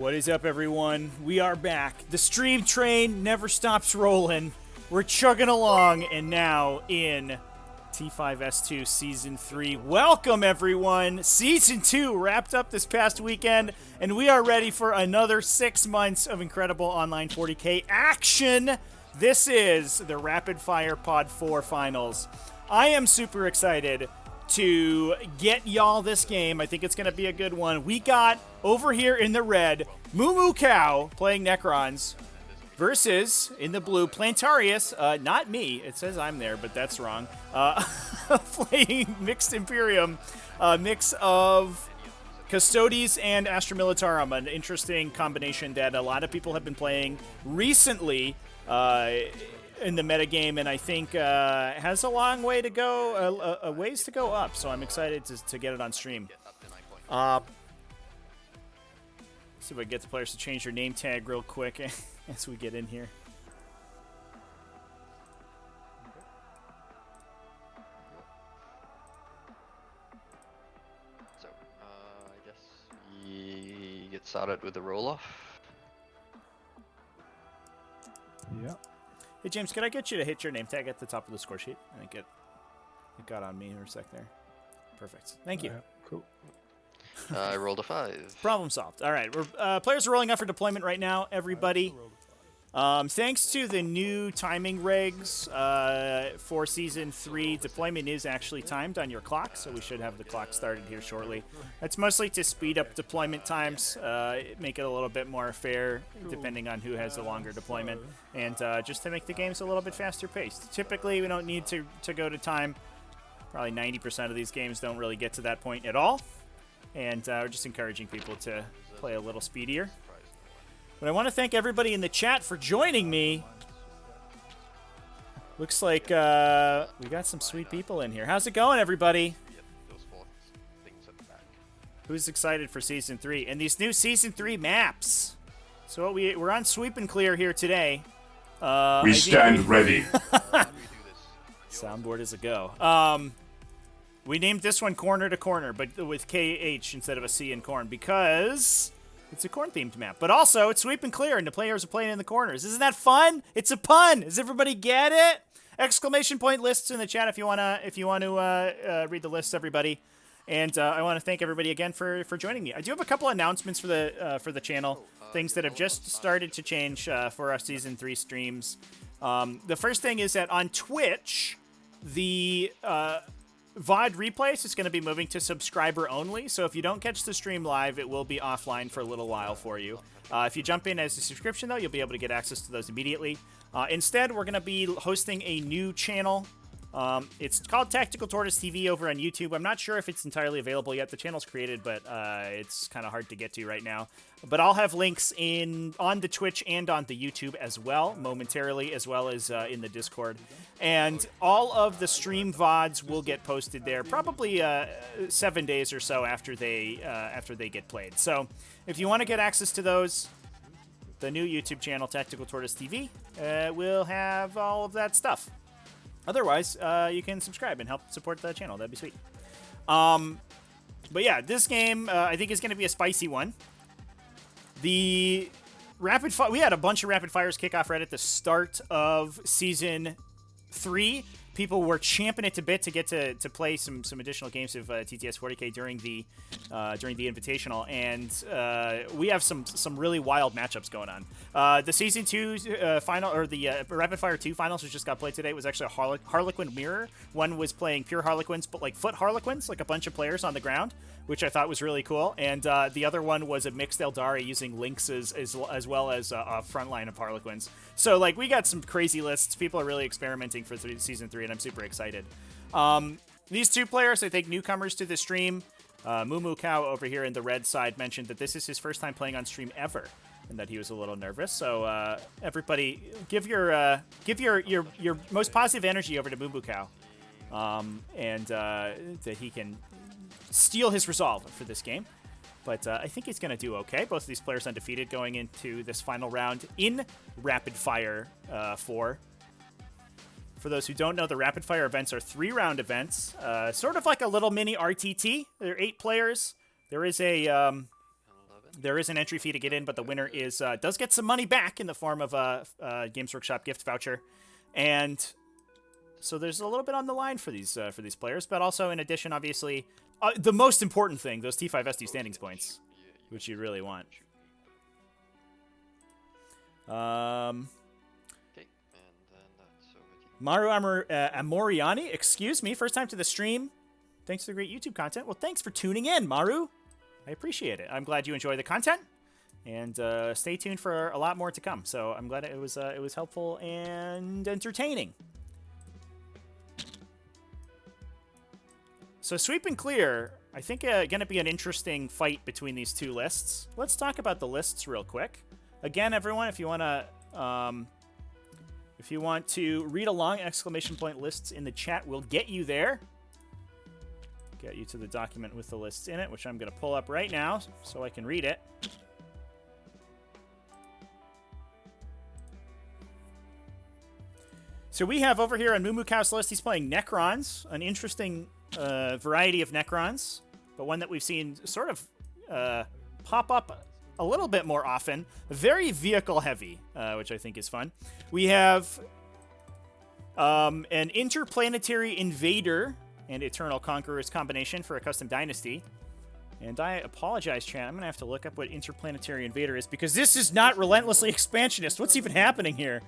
What is up, everyone? We are back. The stream train never stops rolling. We're chugging along, and now in T5S2 Season 3. Welcome, everyone. Season 2 wrapped up this past weekend, and we are ready for another 6 months of incredible online 40k action. This is the Rapidfire Pod 4 Finals. I am super excited to get y'all this game. I think it's going to be a good one. We got, over here in the red, Moo Cow playing Necrons versus, in the blue, Plantarius, not me. It says I'm there, but that's wrong. Playing mixed Imperium, mix of Custodes and Astra Militarum, an interesting combination that a lot of people have been playing recently in the metagame, and I think has a long way to go, a ways to go up, so I'm excited to get it on stream. See if I can get the players to change their name tag real quick as we get in here. So, I guess we get started with the roll-off. Yeah. Hey, James, can I get you to hit your name tag at the top of the score sheet? I think it got on me for a sec there. Perfect. Thank you. Cool. I rolled a 5. Problem solved. All right, we're players are rolling up for deployment right now, everybody. Thanks to the new timing regs for Season 3, deployment is actually timed on your clock, so we should have the clock started here shortly. That's mostly to speed up deployment times, make it a little bit more fair, depending on who has the longer deployment, and just to make the games a little bit faster paced. Typically, we don't need to go to time. Probably 90% of these games don't really get to that point at all, and we're just encouraging people to play a little speedier. But I want to thank everybody in the chat for joining me. Looks like we got some sweet people in here. How's it going, everybody? Who's excited for Season 3? And these new Season 3 maps. So we're on Sweep and Clear here today. We stand ready. Soundboard is a go. We named this one Corner to Corner, but with KH instead of a C in corn, because it's a corn-themed map. But also, it's Sweep and Clear, and the players are playing in the corners. Isn't that fun? It's a pun. Does everybody get it? Exclamation point lists in the chat if you wanna read the lists, everybody. And I want to thank everybody again for joining me. I do have a couple announcements for the channel, things that have just started to change for our Season 3 streams. The first thing is that on Twitch, the VOD replays is going to be moving to subscriber only, so if you don't catch the stream live, it will be offline for a little while for you. If you jump in as a subscription, though, you'll be able to get access to those immediately. Instead, we're going to be hosting a new channel. It's called Tactical Tortoise TV over on YouTube. I'm not sure if it's entirely available yet. The channel's created, but it's kind of hard to get to right now. But I'll have links on the Twitch and on the YouTube as well, momentarily, as well as in the Discord. And all of the stream VODs will get posted there, probably 7 days or so after they get played. So if you want to get access to those, the new YouTube channel, Tactical Tortoise TV, will have all of that stuff. Otherwise, you can subscribe and help support the channel. That'd be sweet. But yeah, this game, I think, is going to be a spicy one. The we had a bunch of rapid fires kick off right at the start of Season 3. People were champing it to bit to get to play some additional games of TTS 40k during the Invitational, and we have some really wild matchups going on. The Season 2 final, or the Rapid Fire 2 finals, which just got played today, was actually a Harlequin mirror. One was playing pure Harlequins, but like foot Harlequins, like a bunch of players on the ground, which I thought was really cool. And the other one was a mixed Eldari using Lynxes as well as a front line of Harlequins. So like we got some crazy lists. People are really experimenting for Season 3, and I'm super excited. These two players, I think, newcomers to the stream. Moo Cow over here in the red side mentioned that this is his first time playing on stream ever, and that he was a little nervous. So everybody, give your most positive energy over to Moo Cow, and that he can steal his resolve for this game. But I think he's going to do okay. Both of these players undefeated going into this final round in Rapid Fire 4. For those who don't know, the Rapid Fire events are 3-round events, sort of like a little mini RTT. There are 8 players. There is a There is an entry fee to get in, but the winner is does get some money back in the form of a Games Workshop gift voucher, and so there's a little bit on the line for these players. But also, in addition, obviously, the most important thing, those T5S2 standings points, which you really want. Okay, and then that's over to you. Maru Amoriani, excuse me, first time to the stream. Thanks for the great YouTube content. Well, thanks for tuning in, Maru. I appreciate it. I'm glad you enjoy the content, and stay tuned for a lot more to come. So I'm glad it was helpful and entertaining. So sweep and clear, I think going to be an interesting fight between these two lists. Let's talk about the lists real quick. Again, everyone, if you want to read along, exclamation point lists in the chat will get you there. Get you to the document with the lists in it, which I'm going to pull up right now so I can read it. So we have over here on Mumukau's list, he's playing Necrons, an interesting variety of Necrons, but one that we've seen sort of pop up a little bit more often. Very vehicle heavy, which I think is fun. We have an interplanetary invader and Eternal Conqueror's combination for a custom dynasty. And I apologize, chat. I'm going to have to look up what Interplanetary Invader is, because this is not relentlessly expansionist. What's even happening here?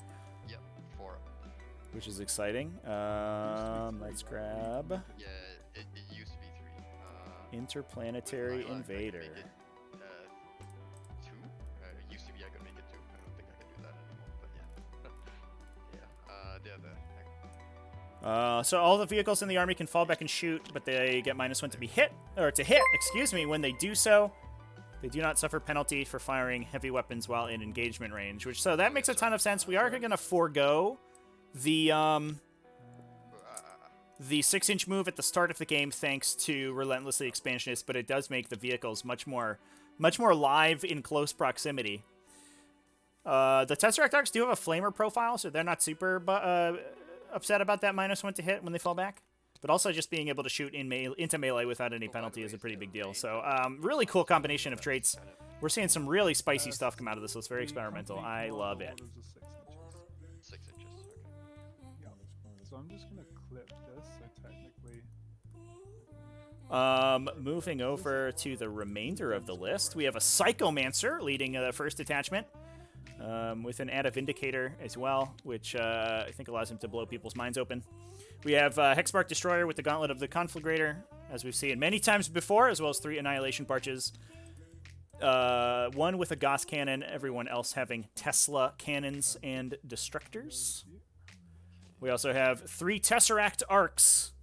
Yep, 4. Which is exciting. Let's grab Yeah, it used to be 3. Interplanetary I could Invader. make it, 2. It used to be I could make it 2. I don't think I can do that anymore, but yeah. They're the... So all the vehicles in the army can fall back and shoot, but they get -1 to be hit, or to hit, excuse me, when they do so. They do not suffer penalty for firing heavy weapons while in engagement range, which, so that makes a ton of sense. We are going to forego the 6-inch move at the start of the game thanks to Relentlessly Expansionist, but it does make the vehicles much more live in close proximity. The Tesseract Arcs do have a flamer profile, so they're not super upset about that -1 to hit when they fall back. But also just being able to shoot into melee without any penalty is a pretty big deal. So really cool combination of traits. We're seeing some really spicy stuff come out of this, so it's very experimental. I love it. 6 inches, okay. Yeah. So I'm just gonna clip this, so technically... Moving over to the remainder of the list, we have a Psychomancer leading the first detachment. With an Add a Vindicator as well, which I think allows him to blow people's minds open. We have Hexmark Destroyer with the Gauntlet of the Conflagrator, as we've seen many times before, as well as 3 Annihilation Barges. 1 with a Gauss Cannon, everyone else having Tesla Cannons and Destructors. We also have 3 Tesseract Arcs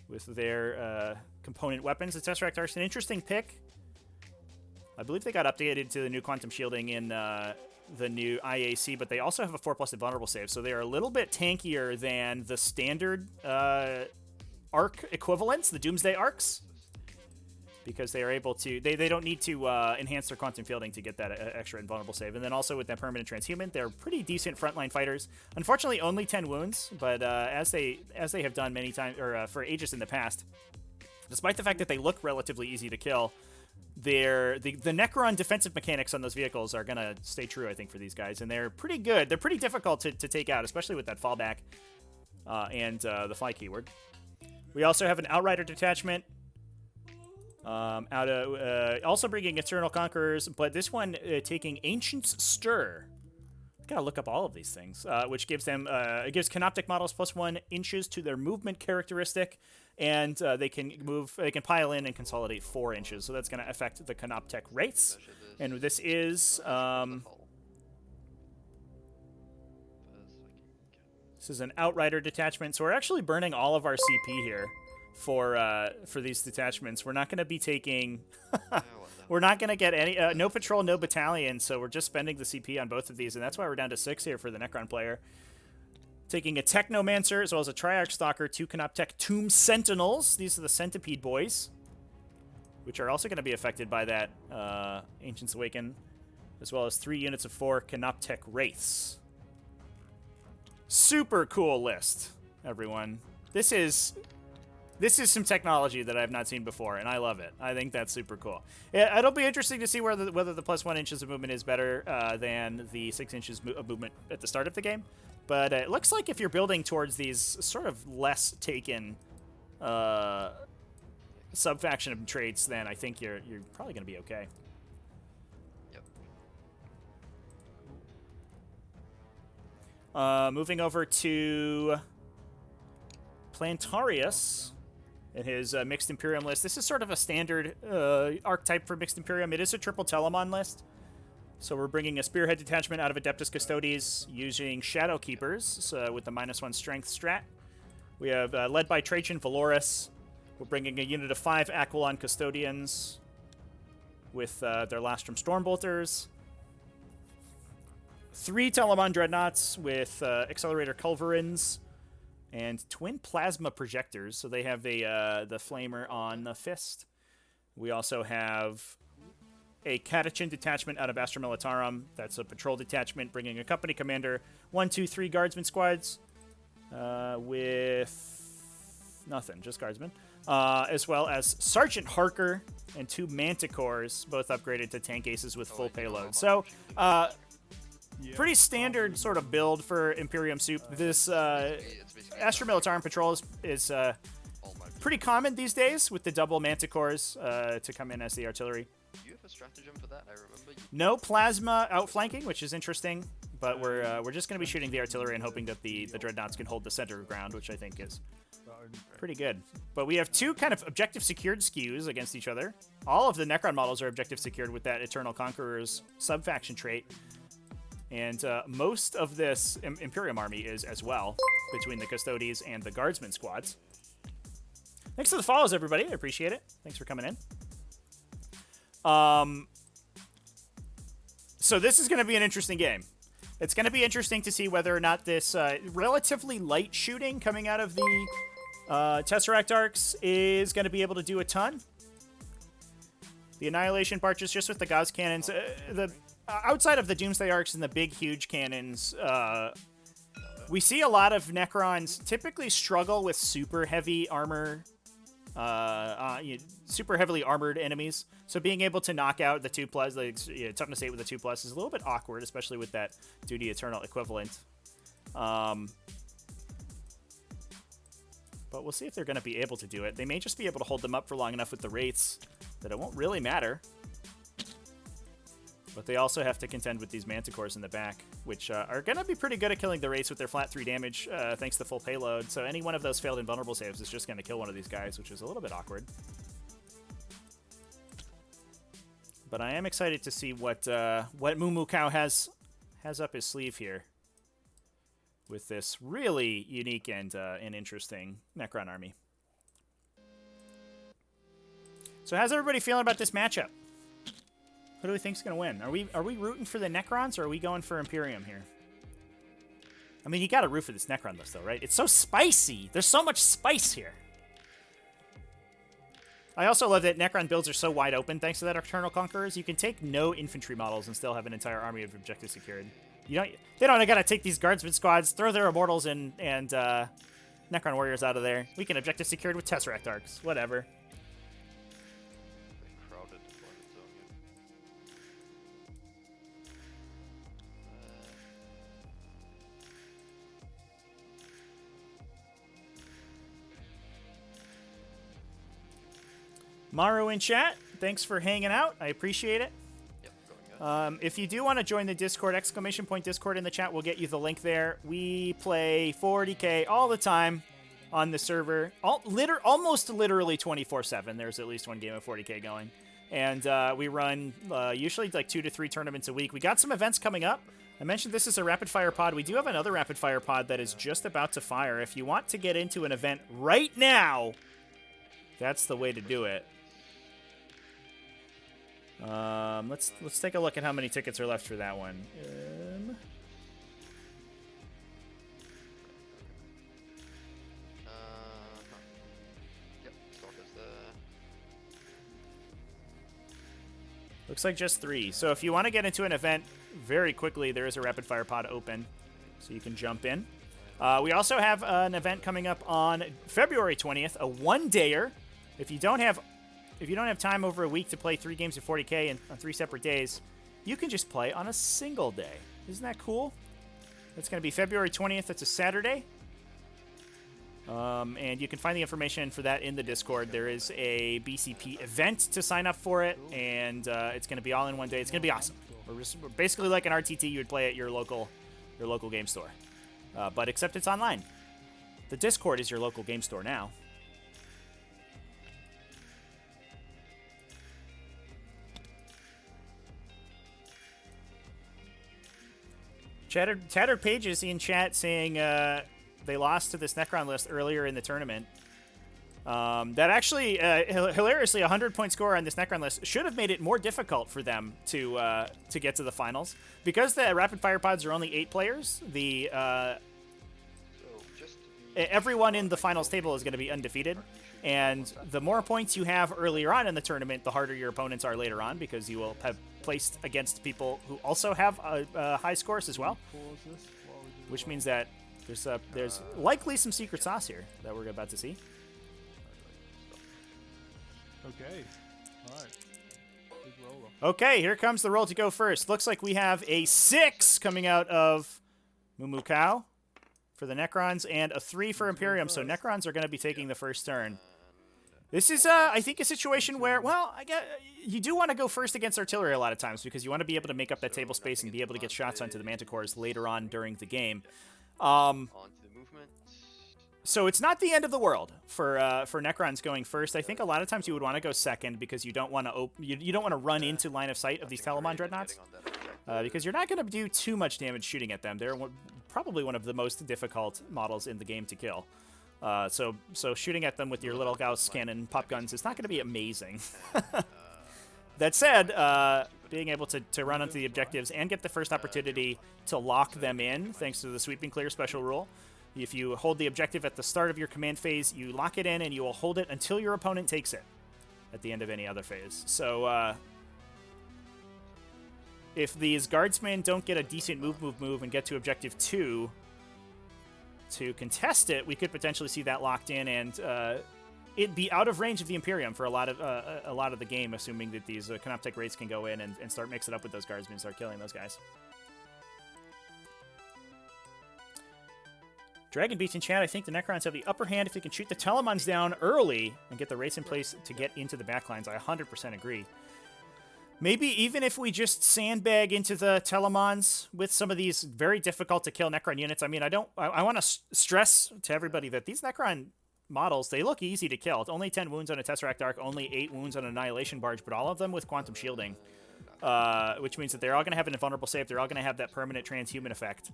with their component weapons. The Tesseract Arcs, an interesting pick. I believe they got updated to the new quantum shielding in the new IAC, but they also have a 4+ invulnerable save, so they are a little bit tankier than the standard arc equivalents, the Doomsday Arcs, because they are able to, they don't need to enhance their quantum fielding to get that extra invulnerable save. And then also with that permanent transhuman, they're pretty decent frontline fighters. Unfortunately, only 10 wounds, but as they have done many times, or for ages in the past, despite the fact that they look relatively easy to kill, the Necron defensive mechanics on those vehicles are going to stay true, I think, for these guys. And they're pretty good. They're pretty difficult to take out, especially with that fallback and the fly keyword. We also have an Outrider detachment. Also bringing Eternal Conquerors, but this one taking Ancient's Stir. Gotta look up all of these things, which gives them gives Canoptic models +1 inches to their movement characteristic, and they can pile in and consolidate 4 inches. So that's gonna affect the Canoptech rates. And this is an Outrider detachment, so we're actually burning all of our CP here for these detachments. We're not going to be taking we're not going to get any no patrol, no battalion, so we're just spending the CP on both of these, and that's why we're down to 6 here for the Necron player. Taking a Technomancer as well as a Triarch Stalker, 2 Canoptech Tomb Sentinels. These are the Centipede boys, which are also going to be affected by that Ancients Awaken, as well as 3 units of 4 Canoptech Wraiths. Super cool list, everyone. This is This is some technology that I've not seen before, and I love it. I think that's super cool. It'll be interesting to see whether the +1 inches of movement is better than the 6 inches of movement at the start of the game. But it looks like if you're building towards these sort of less taken sub-faction traits, then I think you're probably going to be okay. Yep. Moving over to Plantarius in his mixed Imperium list. This is sort of a standard archetype for mixed Imperium. It is a triple Telemon list. So we're bringing a Spearhead detachment out of Adeptus Custodes using Shadow Keepers with the -1 strength strat. We have led by Trajan Valoris. We're bringing a unit of 5 Aquilon Custodians with their Lastrum Stormbolters. 3 Telemon Dreadnoughts with Accelerator Culverins and twin Plasma Projectors. So they have the Flamer on the fist. We also have a Catachin detachment out of Astra Militarum. That's a patrol detachment bringing a company commander, 1, 2, 3 guardsman squads with nothing, just guardsmen. As well as Sergeant Harker and 2 Manticores, both upgraded to tank aces with full payload. So, pretty standard sort of build for Imperium Soup. This Astra Militarum Patrol is pretty common these days with the double Manticores to come in as the artillery. Do you have a stratagem for that? I remember you... No plasma outflanking, which is interesting, but we're just going to be shooting the artillery and hoping that the Dreadnoughts can hold the center of ground, which I think is pretty good. But we have 2 kind of objective secured skews against each other. All of the Necron models are objective secured with that Eternal Conqueror's sub-faction trait. And most of this Imperium army is as well, between the Custodes and the Guardsman squads. Thanks for the follows, everybody. I appreciate it. Thanks for coming in. So this is going to be an interesting game. It's going to be interesting to see whether or not this relatively light shooting coming out of the Tesseract arcs is going to be able to do a ton. The Annihilation Barches just with the Gauss cannons. Outside of the Doomsday arcs and the big, huge cannons, we see a lot of Necrons typically struggle with super heavy armor, super heavily armored enemies. So being able to knock out the 2+, like, toughness 8 with the 2+, is a little bit awkward, especially with that Duty Eternal equivalent. But we'll see if they're going to be able to do it. They may just be able to hold them up for long enough with the Wraiths that it won't really matter. But they also have to contend with these Manticores in the back, which are going to be pretty good at killing the Wraiths with their flat 3 damage, thanks to full payload. So any one of those failed invulnerable saves is just going to kill one of these guys, which is a little bit awkward. But I am excited to see what Moo Cow has up his sleeve here with this really unique and interesting Necron army. So how's everybody feeling about this matchup? Who do we think's gonna win? Are we rooting for the Necrons, or are we going for Imperium here? I mean, you gotta root for this Necron list, though, right? It's so spicy. There's so much spice here. I also love that Necron builds are so wide open thanks to that Eternal Conquerors. You can take no infantry models and still have an entire army of objectives secured. They don't gotta take these Guardsman squads, throw their Immortals and Necron Warriors out of there. We can objective secured with Tesseract arcs. Whatever. Maru in chat, thanks for hanging out. I appreciate it. Yep, going good. If you do want to join the Discord, ! Discord in the chat, we'll get you the link there. We play 40k all the time on the server, almost literally 24/7. There's at least one game of 40k going. And we run usually like 2 to 3 tournaments a week. We got some events coming up. I mentioned this is a rapid fire pod. We do have another rapid fire pod that is just about to fire. If you want to get into an event right now, that's the way to do it. Let's take a look at how many tickets are left for that one. Yep, stock is the... Looks like just 3. So if you want to get into an event very quickly, there is a rapid fire pod open, so you can jump in. We also have an event coming up on February 20th, a one-dayer. If you don't have time over a week to play 3 games of 40k on 3 separate days, you can just play on a single day. Isn't that cool? It's going to be February 20th. It's a Saturday. And you can find the information for that in the Discord. There is a BCP event to sign up for it, and it's going to be all in one day. It's going to be awesome. We're basically like an RTT you would play at your local game store, but except it's online. The Discord is your local game store now. Tattered Pages in chat saying they lost to this Necron list earlier in the tournament. That actually, hilariously, a 100-point score on this Necron list should have made it more difficult for them to get to the finals. Because the Rapid-Fire pods are only 8 players, everyone in the finals table is going to be undefeated. And the more points you have earlier on in the tournament, the harder your opponents are later on, because you will have placed against people who also have high scores as well. Which means that there's likely some secret sauce here that we're about to see. Okay. All right. Big roller. Okay, here comes the roll to go first. Looks like we have a 6 coming out of Mumukau for the Necrons and a 3 for Imperium. So Necrons are going to be taking the first turn. This is, I think, a situation where, well, I guess you do want to go first against artillery a lot of times because you want to be able to make up that table space and be able to get shots onto the Manticores later on during the game. Onto the movement. So it's not the end of the world for Necrons going first. I think a lot of times you would want to go second because you don't want to you don't want to run into line of sight of these Telemon Dreadnoughts because you're not going to do too much damage shooting at them. They're probably one of the most difficult models in the game to kill. So shooting at them with your little Gauss cannon pop guns is not going to be amazing. That said, being able to run onto the objectives and get the first opportunity to lock them in, thanks to the sweep and clear special rule. If you hold the objective at the start of your command phase, you lock it in and you will hold it until your opponent takes it at the end of any other phase. So if these guardsmen don't get a decent move and get to objective 2 to contest it, we could potentially see that locked in and it be out of range of the Imperium for a lot of the game, assuming that these Canoptek Wraiths can go in and start mixing up with those guardsmen and start killing those guys. Dragon Beach in chat, I think the Necrons have the upper hand if they can shoot the Telemons down early and get the Wraiths in place to get into the backlines. I 100% agree. Maybe even if we just sandbag into the Telemons with some of these very difficult to kill Necron units. I mean, I want to stress to everybody that these Necron models, they look easy to kill. It's only 10 wounds on a Tesseract Arc, only 8 wounds on an Annihilation Barge, but all of them with Quantum Shielding, which means that they're all going to have an invulnerable save. They're all going to have that permanent transhuman effect.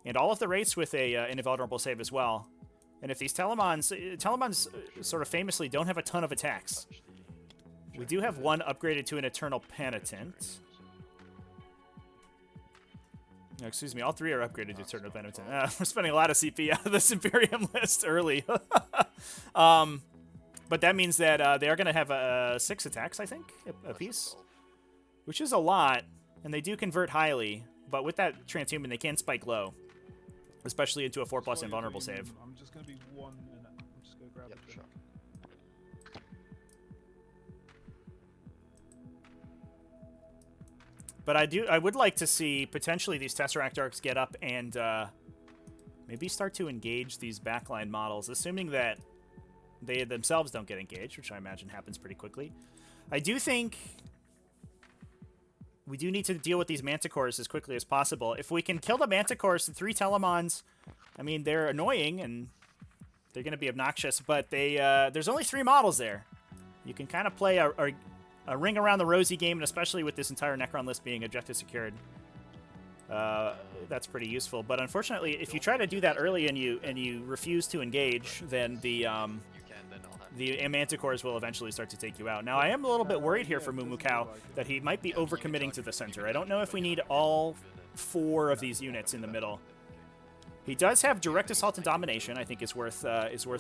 And all of the Wraiths with an invulnerable save as well. And if these Telemons sort of famously don't have a ton of attacks. We do have one upgraded to an Eternal Penitent. No, excuse me, all 3 are upgraded to Eternal Penitent. We're spending a lot of CP out of this Imperium list early. But that means that they are going to have 6 attacks, I think, a piece. Which is a lot, and they do convert highly. But with that transhuman, they can spike low. Especially into a 4+ invulnerable save. I'm just going to be 1 minute. I'm just going to grab a drink. But I would like to see potentially these Tesseract Arcs get up and maybe start to engage these backline models, assuming that they themselves don't get engaged, which I imagine happens pretty quickly. I do think we do need to deal with these Manticores as quickly as possible. If we can kill the Manticores, the 3 Telemons, I mean, they're annoying and they're going to be obnoxious, but there's only 3 models there. You can kind of play a ring around the rosy game, and especially with this entire Necron list being objective secured, that's pretty useful. But unfortunately, if you try to do that early and you refuse to engage, then the Manticores will eventually start to take you out. Now, I am a little bit worried here for Mumukau that he might be overcommitting to the center. I don't know if we need all 4 of these units in the middle. He does have Direct Assault and Domination, I think is worth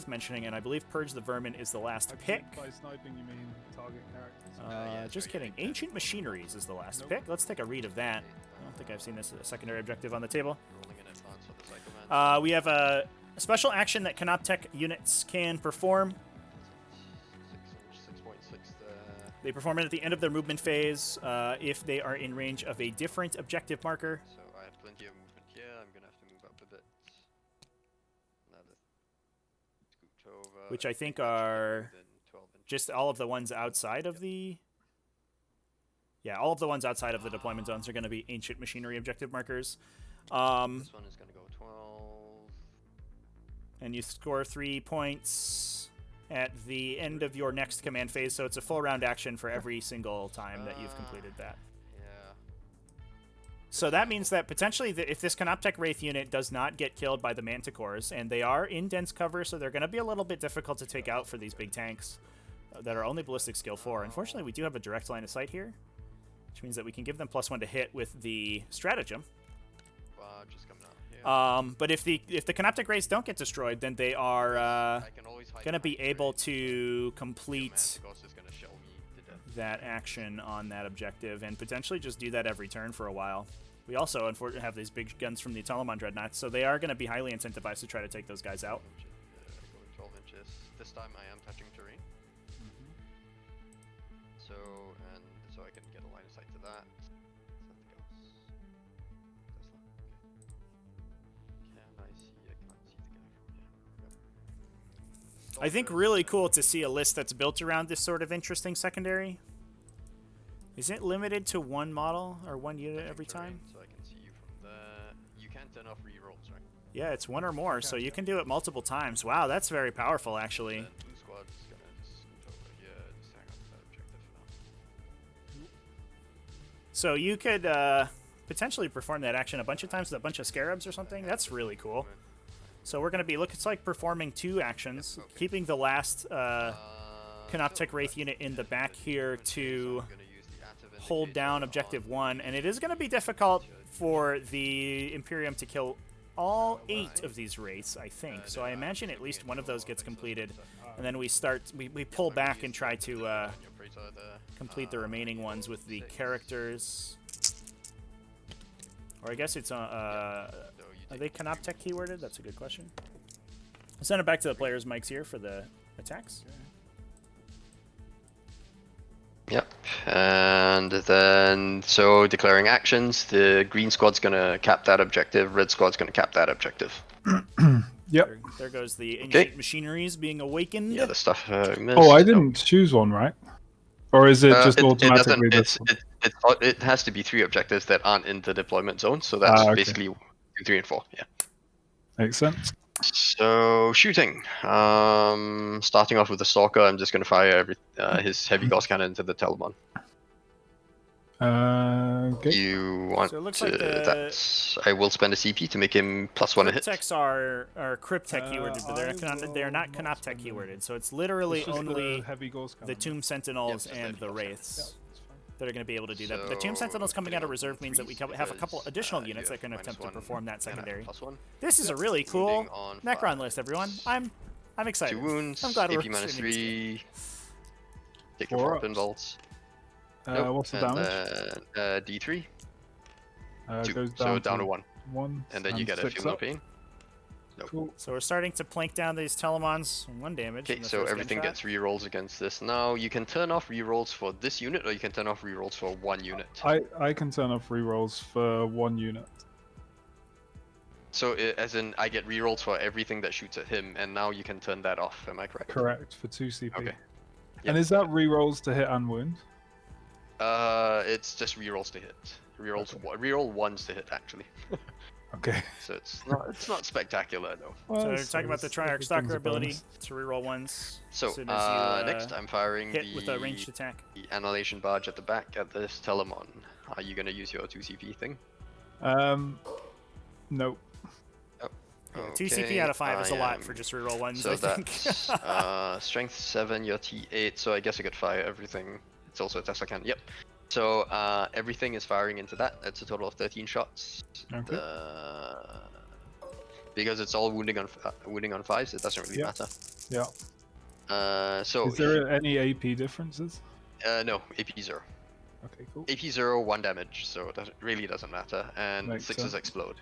mentioning, and I believe Purge the Vermin is the last pick. By sniping, you mean target characters? Just kidding. Ancient Machineries is the last pick. Let's take a read of that. I don't think I've seen this secondary objective on the table. Rolling in advance on the Psychoman. We have a special action that Canoptech units can perform. 6.6 there. They perform it at the end of their movement phase if they are in range of a different objective marker. So I have plenty of movement here. I'm gonna have to move up a bit. Another scoot over. Which I think that should get are within 12 inches. just all of the ones outside of the... Yeah, all of the ones outside of the deployment zones are going to be ancient machinery objective markers. This one is gonna go 12. And you score 3 points at the end of your next command phase, so it's a full round action for every single time that you've completed that. Yeah. So that means that potentially if this Canoptech Wraith unit does not get killed by the Manticores, and they are in dense cover, so they're going to be a little bit difficult to take out for these big tanks that are only ballistic skill 4. Unfortunately, we do have a direct line of sight here, which means that we can give them +1 to hit with the stratagem. Just coming out here. But if the Canoptech Wraiths don't get destroyed, then they are I can always hide going to be behind able trees. to The complete Manticores is gonna shell me to death. that action on that objective and potentially just do that every turn for a while. We also, unfortunately, have these big guns from the Telemon Dreadnoughts, so they are going to be highly incentivized to try to take those guys out. Going 12 inches. This time I am touching terrain. So I can get a line of sight to that. Something else. Tesla. Okay. Can I see? I can't see the guy from here. I think really cool to see a list that's built around this sort of interesting secondary. Is it limited to one model or one unit every time? So I can see you from there. You can turn off rerolls, right? Yeah, it's one or more, so you can do it multiple times. Wow, that's very powerful, actually. Then blue squad's gonna just scoot over here, just hang on to that objective for now. So you could potentially perform that action a bunch of times with a bunch of scarabs or something. That's really cool. So we're going to be it's like performing 2 actions, keeping the last Canoptech Wraith unit in the back here to hold down objective 1, and it is going to be difficult for the Imperium to kill all 8 of these wraiths, I think. So I imagine at least one of those gets completed, and then we pull back and try to complete the remaining ones with the characters. Or I guess it's are they Canoptech keyworded? That's a good question. I'll send it back to the players' mics here for the attacks. Yep, and then so declaring actions, the green squad's gonna cap that objective, red squad's gonna cap that objective. Yep. There goes the ancient machineries being awakened. Yeah, the stuff missed. Oh, I didn't choose one, right? Or is it just automatically? It has to be 3 objectives that aren't in the deployment zone, so that's basically 2, 3, and 4. Yeah. Makes sense. So shooting. Starting off with the Stalker, I'm just gonna fire his heavy Gauss cannon into the Telemon. Okay. You want So it looks to? like That's. I will spend a CP to make him +1 a hit. Cryptechs are Cryptech keyworded, but they're not Canoptech keyworded. So it's literally It's just only heavy ghost the cannon. Tomb Sentinels Yep, and the heavy Wraiths Yeah, that's fine. that are going to be able to do that. But the Tomb Sentinels coming out of reserve means that we have a couple additional units that can attempt to perform that secondary. +1. This is a really cool Wounding on Necron 5. list, everyone. I'm excited. 2 wounds. I'm glad we're AP -3. streaming Take your 4 4 pinballs. What's the damage? Then, D3. 2. Goes So down to 1. 1. And then you get a 6 feel no up. pain. Nope. Cool. So we're starting to plank down these Telemons. 1 damage. Okay, in the so first everything gunshot. gets rerolls against this. Now you can turn off rerolls for this unit, or you can turn off rerolls for 1 unit. I can turn off rerolls for 1 unit. So as in, I get rerolls for everything that shoots at him, and now you can turn that off. Am I correct? Correct, for 2 CP. Okay. And is that rerolls to hit and wound? It's just rerolls to hit. Reroll 1s to hit actually. Okay. So it's not spectacular though. So we're talking about the Triarch Stalker ability to reroll 1s. So as soon as you, next I'm firing hit with a ranged attack. the Annihilation Barge at the back at this Telemon. Are you gonna use your 2 CP thing? Nope. Oh, 2 CP out of 5 is a lot for just reroll 1s, So I think. that's strength 7, your T8. So I guess I could fire everything. It's also a Tesla cannon. Yep. So everything is firing into that. That's a total of 13 shots. Okay. Because it's all wounding on 5s, it doesn't really matter. Yeah. So Is there any AP differences? no, AP 0. Okay, cool. AP 0, 1 damage, so it really doesn't matter. And Makes 6s sense. explode.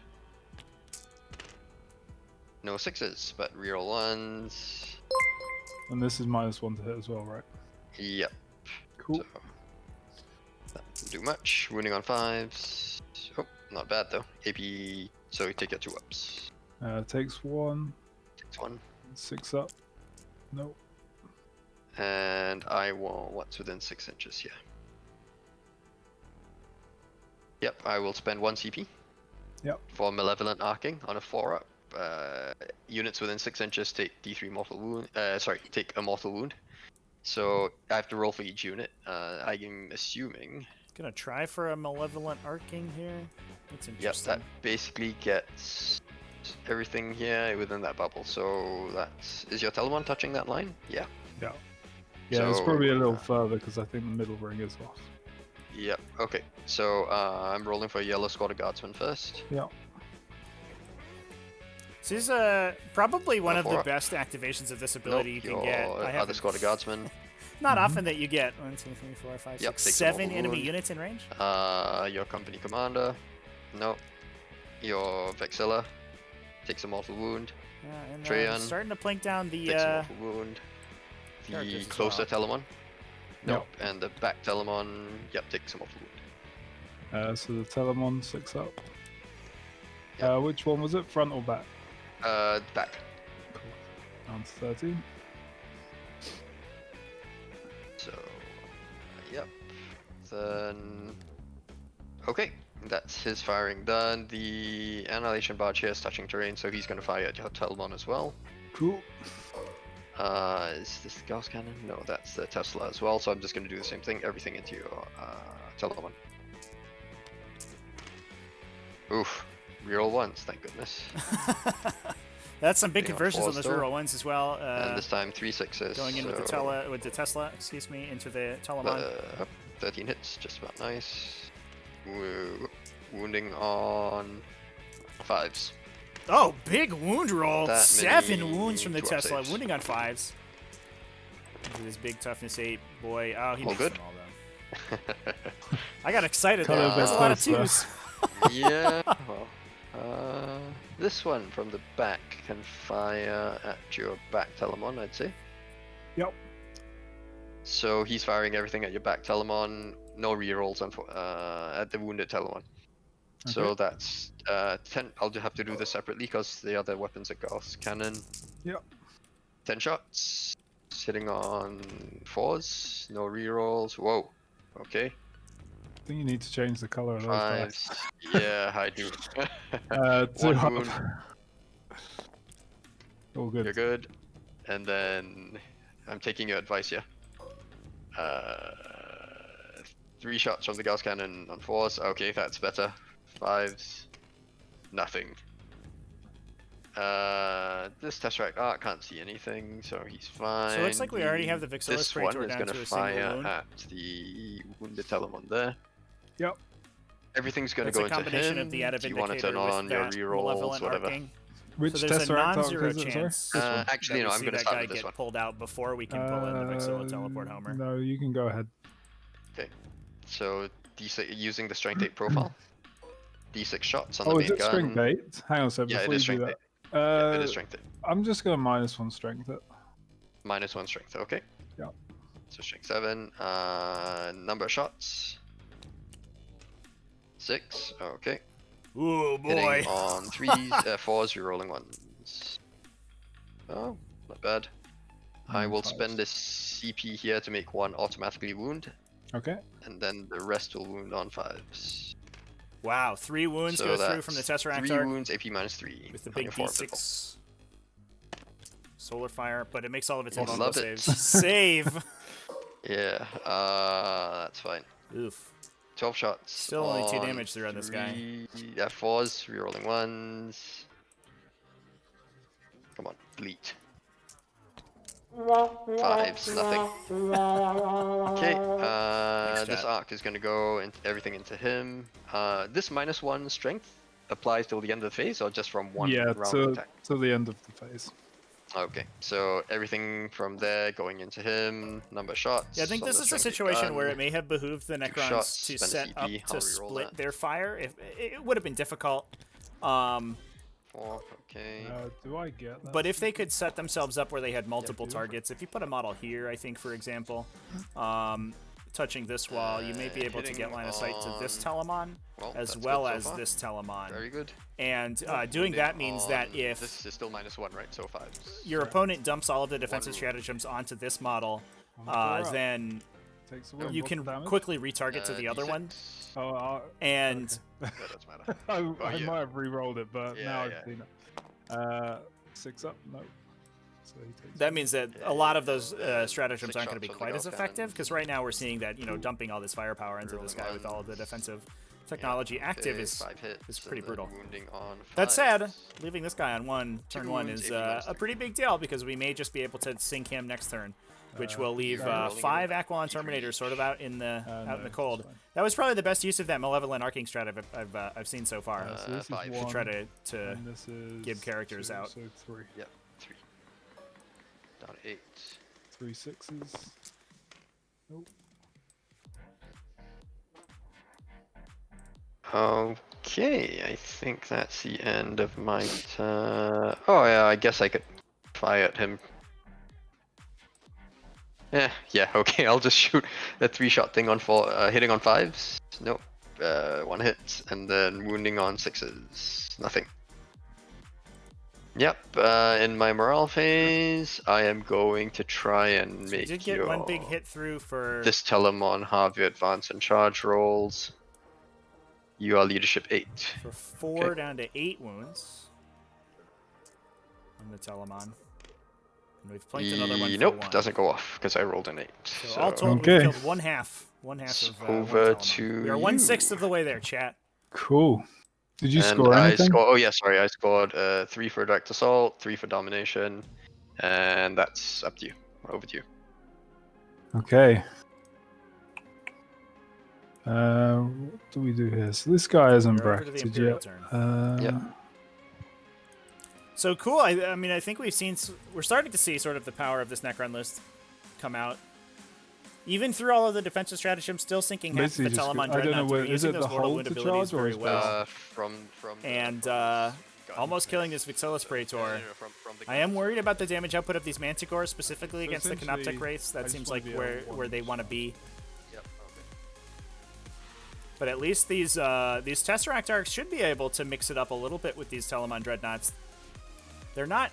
No 6s, but real 1s. And this is -1 to hit as well, right? Yep. Cool. So, that doesn't do much. Wounding on 5s. Oh, not bad though. AP, so you take your 2-ups. Takes 1. Takes 1. 6 up. Nope. And I want what's within 6 inches here. Yep, I will spend 1 CP. Yep. For Malevolent Arcing on a 4-up. Units within 6 inches take D3 mortal wound. Take a mortal wound. So I have to roll for each unit. I'm assuming. Gonna try for a Malevolent Arcing here. That's Yep, interesting. that basically gets everything here within that bubble. So that's. Is your Telemon touching that line? Yeah. Yeah. Yeah, it's So, probably a little further because I think the middle ring is off. Yep, okay. So I'm rolling for a Yellow Squad of Guardsmen first. Yeah. This is probably one of the 4-up. best activations of this ability you can get. Your I other haven't- Squad of Guardsmen. Not often that you get 1, 2, 3, 4, 5, Yep, 6, takes a 7 mortal enemy wound. units in range. Your company commander. No. Your Vexilla takes a mortal wound. Yeah, and Treant starting to plink down the Takes a mortal wound. The characters as closer well. Telemon. Nope. And the back Telemon, yep, takes a mortal wound. So the Telemon 6 up. Yep. Which one was it? Front or back? Back. Down to 13. So, yep. Then, okay, that's his firing done. The Annihilation Barge here is touching terrain, so he's going to fire at your Telemon as well. Cool. Is this the Gauss Cannon? No, that's the Tesla as well, so I'm just going to do the same thing, everything into your Telemon. Oof, reroll 1s, thank goodness. That's some big Getting on conversions on 4s those still. reroll ones as well. And this time 3 6s. Going in with the Tesla, excuse me, into the Telemon. 13 hits, just about nice. Wounding on 5s. Oh, big wound roll! That 7 many wounds from the 2-up Tesla. saves. Wounding on 5s. Into this big toughness 8 boy. Oh, he All makes good. them all though. I got excited there. Color There's a lot of Tesla. 2s. Yeah, well, this one from the back can fire at your back Telemon, I'd say. Yep. So he's firing everything at your back Telemon, no rerolls at the wounded Telemon. So Okay. that's 10. I'll just have to do this separately because the other weapons are Gauss Cannon. Yep. 10 shots, hitting on 4s, no rerolls. Whoa, okay. I think you need to change the color of those dice. 5s, yeah, I do. 2 1 up. wound. All good. You're good. And then I'm taking your advice here. 3 shots from the Gauss Cannon on 4s. Okay, that's better. 5s. Nothing. This Tesseract Art can't see anything, so he's fine. So it looks like we already have the Vexilla This Spray one Tor is down going to to a single fire wound. at the wounded Telemon there. Yep. Everything's going to That's go a into combination him. of the added Do you want to indicator turn with on your that rerolls, Malevolent whatever? Arcing. Which So there's a Tesseract Arc non-zero is it, sorry? chance. This one. Actually, that no, we I'm see going to that start guy with this get one. pulled out before we can pull in the Vexilla Teleport Homer. No, you can go ahead. Okay, so D6, using the Strength 8 profile. D6 shots on the Oh, main is it gun. strength 8? Hang on a second, Yeah, it before is you do strength that. Yeah, it is Strength 8. I'm just going to -1 strength it. -1 strength, okay. Yeah. So strength 7. Number of shots. 6, okay. Ooh, boy. Hitting on 3s, 4s, rerolling 1s. Oh, not bad. I will 5s. spend this CP here to make 1 automatically wound, Okay. and then the rest will wound on 5s. Wow, 3 wounds So go through that's from the Tesseract 3 Arc wounds, AP -3. with the on big your 4 pistol. D6 Solar Fire, but it makes all of its Love invulnerable it. saves. Save! Yeah, that's fine. Oof. 12 shots. Still only 2 on damage through on this guy. 3 F4s, rerolling 1s. Come on, delete. 5s, nothing. Okay, this chat. arc is going to go into everything into him. This -1 strength applies till the end of the phase, or just from one Yeah, round of attack? to the end of the phase. Okay, so everything from there going into him, number of shots. Yeah, I think on this the is a strength situation where gun. it may have behooved the Necrons shots, to spend a set up CP, to I'll reroll split that. their fire. If it would have been difficult, 4, okay. Do I get that? But if they could set themselves up where they had multiple targets, if you put a model here, I think, for example, touching this wall, you may be able to get line of sight to this Telemon, as well as this Telemon. Very good. And doing that means that if this is still -1, right? So 5. your opponent dumps all of the defensive stratagems onto this model, then you can quickly retarget to the other one. Oh, and That doesn't matter. I might have re-rolled it, but Yeah, now yeah. I've seen it. 6 up? No. So he takes that means that a lot of those stratagems 6 aren't going to be shots on the quite as golf effective, cannon. because right now we're seeing that, you know, dumping all this firepower into this guy with all of the defensive technology active Okay, is 5 hits, is pretty and then brutal. Wounding on That said, 5s. leaving this guy on turn 1 wounds is if he wants a to. pretty big deal, because we may just be able to sink him next turn, which will leave you're rolling 5 it. Aquilon Terminators sort of out in the no, cold. it's fine. That was probably the best use of that Malevolent Arcing strat I've seen so far. So this is 5. to 1, try to and this is give characters 2, out. So 3. Yep, 3. Down to 8. 3 6s. Nope. Okay, I think that's the end of my turn. Oh yeah, I guess I could fire at him. Yeah, okay, I'll just shoot a 3-shot thing on 4, hitting on 5s. Nope, 1 hit, and then wounding on 6s. Nothing. Yep, in my morale phase, I am going to try and So you make did get one big hit through for this Telemon have your advance and charge rolls. You are leadership 8. for 4 down to 8 wounds on the Telemon. And we've planked another one for Nope, 1. doesn't go off because I rolled an 8. So all told, Okay. we've killed one half of one over Telemon. to We are 1/6 of the way there, chat. Cool. Did you And score anything? I scored 3 for direct assault, 3 for domination, and that's up to you. Over to you. Okay. What do we do here? So this guy isn't We're over to the bracketed Imperial yet. turn. Yep. So cool. I mean, I think we're starting to see sort of the power of this Necron list come out. Even through all of the defensive stratagems, still sinking half Basically the just Telemon I don't know Dreadnought where through, is using it those the mortal hold wound to abilities charge or very is well. From And gun. almost killing this Vixelis Praetor. From the I am worried about the damage output of these Manticores, specifically So against the Canoptic essentially, race. I That just seems wanna like be able where to they want to be. Yep, okay. But at least these Tesseract Arcs should be able to mix it up a little bit with these Telemon Dreadnoughts. They're not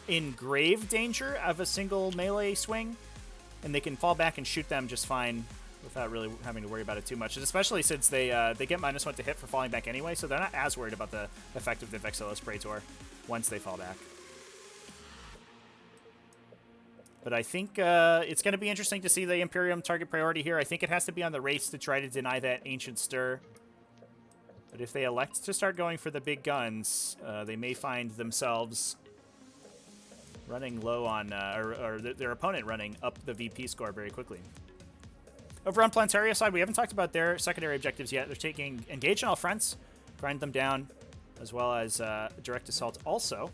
in grave danger of a single melee swing, and they can fall back and shoot them just fine without really having to worry about it too much. And especially since they get -1 to hit for falling back anyway, so they're not as worried about the effect of the Vexillus Praetor once they fall back. But I think it's going to be interesting to see the Imperium target priority here. I think it has to be on the race to try to deny that Ancient Stir. But if they elect to start going for the big guns, they may find themselves running low on, or their opponent running up the VP score very quickly. Over on Planetaria's side, we haven't talked about their secondary objectives yet. They're taking Engage on all fronts, grind them down, as well as Direct Assault also.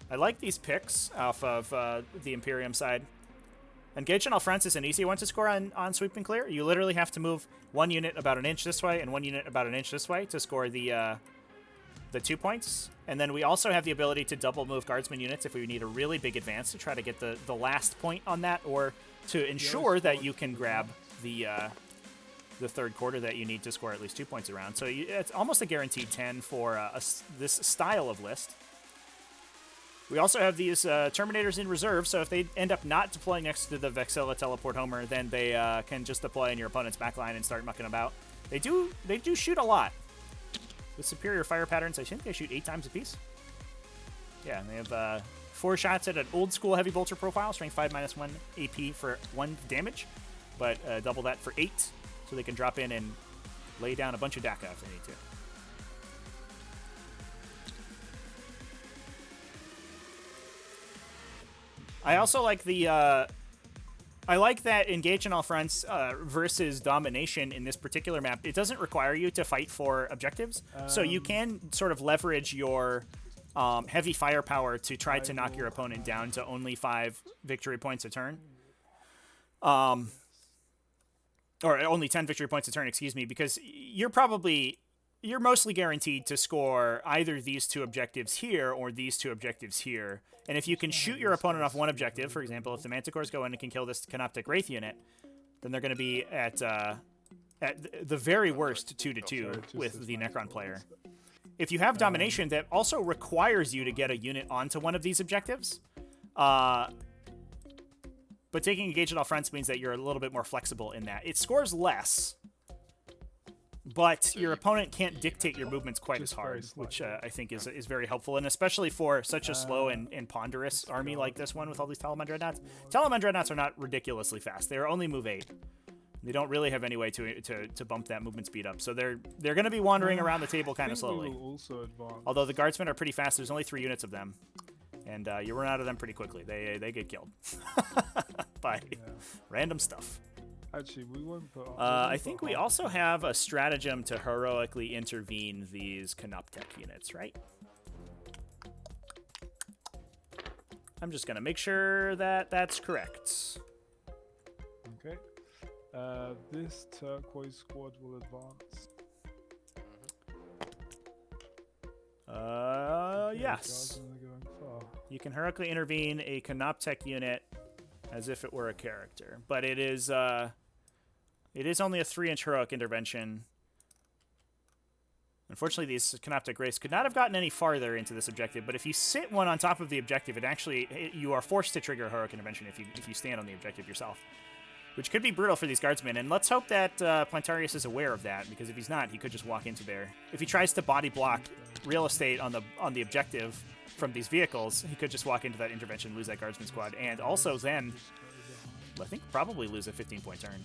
I like these picks off of the Imperium side. Engage on all fronts is an easy one to score on Sweep and Clear. You literally have to move 1 unit about an inch this way and 1 unit about an inch this way to score the 2 points. And then we also have the ability to double move Guardsman units if we need a really big advance to try to get the last point on that, or to ensure that you can grab the 3rd quarter that you need to score at least 2 points around. So it's almost a guaranteed 10 for this style of list. We also have these Terminators in reserve, so if they end up not deploying next to the Vexilla Teleport Homer, then they can just deploy in your opponent's backline and start mucking about. They do shoot a lot. With superior fire patterns, I think they shoot 8 times apiece. Yeah, they have 4 shots at an old school heavy bolter profile, strength 5 -1 AP for 1 damage, but double that for 8, so they can drop in and lay down a bunch of DACA if they need to. I also like I like that Engage on all fronts versus Domination in this particular map. It doesn't require you to fight for objectives, so you can sort of leverage your heavy firepower to try to knock your opponent down to only 5 victory points a turn. Or only 10 victory points a turn, excuse me, because you're probably you're mostly guaranteed to score either these two objectives here or these two objectives here. And if you can shoot your opponent off one objective, for example, if the Manticores go in and can kill this Canoptic Wraith unit, then they're going to be at the very worst 2-2 with the Necron player. If you have domination, that also requires you to get a unit onto one of these objectives. But taking engage at all fronts means that you're a little bit more flexible in that. It scores less, but your opponent can't dictate your movements quite as hard, which I think is very helpful, and especially for such a slow and ponderous army like this one with all these Telemon Dreadnoughts. Telemon Dreadnoughts are not ridiculously fast. They are only move 8. They don't really have any way to bump that movement speed up, so they're going to be wandering around the table kind of slowly. Although the Guardsmen are pretty fast, there's only 3 units of them, and you run out of them pretty quickly. They get killed by random stuff. Actually, we won't put. I think we also have a stratagem to heroically intervene these Canoptech units, right? I'm just gonna make sure that that's correct. Okay. This turquoise squad will advance. Yes. You can heroically intervene a Canoptech unit as if it were a character, but it is only a 3-inch heroic intervention. Unfortunately, these Canoptic Wraiths could not have gotten any farther into this objective, but if you sit one on top of the objective, you are forced to trigger a heroic intervention if you stand on the objective yourself, which could be brutal for these Guardsmen. And let's hope that Plantarius is aware of that, because if he's not, he could just walk into there. If he tries to body block real estate on the objective from these vehicles, he could just walk into that intervention, lose that Guardsman squad, and also then, I think, probably lose a 15-point turn.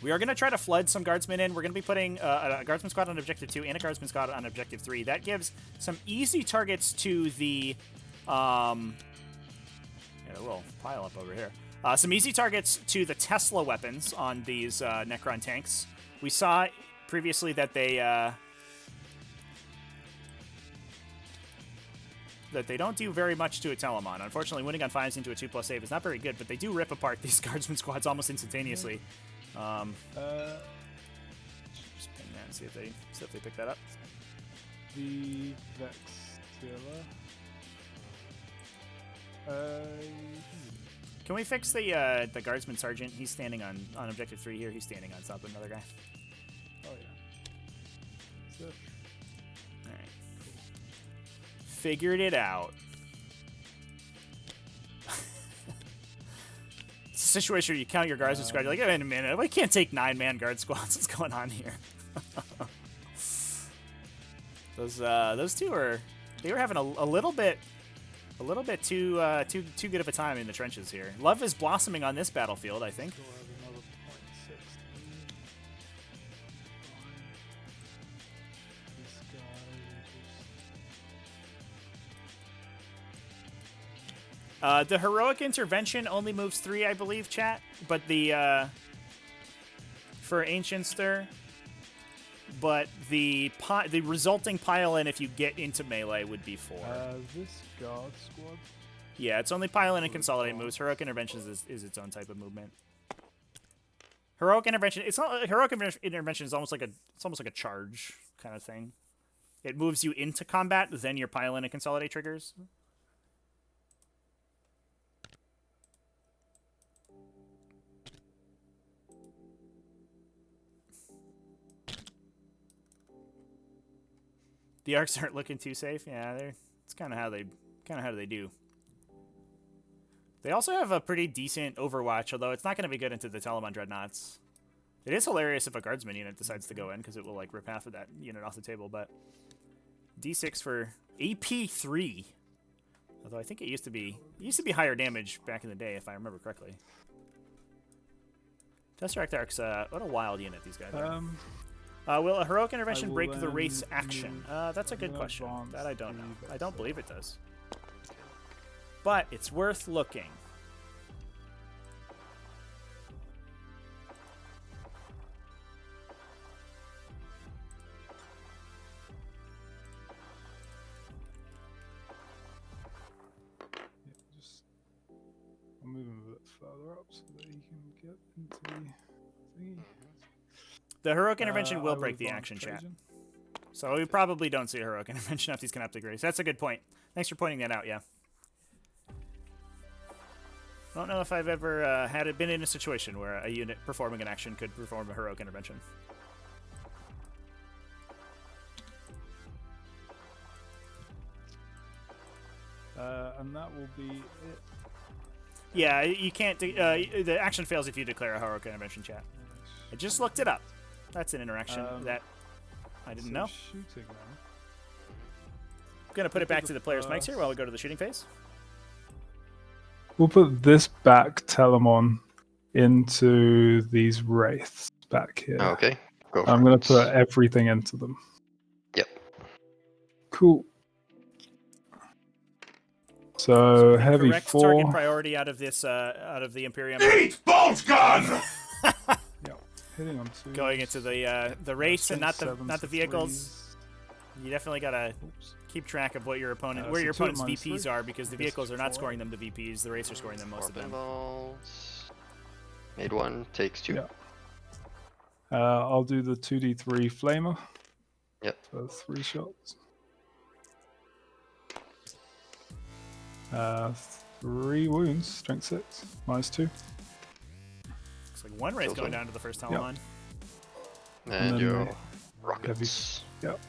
We are going to try to flood some Guardsmen in. We're going to be putting a Guardsman squad on Objective 2 and a Guardsman squad on Objective 3. That gives some easy targets to the... a little pile up over here. Some easy targets to the Tesla weapons on these Necron tanks. We saw previously that they don't do very much to a Telemon. Unfortunately, winning on 5s into a 2+ save is not very good, but they do rip apart these Guardsman squads almost instantaneously. Just ping that and see if they pick that up. The Vexilla. Can we fix the Guardsman Sergeant? He's standing on Objective 3 here. He's standing on top of another guy. Oh yeah. Alright. Figured it out. It's a situation where you count your Guardsman squad. You're like, wait a minute, we can't take 9-man guard squads. What's going on here? Those two were having a little bit too good of a time in the trenches here. Love is blossoming on this battlefield, I think. The heroic intervention only moves 3, I believe, chat. But the for Ancient Stir, but the resulting pile-in if you get into melee would be 4. This guard squad. Yeah, it's only pile-in and consolidate moves. Heroic interventions is its own type of movement. Heroic intervention. It's not heroic intervention is almost like a charge kind of thing. It moves you into combat, then your pile-in and consolidate triggers. The arcs aren't looking too safe. Yeah, it's kind of how they do. They also have a pretty decent Overwatch, although it's not going to be good into the Telemon Dreadnoughts. It is hilarious if a Guardsman unit decides to go in, because it will like rip half of that unit off the table. But D6 for AP3. Although I think it used to be higher damage back in the day, if I remember correctly. Tesseract Arcs, what a wild unit these guys are. Will a heroic intervention break the Wraith's action? That's a good question. That I don't know. I don't believe it does. But it's worth looking. I'm moving a bit further up so that he can get into the thingy. The heroic intervention will break the action, chat. So we probably don't see a heroic intervention after these Canoptic Rays. That's a good point. Thanks for pointing that out, yeah. I don't know if I've ever been in a situation where a unit performing an action could perform a heroic intervention. And that will be it. Yeah, you can't. The action fails if you declare a heroic intervention, chat. I just looked it up. That's an interaction that I didn't know. Shooting now. I'm going to put it back to the players' mics here while we go to the shooting phase. We'll put this back Telemon into these wraiths back here. Okay, go for I'm it. going to put everything into them. Yep. Cool. So heavy Correct 4. target priority out of this out of the Imperium. Eat bolt gun! Yep. Hitting on 2. Going into the race and not the 7s, vehicles. 3s. You definitely gotta keep track of what your opponent, where so your 2 opponent's minus VPs 3. are, because the This vehicles is are not 4. scoring them to VPs. The race are scoring them most of them. Pinballs. Made 1, takes 2. Yeah. I'll do the 2d3 flamer. Yep. For 3 shots. 3 wounds, strength 6, -2. Looks like one race Kills going one. down to the first Telemon. And then your the rockets. Yep.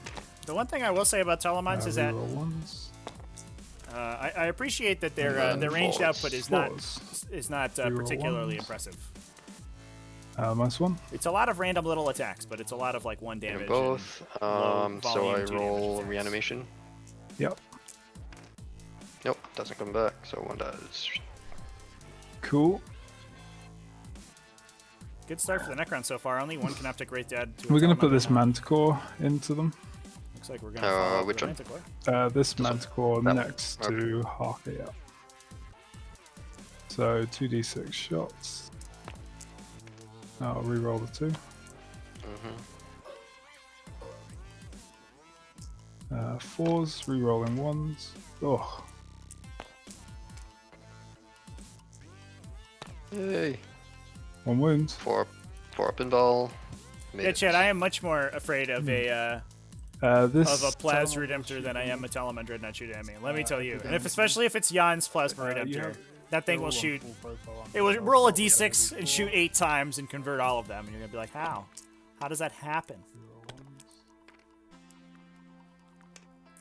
The one thing I will say about Telemons is that reroll ones. I appreciate that their And their ranged fours. output is Fours. not Reroll particularly ones. impressive. -1. It's a lot of random little attacks, but it's a lot of like 1 damage. And both. low So volume, I 2 roll damage attacks. reanimation. Yep. Nope, doesn't come back, so 1 does. Cool. Good start for the Necron so far. Only 1 Canoptic Wraith dead. We're going to put this Manticore into them. Looks like we're going to follow up which with one? Manticore. This one? Manticore That one. next to Harker, yeah. So 2d6 shots. I'll reroll the 2. Mm-hmm. 4s, rerolling 1s. Oh, Yay. 1 wound. 4 pinball. Made Yeah, it. Chad, I am much more afraid of a This Plasma Redemptor than I am a Telemon Dreadnought shooting at me. Let me tell you. And especially if it's Jan's Plasma Redemptor, that thing will shoot. It will roll a d6 and shoot 8 times and convert all of them. And you're going to be like, how? How does that happen?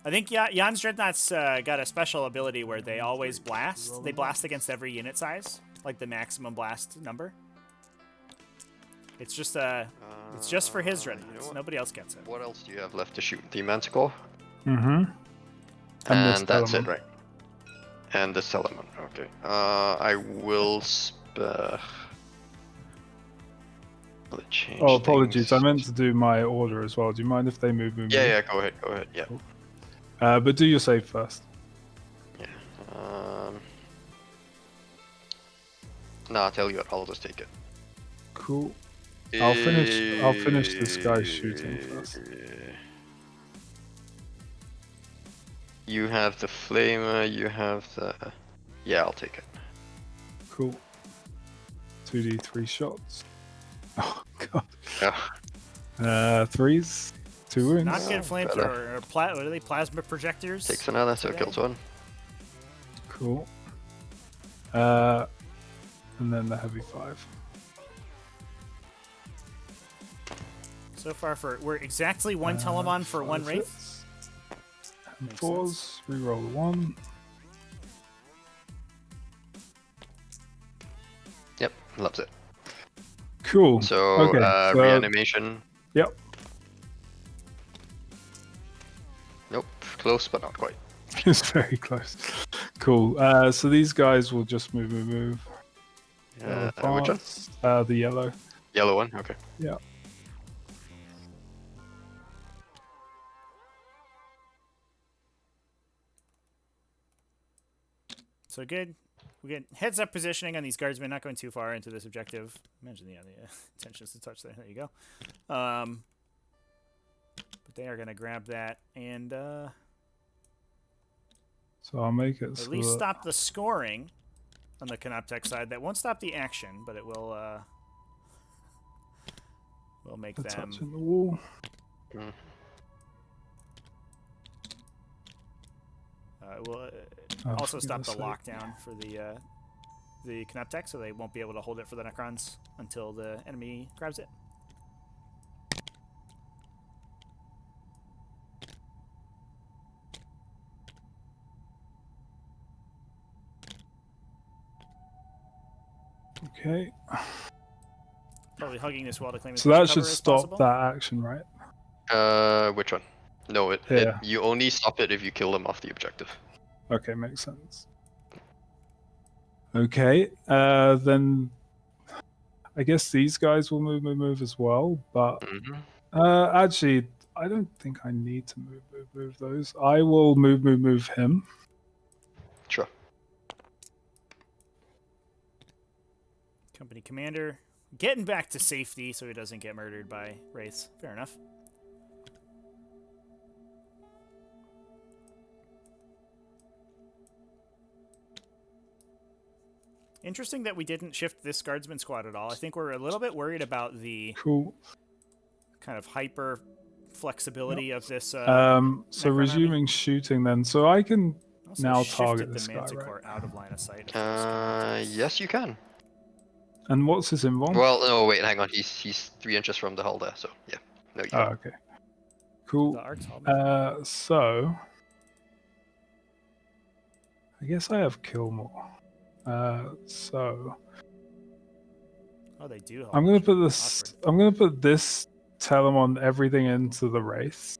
I think Jan's Dreadnought's got a special ability where they always blast. They blast against every unit size, like the maximum blast number. It's just for his Dreadnoughts. You know what? Nobody else gets it. What else do you have left to shoot? The Manticore? Mm-hmm. And that's it, right? And the Telemon, okay. I will change Oh, apologies. things. I meant to do my order as well. Do you mind if they move? Yeah, go ahead, yeah. But do your save first. Yeah. No, I'll tell you what, I'll just take it. Cool. I'll finish this guy shooting first. You have the flamer, you have the... Yeah, I'll take it. Cool. 2d3 shots. Oh god. Yeah. 3s. 2 wounds. Not good better. flamethrower. What are they? Plasma projectors? Takes another, so it kills 1. Cool. And then the heavy 5. So far, we're exactly 1 Telemon for 1 Wraith. hits. And Makes 4s. Reroll 1. Yep, loves it. Cool. So, okay. So, reanimation. Yep. Nope, close but not quite. It's very close. Cool. So these guys will just move. Which one? The yellow. Yellow one, okay. Yeah. So good. We get heads up positioning on these guardsmen, not going too far into this objective. Imagine the intentions to touch there. There you go. But they are going to grab that and So I'll make it at least stop the scoring on the Canoptech side. That won't stop the action, but it will make a them touch in the wall. It will Oh, also for stop the goodness sake. lockdown for the Canoptech, so they won't be able to hold it for the Necrons until the enemy grabs it. Okay. Probably hugging this wall to claim as So much that cover should as stop possible. that action, right? Which one? No, Yeah. you only stop it if you kill them off the objective. Okay, makes sense. Okay, then I guess these guys will move as well, but actually, I don't think I need to move those. I will move him. Sure. Company commander getting back to safety so he doesn't get murdered by wraiths. Fair enough. Interesting that we didn't shift this guardsman squad at all. I think we're a little bit worried about the Cool. kind of hyper flexibility of this. So Necron resuming army. shooting then. So I can Also now shifted target the this guy, Manticore right? out of line of sight. Of those Yes, you can. And what's his invuln? Well, no, wait, hang on. He's 3 inches from the hull there, so yeah. No, you Oh, can. okay. Cool. The Arc's Hull. So I guess I have Killmore. So Oh, they do. I'm gonna put this. Awkward. I'm gonna put this Telemon everything into the wraith.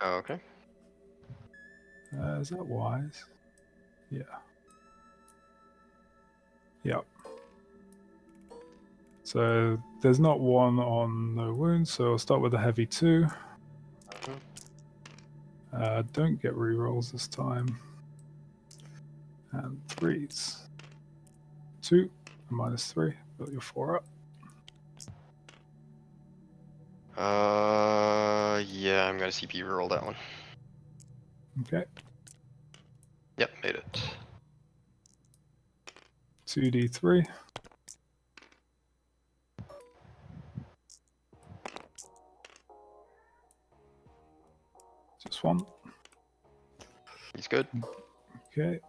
Oh, okay. Is that wise? Yeah. Yep. So there's not one on no wounds, so I'll start with a heavy 2. Don't get rerolls this time. And 3s. 2 and -3. Build your 4 up. Yeah, I'm gonna CP roll that one. Okay. Yep, made it. 2d3. Just one. He's good. Okay.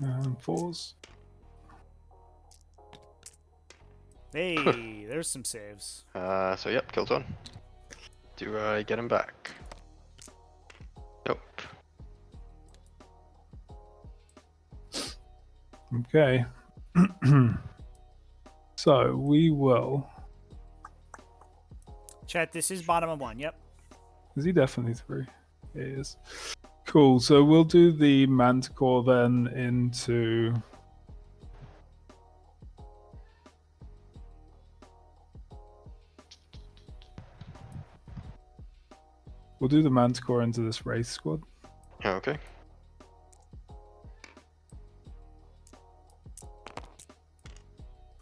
And 4s. Hey, there's some saves. So yep, killed one. Do I get him back? Nope. Okay. So we will. Chat, this is bottom of 1. Yep. Is he definitely 3? He is. Cool. So we'll do the Manticore then into. We'll do the Manticore into this Wraith squad. Okay.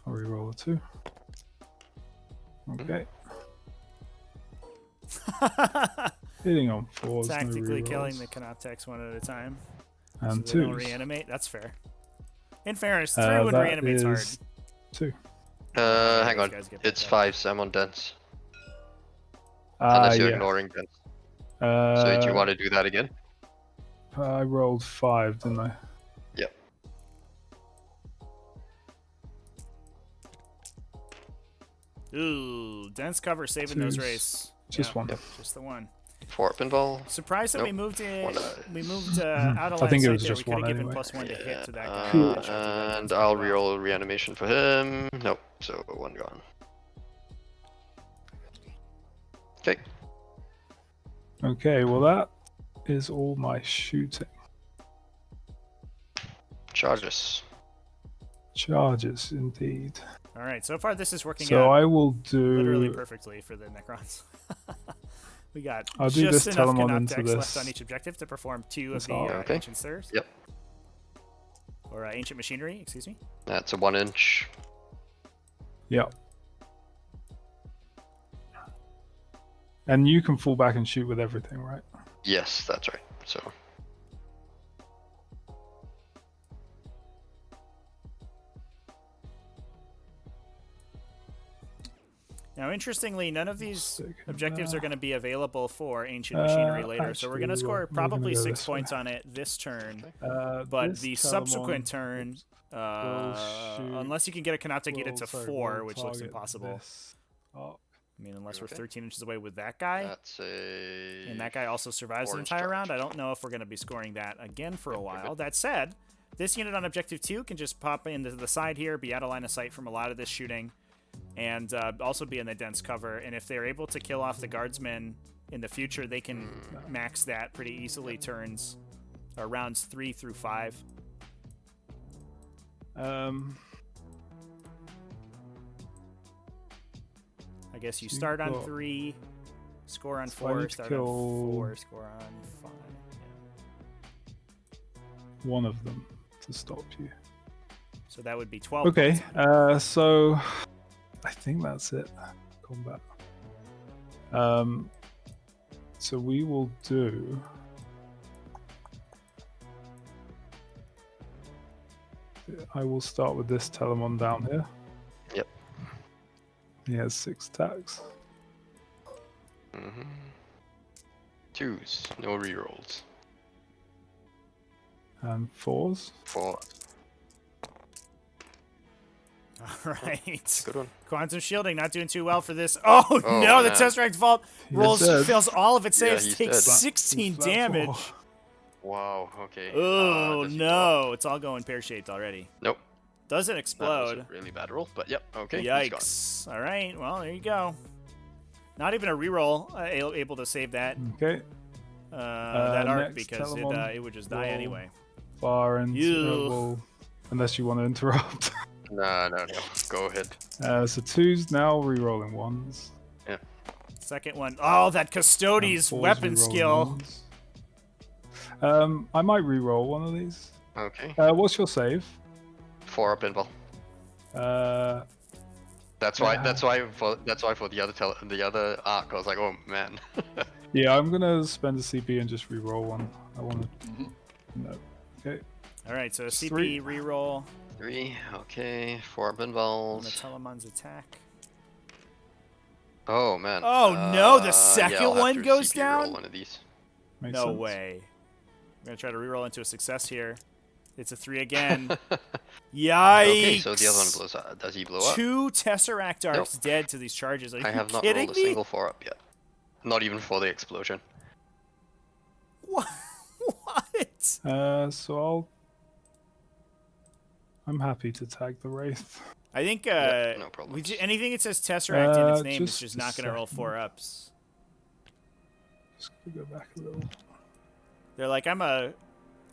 I'll reroll a 2. Okay. Hitting on 4s. Tactically no killing rerolls. the Canoptex one at a time. And so they don't 2s. reanimate. That's fair. In fairness, 3 would reanimate's hard. 2. Hang these on. guys get It's back up. 5s. I'm on dense. Unless you're Yeah. ignoring dense. So do you want to do that again? I rolled 5, didn't I? Yep. Ooh, dense cover saving those 2s. wraiths. Just one. Yep. Just the one. 4 up invul. Surprised that we Nope. moved it. One We moved out of line I think of it was sight there. just We could one have given anyway. +1 to hit to that guy. Cool. That shot that And dense I'll pretty well. reroll reanimation for him. Nope. So 1 gone. Okay. Okay, well that is all my shooting. Charges. Charges, indeed. All right, so far this is working So out I will do. literally perfectly for the Necrons. We got I'll do just this enough Telemon into Canoptex this. left on each objective to perform 2 of This the hall. Okay. Ancient Stirs. Yep. Or Ancient Machinery, excuse me. That's a 1 inch. Yeah. And you can fall back and shoot with everything, right? Yes, that's right. So Now, interestingly, none of these Stick in objectives are there. going to be available for ancient machinery later, so we're Actually, going to score we're gonna probably go 6 this way. points on it this turn. But This the Telemon subsequent turn, will shoot. unless you can get a Canop to get it to Sorry, 4, will which looks target impossible. this up. I mean, unless we're Okay. 13 inches away with that guy. That's a. And that guy also survives the orange entire charge. round. I don't know if we're going to be scoring that again for a while. That said, this unit on objective 2 can just pop into the side here, be out of line of sight from a lot of this shooting, and also be in the dense cover. And if they're able to kill off the guardsmen in the future, they can max that pretty easily turns or rounds 3 through 5. I guess you So start on you've got- 3, score on So I 4, need to start kill- on 4, score on 5. One of them to stop you. So that would be 12 Okay, points. so I think that's it. Combat. So we will do. I will start with this Telemon down here. Yep. He has 6 attacks. Mm-hmm. 2s, no rerolls. And 4s. 4. All right. Good one. Quantum shielding not doing too well for this. Oh, Oh, no, the man. Tesseract Vault rolls, dead. fails all of its saves, he's takes dead. 16 Flat damage. 4. Wow, okay. Oh, does he blow up? no. It's all going pear-shaped already. Nope. Doesn't That was explode. a really bad roll, but yep, okay. He's Yikes. All right, well, there you go. Not even a reroll able to save that Okay. that arc next because Telemon it would just die will anyway. Fire and You. unless you want to interrupt. gone. No. Go ahead. So 2s now, re-rolling 1s. Second one. Oh, that and Custodes 4s, weapon re-rolling skill. 1s. I might re-roll one of these. Okay. What's your save? 4 pinball. Uh, That's why. Yeah. That's why for the other arc, I was like, oh man. yeah, I'm gonna spend a CP and just re-roll one. I want to. No. Okay. All right, so CP Three. reroll 3. Okay. 4 on the pinballs. Telemon's attack. Oh man. Oh, no, the yeah, second I'll have one to goes CP roll down? One of these. Makes No sense. way. I'm gonna try to reroll into a success here. It's a 3 again. Yikes! Okay, so the other one blows up. Does he blow up? 2 Tesseract arcs dead to these charges. Are you I have not kidding rolled a me? single 4-up yet. Not even for the explosion. What? So I'm happy to tag the Wraith. I think Yep, no problems. anything that says Tesseract in its name is just just a not going to roll second. 4-ups. Just gonna go back a little. They're like, I'm a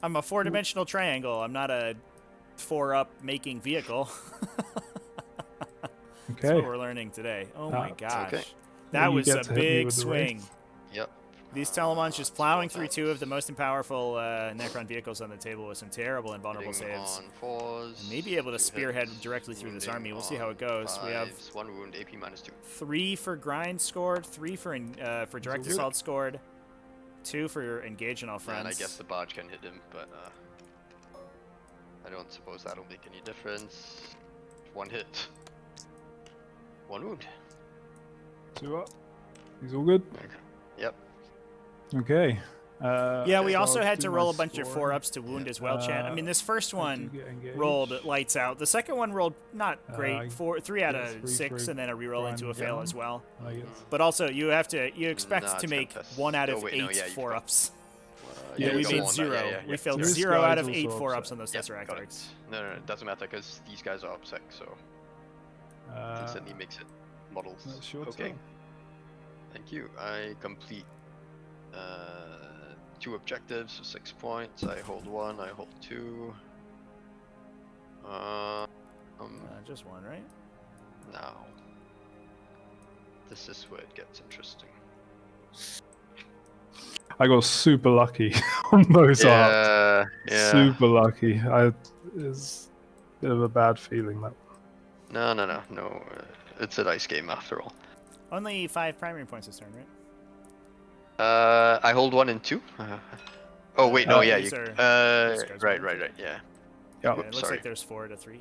4-dimensional triangle. I'm not a 4-up making vehicle. That's Okay. what we're learning today. Oh my gosh. okay. That You was get a to hit me big with the swing. Wraith. Yep. These Telemons just plowing through 2 of the most powerful Necron vehicles on the table with some terrible and vulnerable Hitting saves. on 4s. Maybe able to 2 spearhead hits, directly through this wounding army. We'll see how it on goes. We have 5s, 1 wound, AP -2. 3 for grind scored, 3 for direct good. assault scored, 2 for engage on all fronts. And I guess the barge can hit him, but I don't suppose that'll make any difference. 1 hit. 1 wound. 2 up. He's all good. Okay. Yep. Okay. Yeah, we so also I'll had do to my roll a bunch of scoring. 4-ups to wound as well, chat. I mean, this first I one do get engaged. rolled lights out. The second one rolled not great, 3 out yeah, of 3 6, for and then a reroll into a grind fail down. as well. I guess. But also, you expect Nah, to it's make contest. 1 out Oh, of wait, 8 no, yeah, you've got- 4-ups. Yeah, we you got made one, 0. yeah, We failed So this 0 out guy's of 8 also 4-ups upset. on those Yep, Tesseract got it. arcs. No, it doesn't matter because these guys are upsec, so instantly makes it models. That's your Okay. turn. Thank you. I complete 2 objectives for 6 points. I hold 1. I hold 2. Just 1, right? Now, this is where it gets interesting. I got super lucky on those arcs. Yeah. Super lucky. It's a bit of a bad feeling that. No. It's a dice game after all. Only 5 primary points this turn, right? I hold 1 and 2. Oh wait, no, yeah, these you. are- these guys Right, are- yeah. Yeah. Yeah, Oops, it looks sorry. like there's 4 to 3.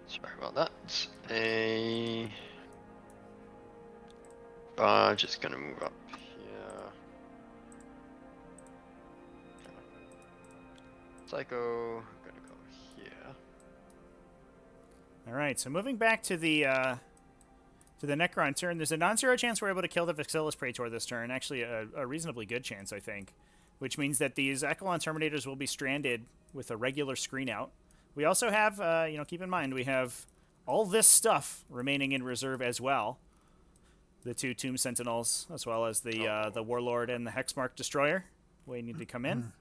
Sorry about that. A barge is gonna move up here. Psycho gonna go here. All right, so moving back to the Necron turn, there's a non-zero chance we're able to kill the Vexillus Praetor this turn. Actually, a reasonably good chance, I think. Which means that these Echelon Terminators will be stranded with a regular screen out. We also have, keep in mind, we have all this stuff remaining in reserve as well. The 2 Tomb Sentinels, as well as the Warlord and the Hexmark Destroyer, waiting to come in.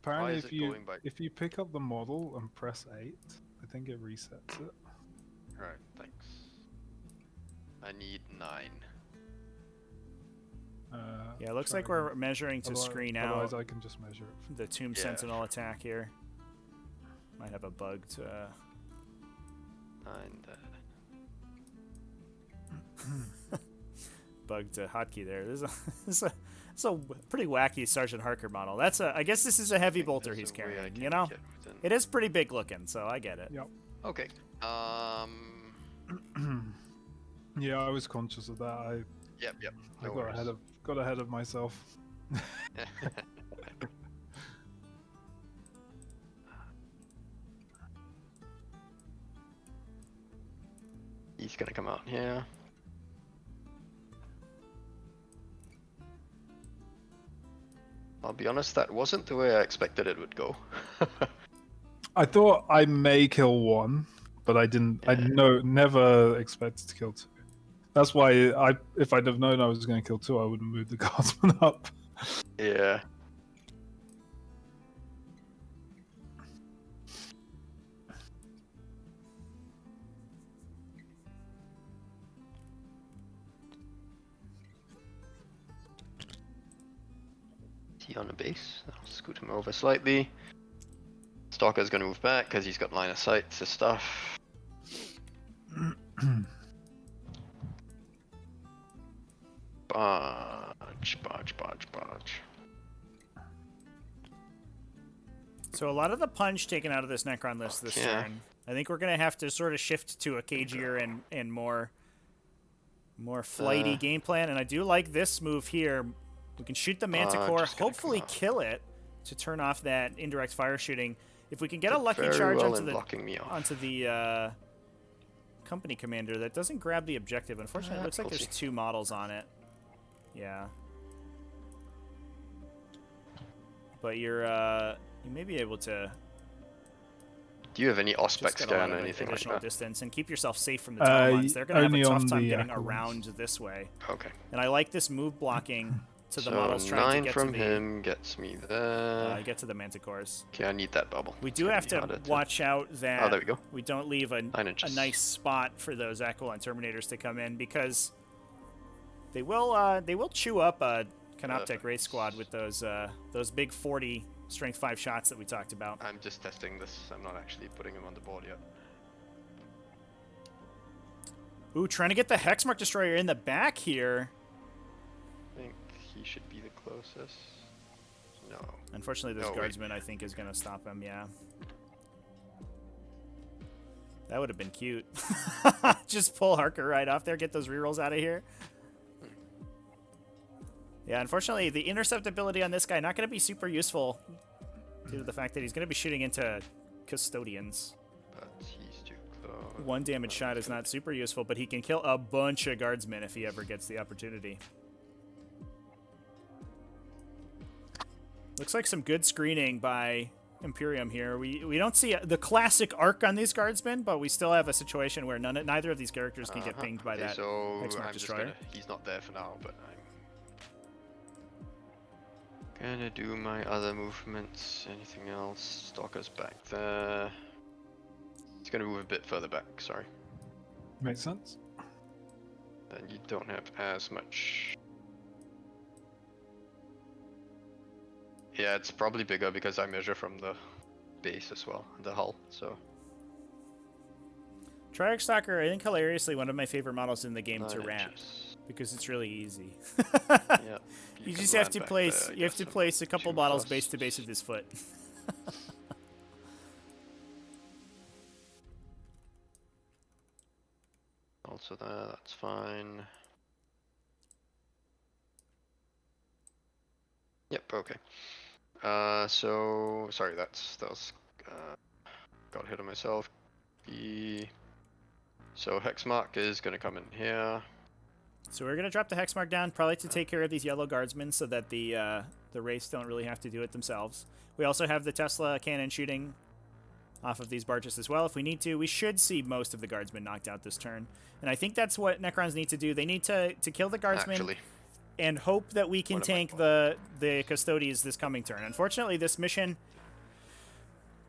Apparently, if you pick up the model and press 8, I think it resets it. Right, thanks. I need 9. Yeah, it looks like we're measuring to screen out. Otherwise, I can just measure it. The Tomb Sentinel attack here. Might have a bugged. 9 bugged hotkey there. This is a pretty wacky Sergeant Harker model. That's I guess this is a heavy bolter he's carrying. You know, it is pretty big looking, so I get it. Yep. Okay. Yeah, I was conscious of that. Yep. I got ahead of myself. He's gonna come out here. I'll be honest, that wasn't the way I expected it would go. I thought I may kill 1, but I didn't. I never expected to kill 2. That's why if I'd have known I was going to kill 2, I would have moved the guardsman up. Yeah. Is he on a base? I'll scoot him over slightly. Stalker's gonna move back because he's got line of sight to stuff. Barge. So a lot of the punch taken out of this Necron list this turn. I think we're gonna have to sort of shift to a cagier and more flighty game plan. And I do like this move here. We can shoot the Manticore, hopefully kill it to turn off that indirect fire shooting. If we can get a lucky charge onto the company commander, that doesn't grab the objective. Unfortunately, it looks like there's 2 models on it. Yeah. But you may be able to. Do you have any Auspex scan or anything like that? Distance and keep yourself safe from the Talons. They're going to have a tough time getting around this way. Okay. And I like this move blocking to the models trying to get from to him gets me there. Get to the Manticores. Okay, I need that bubble. We do have to watch out that there we go. We don't leave a nice spot for those Aquilon Terminators to come in, because they will chew up a Canoptech Wraith Squad with those big 40 strength 5 shots that we talked about. I'm just testing this. I'm not actually putting him on the board yet. Ooh, trying to get the Hexmark Destroyer in the back here. I think he should be the closest. No. Unfortunately, this guardsman, I think, is going to stop him, yeah. That would have been cute. Just pull Harker right off there, get those rerolls out of here. Yeah, unfortunately, the intercept ability on this guy not going to be super useful due to the fact that he's going to be shooting into Custodians. But he's too close. 1 damage shot is not super useful, but he can kill a bunch of guardsmen if he ever gets the opportunity. Looks like some good screening by Imperium here. We don't see the classic arc on these guardsmen, but we still have a situation where neither of these characters can get pinged by that Hexmark Destroyer. He's not there for now, but I'm gonna do my other movements. Anything else? Stalker's back there. He's gonna move a bit further back, sorry. Makes sense. Then you don't have as much. Yeah, it's probably bigger because I measure from the base as well, the hull, so. Triarch Stalker, I think hilariously one of my favorite models in the game to rat, because it's really easy. Yeah, you just have to place a couple models base to base with his foot. counter there, that's fine. Yep, okay. So sorry, that was got ahead of myself. So Hexmark is gonna come in here. So we're gonna drop the hex mark down, probably to take care of these yellow guardsmen, so that the Wraiths don't really have to do it themselves. We also have the Tesla cannon shooting off of these barges as well if we need to. We should see most of the guardsmen knocked out this turn, and I think that's what Necrons need to do. They need to kill the guardsmen. Actually, and hope that we can tank the Custodes this coming turn. Unfortunately, this mission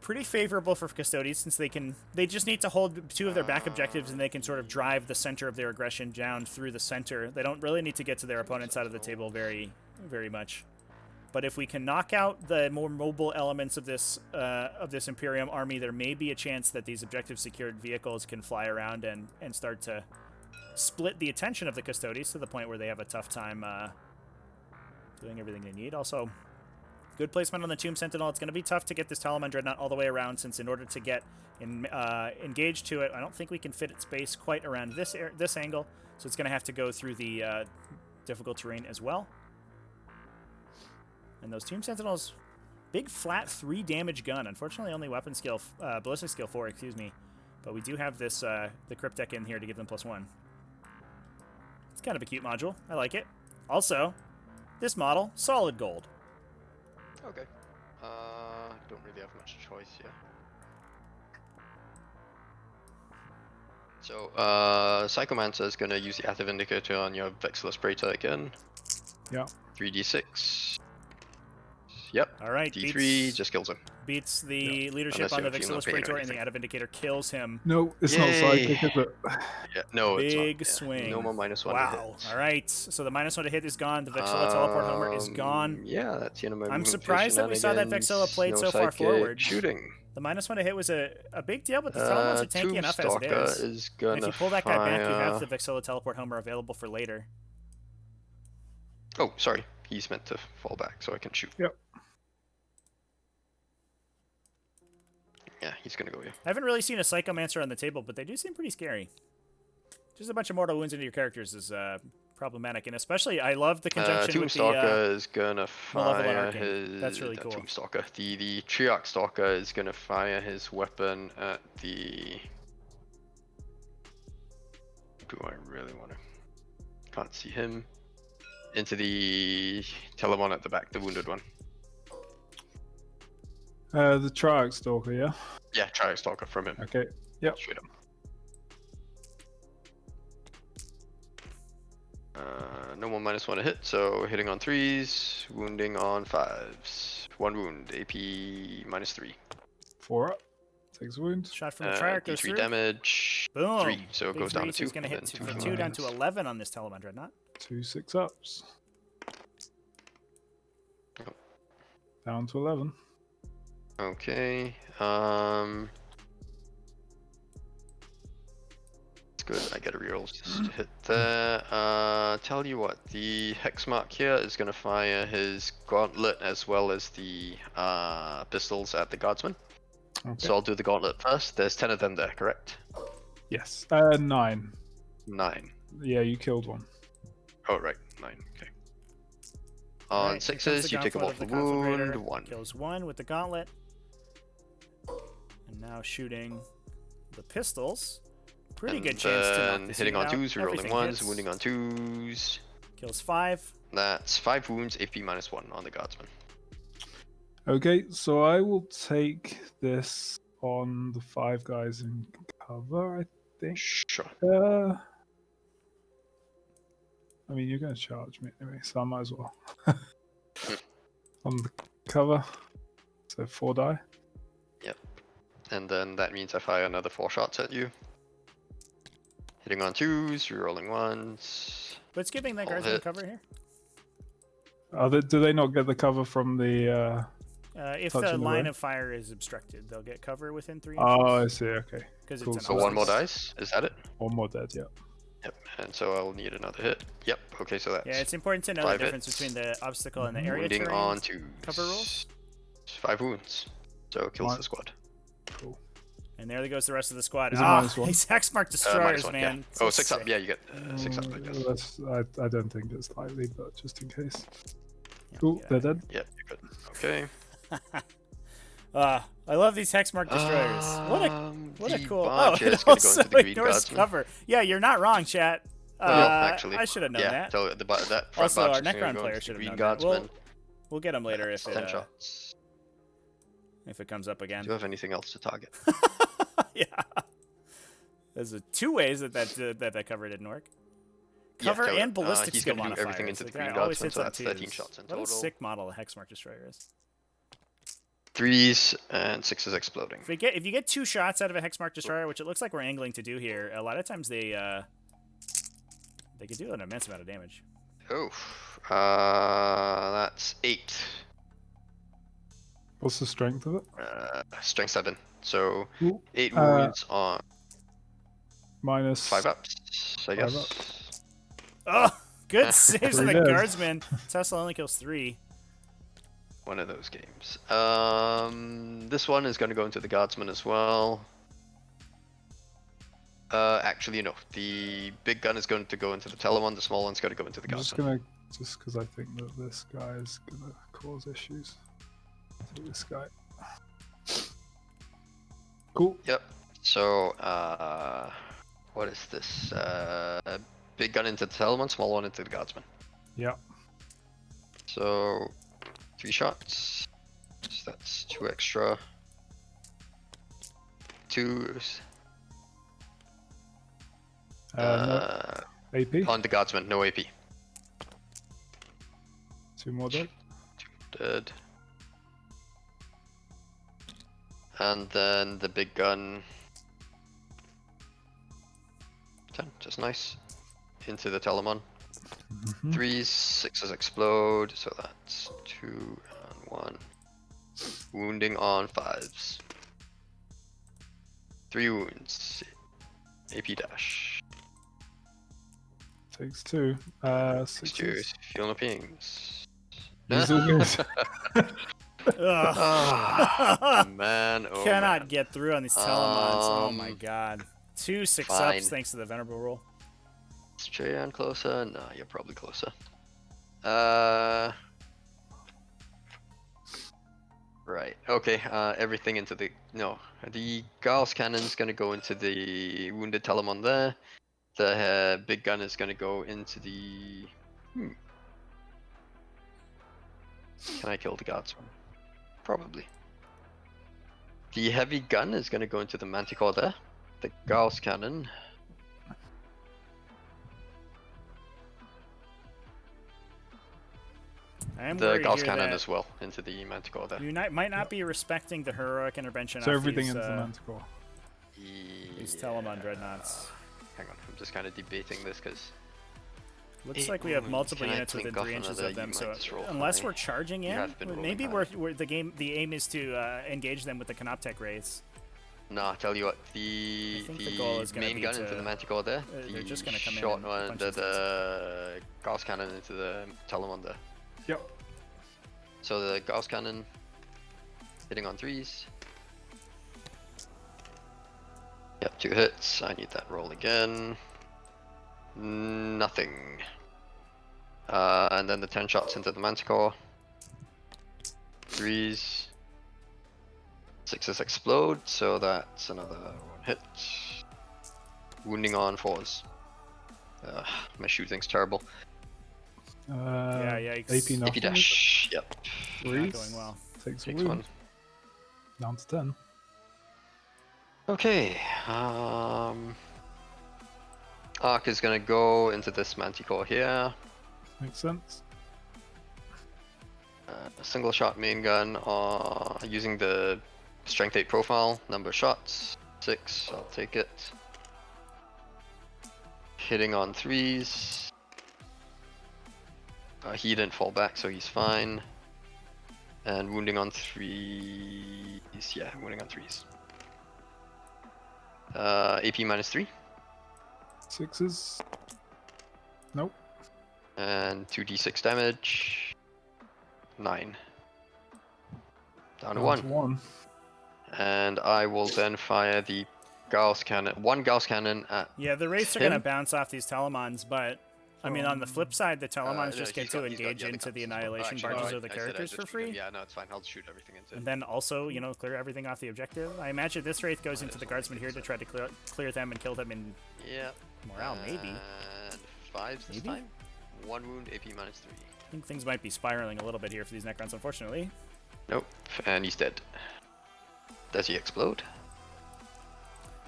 pretty favorable for Custodes since they just need to hold 2 of their back objectives and they can sort of drive the center of their aggression down through the center. They don't really need to get to their opponent's side of the table very much. But if we can knock out the more mobile elements of this Imperium army, there may be a chance that these objective secured vehicles can fly around and start to split the attention of the Custodes to the point where they have a tough time doing everything they need. Also, good placement on the Tomb Sentinel. It's going to be tough to get this Talaman Dreadnought all the way around, since in order to get engaged to it, I don't think we can fit its base quite around this angle, so it's going to have to go through the difficult terrain as well. And those Tomb Sentinels, big flat 3 damage gun. Unfortunately, only weapon skill, ballistic skill 4, excuse me. But we do have this the Cryptek in here to give them +1. It's kind of a cute module. I like it. Also, this model, solid gold. okay. Don't really have much choice here. So, Psychomancer is gonna use the active indicator on your Vexillus Praetor again. Yeah. 3d6. Yep. All right. D3 just kills him. Beats the leadership Unless on you the have Funeral Vexillus Pain or Praetor, and anything. the active indicator kills him. No, it's not Yay. psychic, is it? Yeah, no, it's not. Big Yeah. swing. No more -1 to Wow. hit. All right. So the -1 to hit is gone. The Vexilla teleport homer is gone. Yeah, that's the end of my I'm movement surprised that we saw that shenanigans. Vexilla played No so far psychic forward. Shooting. The -1 to hit was a big deal, but the Telemons are tanky enough as it Tombstalker is. gonna And if you pull that guy back, you have fire- the Vexilla teleport homer available for later. Oh, sorry. He's meant to fall back so I can shoot. Yep. Yeah, he's gonna go here. I haven't really seen a Psychomancer on the table, but they do seem pretty scary. Just a bunch of mortal wounds into your characters is problematic, and especially I love the conjunction with Tombstalker the is gonna Malevolent fire Arcane. his. That's really cool. Tombstalker. The Triarch Stalker is gonna fire his weapon at the. Do I really want to? Can't see him. Into the Telemon at the back, the wounded one. The Triarch Stalker, yeah? Yeah, Triarch Stalker from him. Okay. Yep. Shoot him. No more -1 to hit, so hitting on 3s, wounding on 5s. 1 wound, AP -3. 4 up. Takes a wound. shot from the Triarch goes D3 through. damage. Boom. 3, so it Big goes down 3, to so 2. it's going to hit and then 2 from 2 2 down to wounds. 11 on this Telemon Dreadnought. 2 6-ups. Oh. Down to 11. Okay. It's good. I get a reroll just to hit there. Tell you what, the Hexmark here is going to fire his gauntlet as well as the pistols at the guardsman. Okay. So I'll do the gauntlet first. There's 10 of them there, correct? Yes. 9. 9. Yeah, you killed one. Oh, right. 9. Okay. On Alright, here comes 6s, the you take a Gauntlet of mortal the Conflagrator. wound. 1. Kills 1 with the Gauntlet. And now shooting the pistols. Pretty good chance to knock Then this hitting unit on out. 2s, rerolling Everything 1s, hits. wounding on 2s. Kills 5. That's 5 wounds, AP -1 on the guardsman. Okay, so I will take this on the 5 guys in cover, I think. Sure. I mean, you're going to charge me anyway, so I might as well. On the cover. So 4 die. Yep. And then that means I fire another 4 shots at you. Hitting on 2s, rerolling 1s. But skipping that All guardsman hit. cover here. Do they not get the cover from the... If Touch the in the line ring? of fire is obstructed, they'll get cover within 3 inches. Oh, I see, okay. Because cool. it's So an 1 more obstacle. dice, is that it? 1 more dead, yeah. Yep. And so I'll need another hit. Yep. Okay, so that's Yeah, it's important to know the 5 difference hits. between the obstacle and the area wounding terrain. on 2s. cover rules? 5 wounds. So kills Right. the squad. Cool. And there goes the rest of the squad. Is it Ah, -1? these Hexmark Destroyers, -1, man. yeah. So Oh, 6 up. sick. Yeah, you get 6 up, I guess. I don't think it's likely, but just in case. Yeah, Cool, get they're out of dead. Yep, you're good. Okay. I love these Hexmark Destroyers. What a the cool. Barger it is going to go also into the Green ignores Guardsman. cover. Yeah, you're not wrong, chat. Actually, I should have known yeah, that. So that front Also, our Barger's gonna Necron go player into the should have Green known Guardsman. that. We'll get him later That's 10 shots. if it comes up again. Do you have anything else to target? Yeah. There's two ways that cover didn't work. Cover totally. and ballistic He's skill gonna do modifiers. everything into the guy Green always Guardsman, hits so on that's 13 twos. shots in What a total. sick model a Hexmark Destroyer is. 3s and 6s exploding. If you get 2 shots out of a Hexmark Destroyer, which it looks like we're angling to do here, a lot of times they can do an immense amount of damage. Oh, that's 8. What's the strength of it? Strength 7. So Ooh. 8 wounds on Minus 5 ups, I 5 guess. ups. Oh, good saves on the Pretty dead. guardsman. Tesla only kills 3. One of those games. This one is going to go into the Guardsman as well. Actually, no. The big gun is going to go into the Telemon. The small one's going to go into the I'm just Guardsman. just because I think that this guy is gonna cause issues. Take this guy. Cool. Yep. So, what is this? Big gun into the Telemon, small one into the Guardsman. Yeah. So, 3 shots. So that's 2 extra. 2s. No AP. On the Guardsman, no AP. 2 more dead. Dead. And then the big gun. 10, just nice. Into the Telemon. 3s, 6s explode, so that's 2 and 1. Wounding on 5s. 3 wounds. AP dash. Takes 2. 6 6. feel no pings. These all good. Ah, man, oh Cannot man. get through on these Telemons. Oh my god. 2 6-ups fine. thanks to the Venerable rule. Is Trayan closer? No, you're probably closer. Right. Okay. Everything into the the Gauss cannon's gonna go into the wounded Telemon there. The big gun is gonna go into the. Can I kill the Guardsman? Probably. The heavy gun is gonna go into the Manticore there. The Gauss cannon. I am The worried Gauss here cannon that as well into the Manticore there. you might not be respecting the heroic intervention So of everything these, into the Manticore. these Telemon dreadnoughts. Hang on, I'm just kind of debating this because Looks 8 like we have wounds. multiple Can I units within blink off 3 inches another? of them, You so might just roll unless high. we're charging You in, have been rolling maybe high. the aim is to engage them with the Canoptech Wraiths. Nah, I tell you what, the I think the goal is gonna main be gun to- into the Manticore there, they're the just gonna come in short and one, punch the Gauss cannon into the Telemon there. Yep. So the Gauss cannon hitting on 3s. Yep, 2 hits. I need that roll again. Nothing. And then the 10 shots into the Manticore. 3s. 6s explode, so that's another 1 hit. Wounding on 4s. My shooting's terrible. Yeah, yikes. AP AP nothing. dash. Yep. Not 3s. going well. Takes a Takes wound. 1. Down to 10. Okay. Arc is gonna go into this Manticore here. Makes sense. A single shot main gun using the strength 8 profile. Number of shots 6. I'll take it. Hitting on 3s. He didn't fall back, so he's fine. And wounding on 3s. Yeah, wounding on 3s. AP minus 3. 6s. Nope. And 2d6 damage. 9. Down to Down 1. to 1. And I will then fire the Gauss cannon, one Gauss cannon at Yeah, the Wraiths are him. going to bounce off these Telemons, but I mean, on the flip side, the Telemons No, just get he's to got engage the other into the cannons as well. Annihilation Actually, barges no, of the I said I characters did for shoot him. free. Yeah, no, it's fine. I'll shoot everything into. And then also, you know, clear everything off the objective. I imagine this Wraith goes into the Guardsman here to try to clear them and kill them in Yeah. morale, maybe. And 5 this Maybe? time. 1 wound, AP -3. I think things might be spiraling a little bit here for these Necrons, unfortunately. Nope, and he's dead. Does he explode?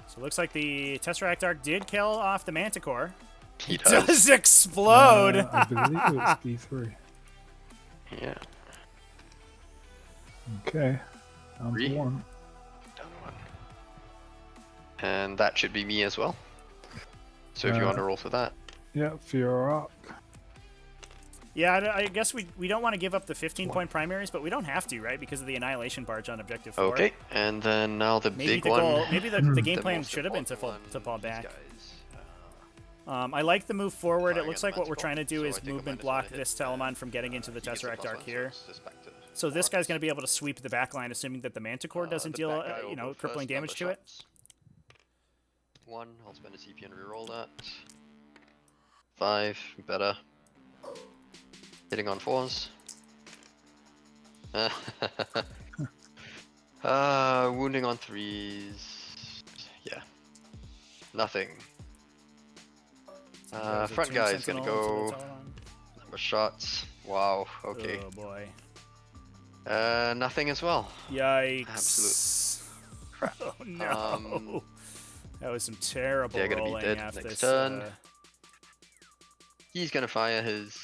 So it looks like the Tesseract Arc did kill off the Manticore. He Does explode! I believe it's D3. Yeah. Okay. Down to 3. 1. Down 1. And that should be me as well. So if you want to roll for that. Yeah, for your arc. Yeah, I guess we don't want to give up the 15-point primaries, but we don't have to, right? Because of the Annihilation Barge on Objective 4. Okay, and then now the Maybe big the one. goal, maybe the game the plan most should have been to important fall one, these back. guys. I like the move forward. It Firing looks at like what we're Manticore, trying to do so I is take a movement -1 block hit, this Telemon from getting into the he gets a Tesseract +1, Arc so here. it's just back to So this 4. guy's going to be able to sweep the back line, assuming that the Manticore doesn't The deal, bad guy will you know, go crippling first, damage to number it. shots. 1, I'll spend a CP and reroll that. 5, better. Hitting on 4s. Wounding on 3s. Yeah. Nothing. Front guy is gonna go. Number shots. Wow. Okay. Oh boy. Nothing as well. Yikes. Absolute crap. Oh no. That was some terrible They're gonna be rolling dead after next this. turn. He's gonna fire his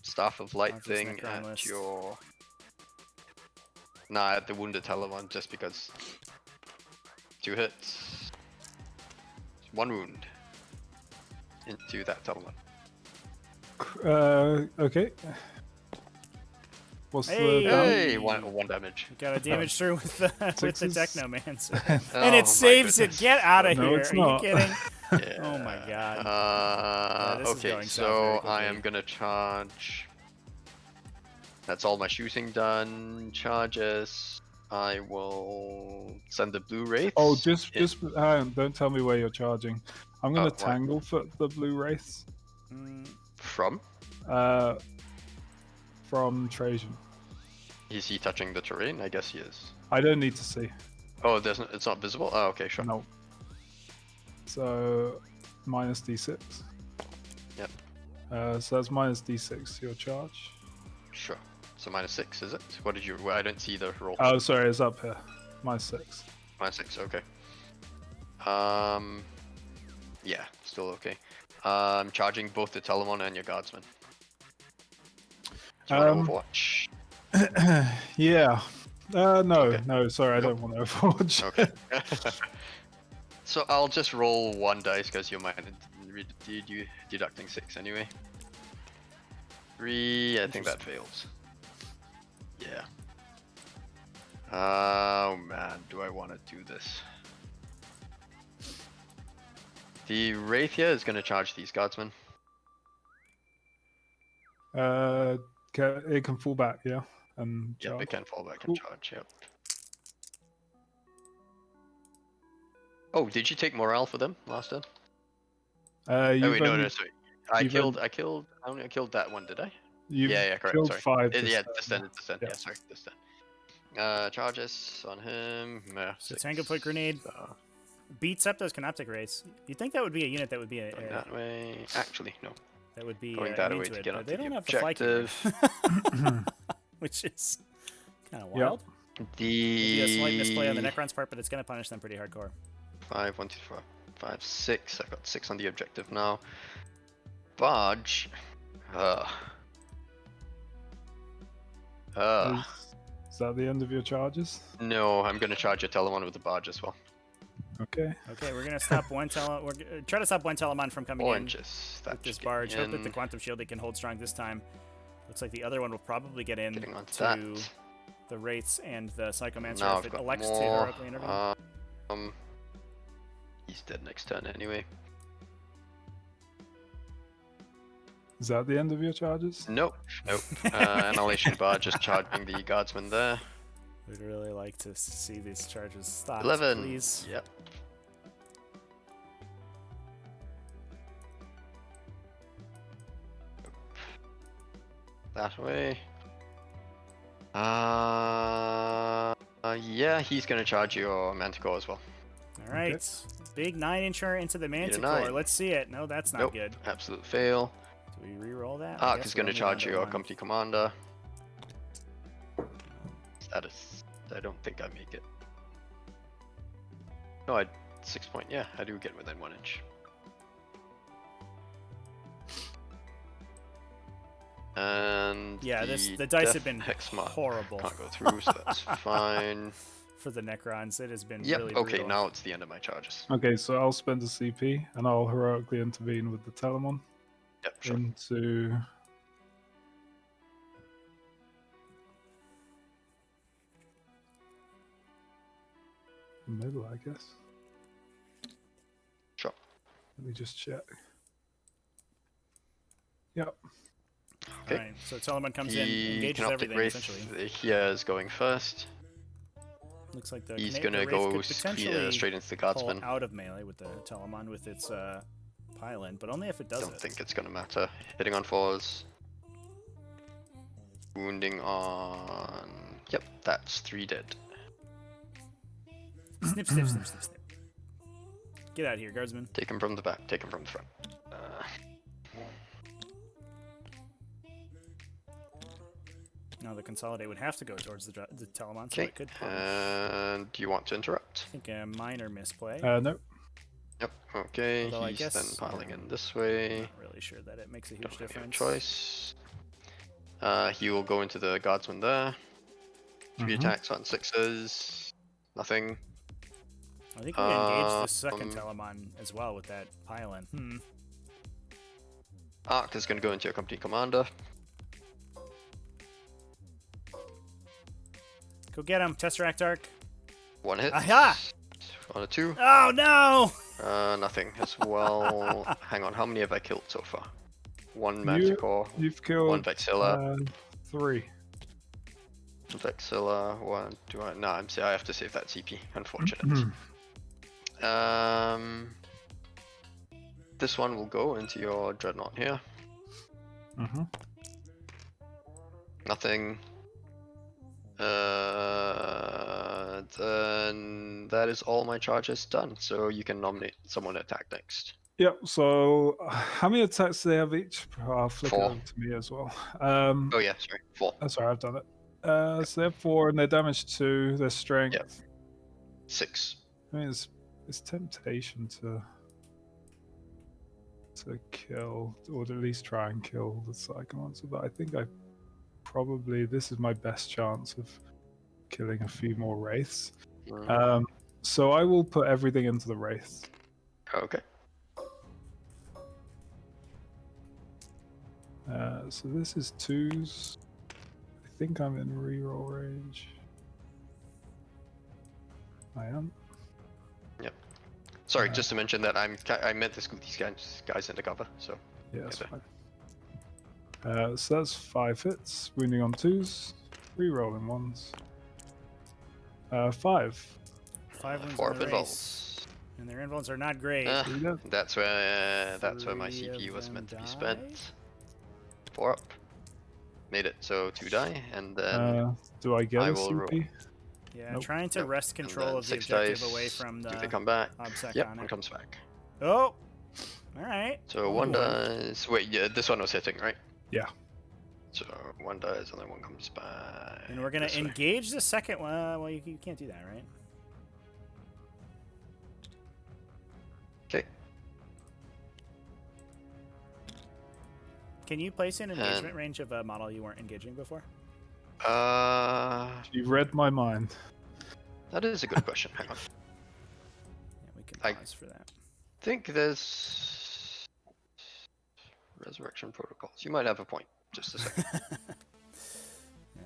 Staff of Light Mark this thing Necron at list. your. Nah, at the wounded Telemon, just because. 2 hits. 1 wound. Into that Telemon. Okay. What's Hey! the damage? Hey, one damage. Got a damage through with the Sixes. Technomancer. Oh And my it saves it. goodness. Get out of No, here. it's Are not. you kidding? Yeah. Oh my god. this is Okay, going south so very I quickly. am gonna charge. That's all my shooting done. Charges. I will send the blue wraiths. Oh, just in- hang on, don't tell me where you're charging. I'm gonna Oh, why? tangle foot the blue wraiths. from. From Trajan. Is he touching the terrain? I guess he is. I don't need to see. Oh, it's not visible. Oh, okay, sure. No. So minus d6. Yep. So that's minus d6 to your charge. Sure. So -6, is it? What did you? Well, I don't see the roll. Oh, sorry, it's up here. Minus 6. -6. Okay. Yeah, still okay. Charging both the Telemon and your Guardsman. Do you want Overwatch? Yeah. No, Okay. no, sorry, I Nope. don't want to Overwatch. Okay. So I'll just roll 1 dice because you're deducting 6 anyway. 3, I think that fails. Yeah. Oh man, do I want to do this? The Wraith here is going to charge these Guardsmen. It can fall back, yeah? And Yep, charge. it can fall back Cool. and charge, yep. Oh, did you take morale for them last turn? Oh You've wait, no, only- sorry. I you've killed that one, did I? You've Yeah, correct, killed sorry. 5 Yeah, this this turn. turn, this turn. Yeah. Yeah, sorry, this turn. Charges on him. So Tango Foot Grenade beats up those Canoptic Rays. You'd think that would be a unit that would be Going that way. Actually, no. that would be Going that immune way to to it, get but onto they the don't have the fly objective. which is kind of Yep. wild. Maybe a slight misplay on the The Necron's part, but it's going to punish them pretty hardcore. 5, 1, 2, 4, 5, 6. I've got 6 on the objective now. Barge. Is that the end of your charges? No, I'm gonna charge a Telemon with the barge as well. Okay. Okay, we're gonna stop one try to stop one Telemon from coming 4 in inches. That with this should get barge. Hope that the in. Quantum Shield can hold strong this time. Looks like the other one will probably get in Getting onto to that. the Wraiths and the Psychomancer Now if I've it got elects to more. heroically intervene. He's dead next turn anyway. Is that the end of your charges? Nope, nope. Annihilation Barge just charging the Guardsman there. We'd really like to see these charges stopped, 11. please. Yep. That way. Yeah, he's gonna charge your Manticore as well. All right. Okay. Big 9-incher into the Need a Manticore. 9. Let's see it. No, that's not Nope. good. Absolute fail. Do we re-roll that? I Ark guess is we're gonna only down charge to your 1. company commander. Status. I don't think I make it. No, I 6 point. Yeah, I do get within 1 inch. And Yeah, the dice have been hex mark horrible. can't go through, so that's fine. For the Necrons, it has been Yep. really Okay, brutal. now it's the end of my charges. Okay, so I'll spend a CP and I'll heroically intervene with the Telemon Yep. Sure. into. Middle, I guess. Sure. Let me just check. Yep. Okay. Alright, so Telemon comes in, The engages Canoptic everything, Wraith essentially. here is going first. Looks like the He's the gonna Wraith go could potentially straight into the pull Guardsman. out of melee with the Telemon with its pile-in, but only if it does Don't it. think it's gonna matter. Hitting on 4s. Wounding on. Yep, that's 3 dead. Snip, snip, snip, snip, snip. Get out of here, Guardsman. Take him from the back, take him from the front. Now the Consolidate would have to go towards the Telemon, so Okay, it could and do you want to interrupt? I think a minor misplay. No. Yep, okay, Although I he's guess, then piling in this way. Not really sure that it makes a huge Don't have a difference. choice. He will go into the Guardsman there. 3 attacks on 6s. Nothing. I think we engaged the second Telemon as well with that pile-in. Ark is going to go into your company commander. Go get him, Tesseract Arc. 1 hit. Aha! On a 2. Oh no! Nothing as well. Hang on, how many have I killed so far? 1 Manticore, You've killed 1 Vexilla, 3. 1 Vexilla, 1. Do I? No, I have to save that CP. Unfortunate. This one will go into your Dreadnought here. Nothing. Then that is all my charges done. So you can nominate someone to attack next. Yep, so how many attacks do they have each? I'll flick 4. it over to me as well. Oh yeah, sorry, 4. Oh, sorry, I've done it. So they have 4 and their damage 2, their strength. Yep. 6. I mean, it's temptation to kill, or to at least try and kill the Psychomancer, but I think this is my best chance of killing a few more Wraiths. So I will put everything into the Wraiths. Okay. So this is 2s. I think I'm in reroll range. I am. Yep. Sorry, just to mention that I meant to scoot these guys into cover. So. Yeah, that's fine. So that's 5 hits, wounding on 2s, rerolling 1s. 5. 5 wounds 4 on the invulns. race. And their invulns are not great. That's where my 3 CP of was them meant to be die? spent. 4 up. Made it, so 2 die, and then do I get I a will roll. CP? Yeah, Nope. trying to Nope. wrest And control then of the 6 objective dice. away from the Do they come back? obsec Yep, on one it. comes back. Oh! Alright. So 1 dies. Wait, yeah, this one was hitting, right? Yeah. So 1 dies, and then 1 comes back. And we're gonna this way. engage the second one. Well, you can't do that, right? Okay. Can you place an engagement range of a model you weren't engaging before? You read my mind. That is a good question. Hang on. Yeah, we can I- pause for that. I think there's resurrection protocols. You might have a point. Just a second. Yeah,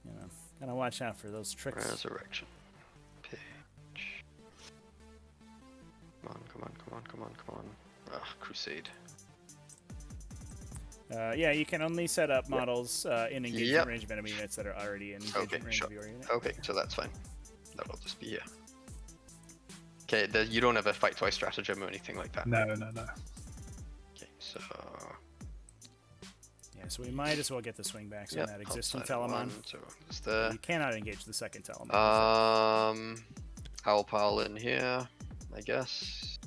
you know, gotta watch out for those tricks. Resurrection page. Come on, come on, come on, come on, come on. Ah, Crusade. Yeah, you can only set up models in engagement Yep. range of enemy units that are already in engagement range sure. of your unit. Okay, so that's fine. That will just be here. Okay, you don't have a fight twice stratagem or anything like that. No. Okay, so Yeah, so we might as well get the swing backs on that existing outside Telemon. one, so it's there. You cannot engage the second Telemon. I'll pile in here, I guess.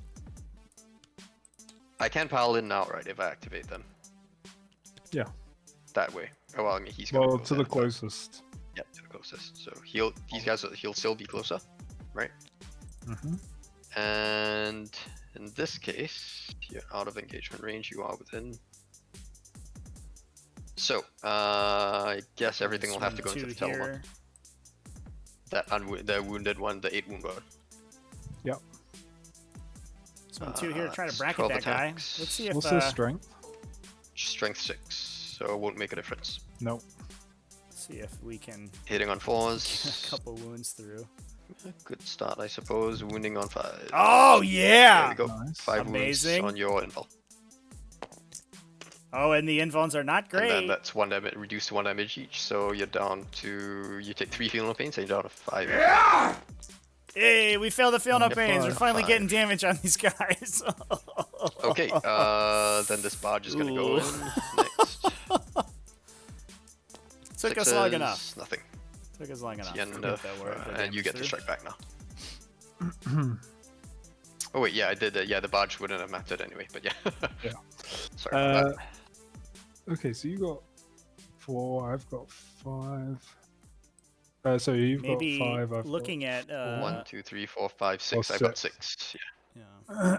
I can pile in now, right, if I activate them. Yeah. That way. Oh, well, I mean, he's gonna Well, go to there, the but- closest. Yeah, to the closest. So he'll still be closer, right? Mm-hmm. And in this case, you're out of engagement range, you are within. So, I guess everything will have to go into the Swing two Telemon. here. The wounded one, the 8 wound bird. Yep. Swing two here, try to it's bracket 12 that guy. attacks. Let's see if What's their strength? Strength 6, so it won't make a difference. No. see if we can Hitting on get a 4s. couple wounds through. Good start, I suppose. Wounding on 5. Oh There yeah! we go. Nice. 5 Amazing. wounds on your invul. Oh, and the invulns are not And then great. that's 1 damage, reduced to 1 damage each, so you're down to, you take 3 feeling of pain, so you're down to 5. Hey, we failed the field no Yeah, pains. We're five. finally getting damage on these guys. Okay, then this barge is gonna go Ooh. in next. Took us long Sixes, enough. Nothing. Took us long enough. The end to get of, that word- the and you damage get to through. strike back now. Oh wait, yeah, I did. Yeah, the barge wouldn't have mattered anyway, but yeah. Yeah. Sorry about that. Okay, so you got 4. I've got 5. So you've Maybe got 5. I've looking at 1, 2, 3, 4, 5, 6. Oh, I've got 6. 6. Yeah.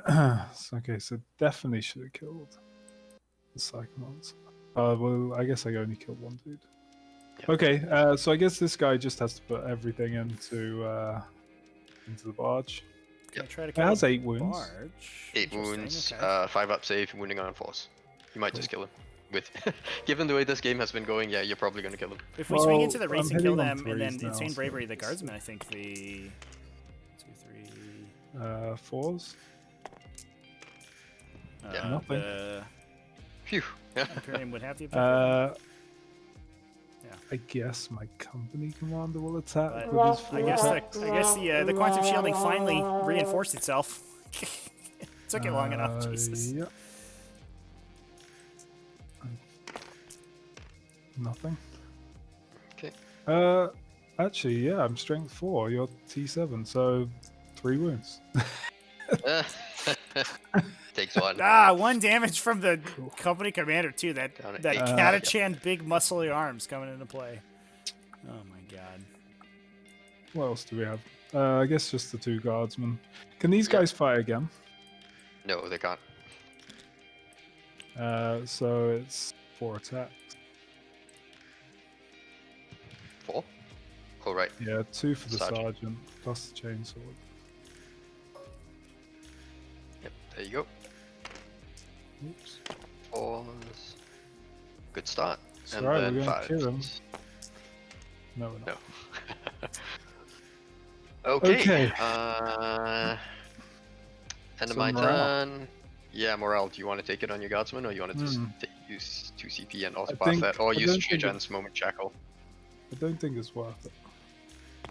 yeah. got. Okay, so definitely should have killed the Psychonauts. Well, I guess I only killed 1 dude. Yeah. Okay, so I guess this guy just has to put everything into the barge. Can I try to It kill has a 8 wounds. barge? 8 Interesting, wounds, okay. 5 up save, wounding on 4s. You might just kill him. With given the way this game has been going, yeah, you're probably gonna kill him. If we swing Well, into the race I'm and kill hitting on them, and then 3s now, insane so bravery, the it's- guardsmen, I think the 2, 3. 4s. Yeah. Nothing. The Phew. Imperium would have the objective. Yeah. I guess my company commander will attack But with his I guess 4s. the quantum shielding finally reinforced itself. Took it long enough, Jesus. Yep. Nothing. Okay. Actually, yeah, I'm strength 4. You're T7, so 3 wounds. Takes 1. Ah, 1 damage from the company commander too. Down That at that 8. Catachan big muscly arms coming into play. Oh my god. What else do we have? I guess just the 2 guardsmen. Can these guys fight again? No, they can't. So it's 4 attacks. 4? Oh, right. Yeah, 2 for the Sergeant. sergeant plus the chainsword. Yep, there you go. Oops. 4s. Good start. It's And alright, then we're gonna 5s. kill him. No, we're not. No. Okay. Okay. End of So my morale. turn. Yeah, morale. Do you want to take it on your guardsman, or you want to just use 2 CP and also I pass think- that, or I use don't think Trajan's moment shackle? I don't think it's worth it.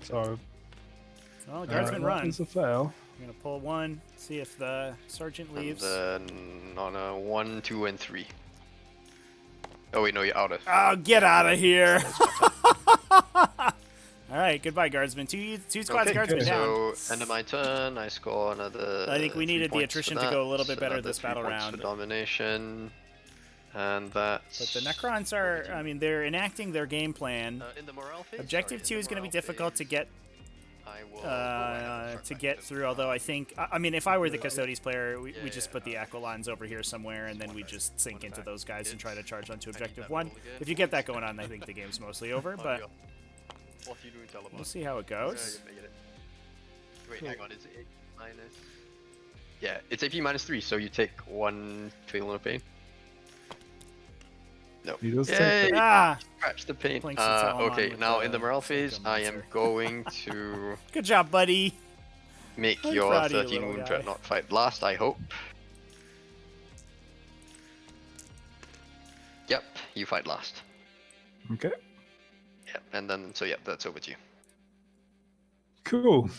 So, Well, guardsmen run. It's a fail. I'm gonna pull 1. See if the sergeant And leaves. then on a 1, 2, and 3. Oh wait, no, you're out of. Oh, get out of here! All right, goodbye, guardsmen. Two squads, Okay, guardsmen down. so end of my turn. I score another. I think we 3 needed the points for attrition to that, go a little bit better another this 3 battle points round. For domination, and that's. But the Necrons are, I mean, they're enacting their game plan. In the morale phase. Objective 2 is going to be difficult to get I will go ahead and start to back get to through. the Although I think, I mean, if I were the Custodes player, we Yeah, just yeah, put the Aquilons over here somewhere, and then we just sink into those guys and try to charge onto I need Objective that 1. roll again. If you get that going on, I think the game's mostly over. But What you doing, Telemon? we'll see how it goes. Wait, hang on. Is it AP minus? Yeah, it's AP minus 3, so you take 1 feeling of pain. No. He does take Yay! Ah, Scratch the pain. Plinks and Telemon Okay, with now the in the morale phase, Psycho I am Monster. going to good job, buddy. make I'm your proud of you, 13 little wound guy. dreadnought fight last, I hope. you fight last. Okay. Yeah, and then so yeah, that's over to you. Cool.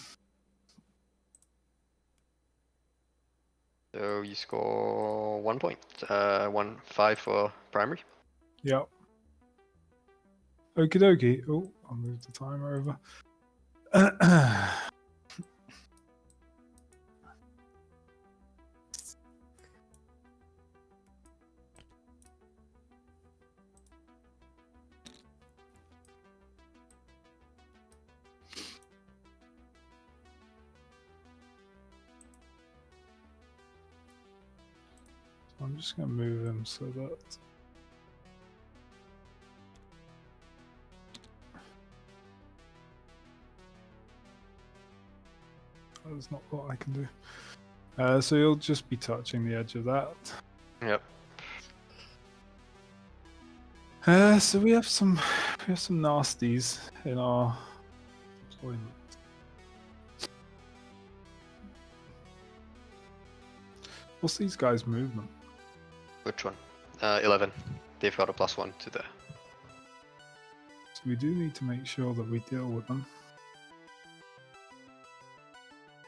So you score 1 point. 1-5 for primary. Yep. Okie dokie. Oh, I'll move the timer over. I'm just going to move him so that... That's not what I can do. So you'll just be touching the edge of that. Yep. So we have some nasties in our deployment. What's these guys' movement? Which one? 11. They've got a +1 to there. So we do need to make sure that we deal with them.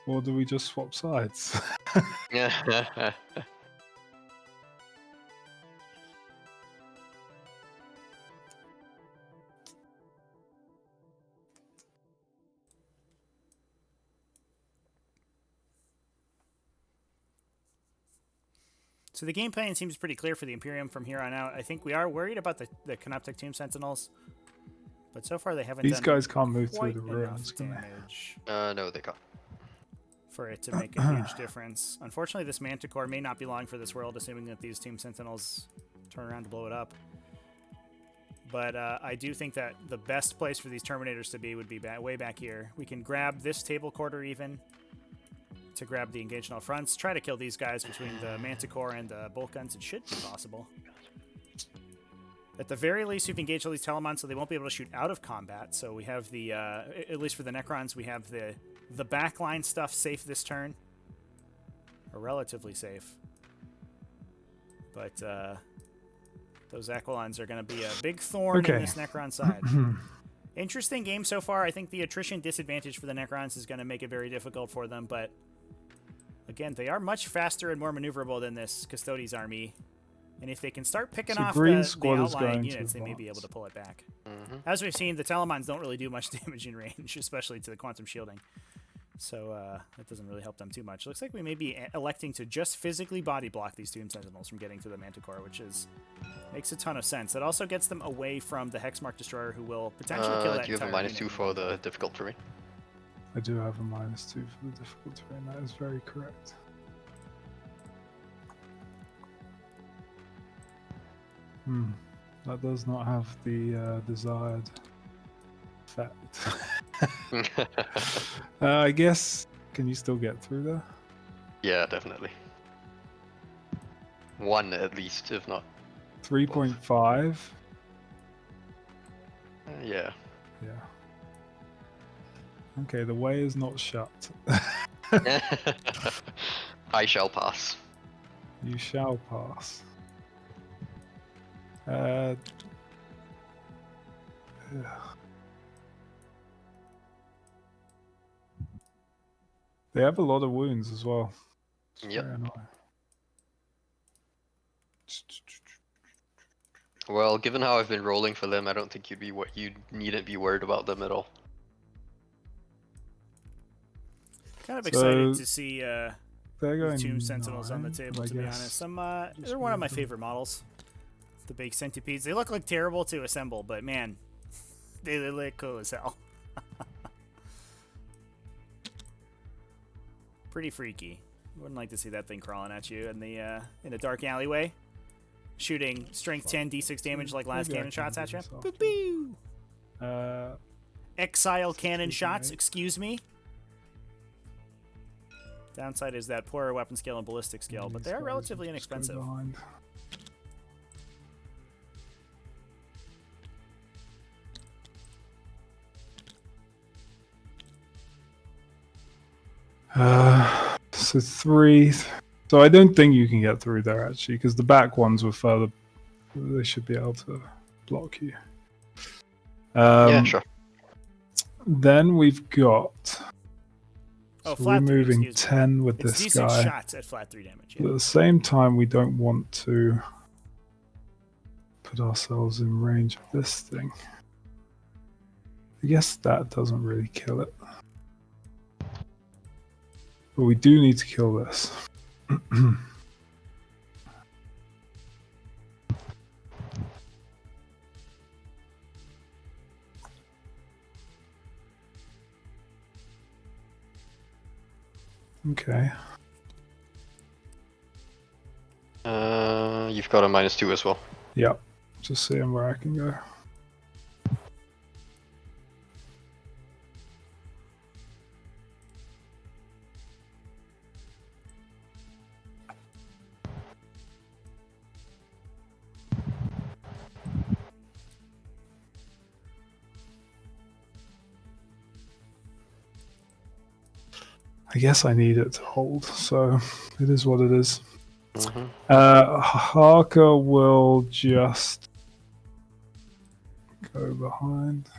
Or do we just swap sides? Yeah. So the game plan seems pretty clear for the Imperium from here on out. I think we are worried about the Canoptic Tomb Sentinels, but so far they haven't. These done guys can't move through quite the ruins, enough can they? damage No, they can't. for it to make a huge difference. Unfortunately, this Manticore may not be long for this world, assuming that these Tomb Sentinels turn around to blow it up. But I do think that the best place for these Terminators to be would be way back here. We can grab this table quarter even to grab the engaged on all fronts. Try to kill these guys between the Manticore and the bolt guns. It should be possible. At the very least, we've engaged all these Telemons, so they won't be able to shoot out of combat. So we have the, at least for the Necrons, we have the backline stuff safe this turn. Or relatively safe. But those Aquilons are going to be a big thorn in this Necron side. Interesting game so far. I think the attrition disadvantage for the Necrons is going to make it very difficult for them, but again, they are much faster and more maneuverable than this Custodes army. And if they can start picking off the outlying units, they may be able to pull it back. As we've seen, the Telemons don't really do much damage in range, especially to the quantum shielding. So that doesn't really help them too much. Looks like we may be electing to just physically body block these Tomb Sentinels from getting to the Manticore, which makes a ton of sense. It also gets them away from the Hexmark Destroyer, who will potentially kill that Do you have a -2 for the difficult terrain? I do have a -2 for the difficult terrain. That is very correct. That does not have the desired effect. I guess, can you still get through there? Yeah, definitely. 1 at least, if not 3.5. Yeah. Yeah. Okay, the way is not shut. I shall pass. You shall pass. They have a lot of wounds as well. It's Yep. very annoying. Well, given how I've been rolling for them, I don't think you needn't be worried about them at all. Kind of excited to see they're going Tomb Sentinels on the 9, table, I to be guess. honest. They're one of my favorite models. The big centipedes. They look like terrible to assemble, but man, they look cool as hell. Pretty freaky. Wouldn't like to see that thing crawling at you in a dark alleyway, shooting strength 10 d6 damage like last cannon shots at you. Boop boo. Exile cannon shots. Excuse me. Downside is that poorer weapon skill and ballistic skill, but they are relatively inexpensive. So 3. So I don't think you can get through there actually, because the back ones were further They should be able to block you. Yeah, sure. Then we've got. Oh, So flat we're 3, moving excuse me. 10 with It's this decent guy. shots at flat 3 damage. But Yeah. at the same time, we don't want to put ourselves in range of this thing. I guess that doesn't really kill it. But we do need to kill this. Okay. You've got a -2 as well. Yep. Just seeing where I can go. I guess I need it to hold, so it is what it is. Harker will just go behind.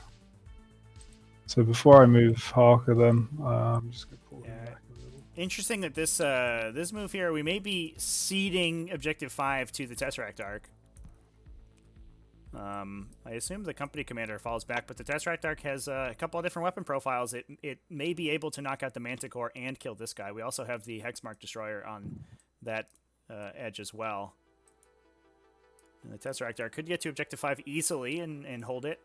So before I move Harker, then I'm just going to pull him back a little. Interesting that this move here, we may be ceding Objective 5 to the Tesseract Arc. I assume the company commander falls back, but the Tesseract Arc has a couple of different weapon profiles. It may be able to knock out the Manticore and kill this guy. We also have the Hexmark Destroyer on that edge as well. And the Tesseract Arc could get to Objective 5 easily and hold it.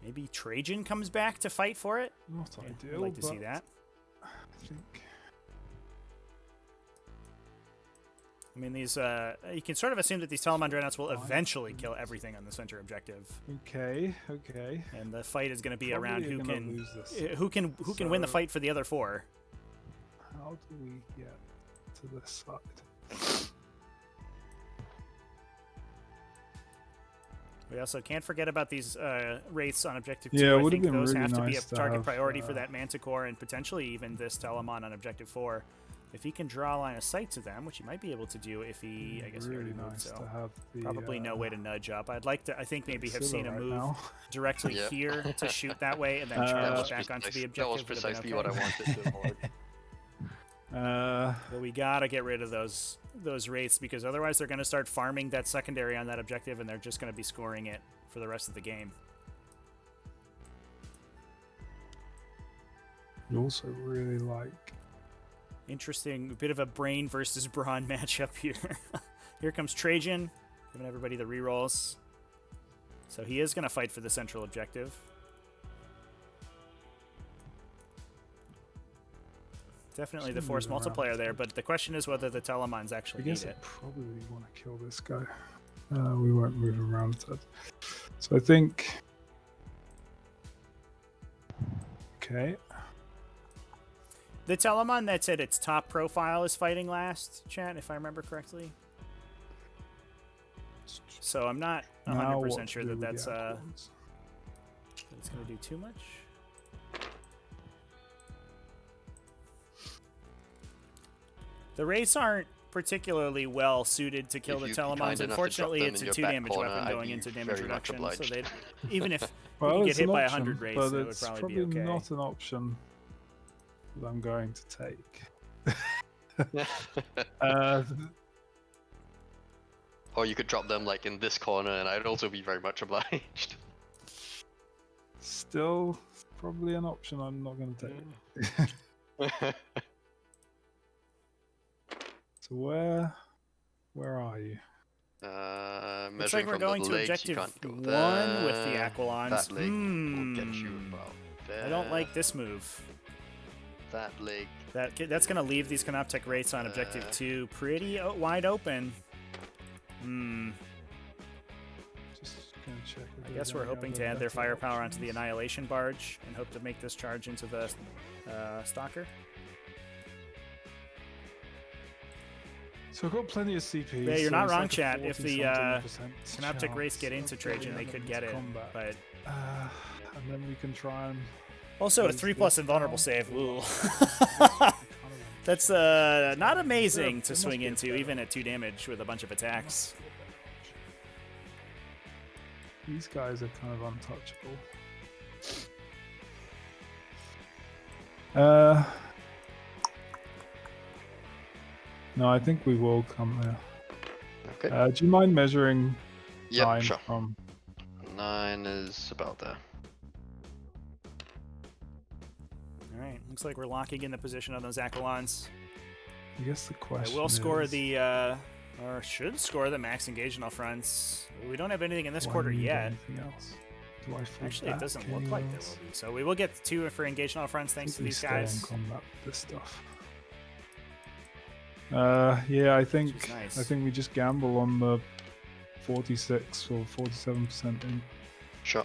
Maybe Trajan comes back to fight for it. Not Yeah, ideal, I'd like to see but that. I think... I mean, these you can sort of assume that these Telemon Dreadnoughts will eventually kill everything on the center objective. Okay, okay. And the fight is going to be Probably around are who gonna can lose this. who can win the So- fight for the other 4. How do we get to this side? We also can't forget about these wraiths on objective 2. Yeah, it I would've think been those really have to be a nice to target have, priority for that Manticore and potentially even this Telemon on objective 4. If he can draw a line of sight to them, which he might be able to do if he, I guess, he really already moved, nice so to have the, probably no way to nudge up. I'd like to, I think maybe have seen a right move now. directly Yep. here to shoot that way and then That charge was back onto the objective. That was would have been precisely okay. what I wanted to avoid. But we gotta get rid of those wraiths because otherwise they're gonna start farming that secondary on that objective and they're just gonna be scoring it for the rest of the game. You also really like... Interesting, bit of a brain versus brawn matchup here. Here comes Trajan, giving everybody the rerolls. So he is gonna fight for the central objective. Definitely the Just force move around multiplier a there, bit. but the question is whether the Telemons I actually guess need I it. probably want to kill this guy. We won't move around that. So I think... Okay. The Telemon that's at its top profile is fighting last, chat, if I remember correctly. So I'm not Now 100% what sure to do that with that's the Aquilons? it's going to do too much. The wraiths aren't particularly well suited to kill If the you'd be kind Telemons. enough to drop Unfortunately, them it's in a your 2 back damage corner, weapon I'd going be into damage very much reduction. So obliged. they even if Well, you get it's hit an by option, 100 wraiths, but it would it's probably probably be okay. not an option that I'm going to take. Or you could drop them like in this corner, and I'd also be very much obliged. Still, probably an option I'm not going to take. So where are you? Looks Measuring like we're from going the to legs, objective you can't go 1 there. with the Aquilons. That leg will get you about there. I don't like this move. That leg. That's going to leave these Canoptech wraiths on objective 2 pretty wide open. Just gonna check. if I there's guess we're any hoping other to add their better firepower onto the options. Annihilation Barge and hope to make this charge into the Stalker. So I've got plenty of CP. Yeah, you're so not it's wrong, like a chat. If the 40-something% Canoptech wraiths get chance into of Trajan, getting they them could into get it. combat. But And then we can try and... also a Raise 3+ this invulnerable down. save. Ooh. kind That's not amazing to There swing must be a into, better even at 2 damage with a bunch of attacks. These guys are kind of untouchable. No, I think we will come here. Okay. Do you mind measuring Yep, 9 sure. from? 9 is about there. All right, looks like we're locking in the position on those Accolons. I guess the question I will score is, the, or should score the max engageable fronts. We don't have anything in this do I quarter need yet. anything else? Do I fall Actually, it back doesn't look like there anywhere will be. So we will get 2 for engageable fronts thanks to we these stay guys. on combat with this stuff. Yeah, I think Which is nice. I think we just gamble on the 46 or 47% in. Sure.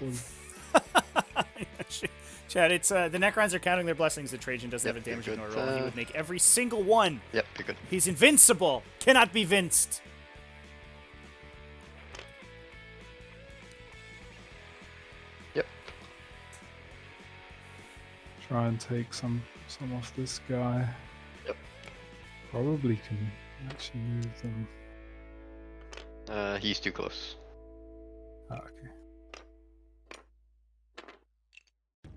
Chad, it's the Necrons are counting their blessings that Trajan doesn't Yep, have a damage you're ignore good. roll. And he would make every single one. Yep, you're good. He's invincible. Cannot be vinced. Yep. Try and take some off this guy. Yep. Probably can actually move them. He's too close. Ah, okay.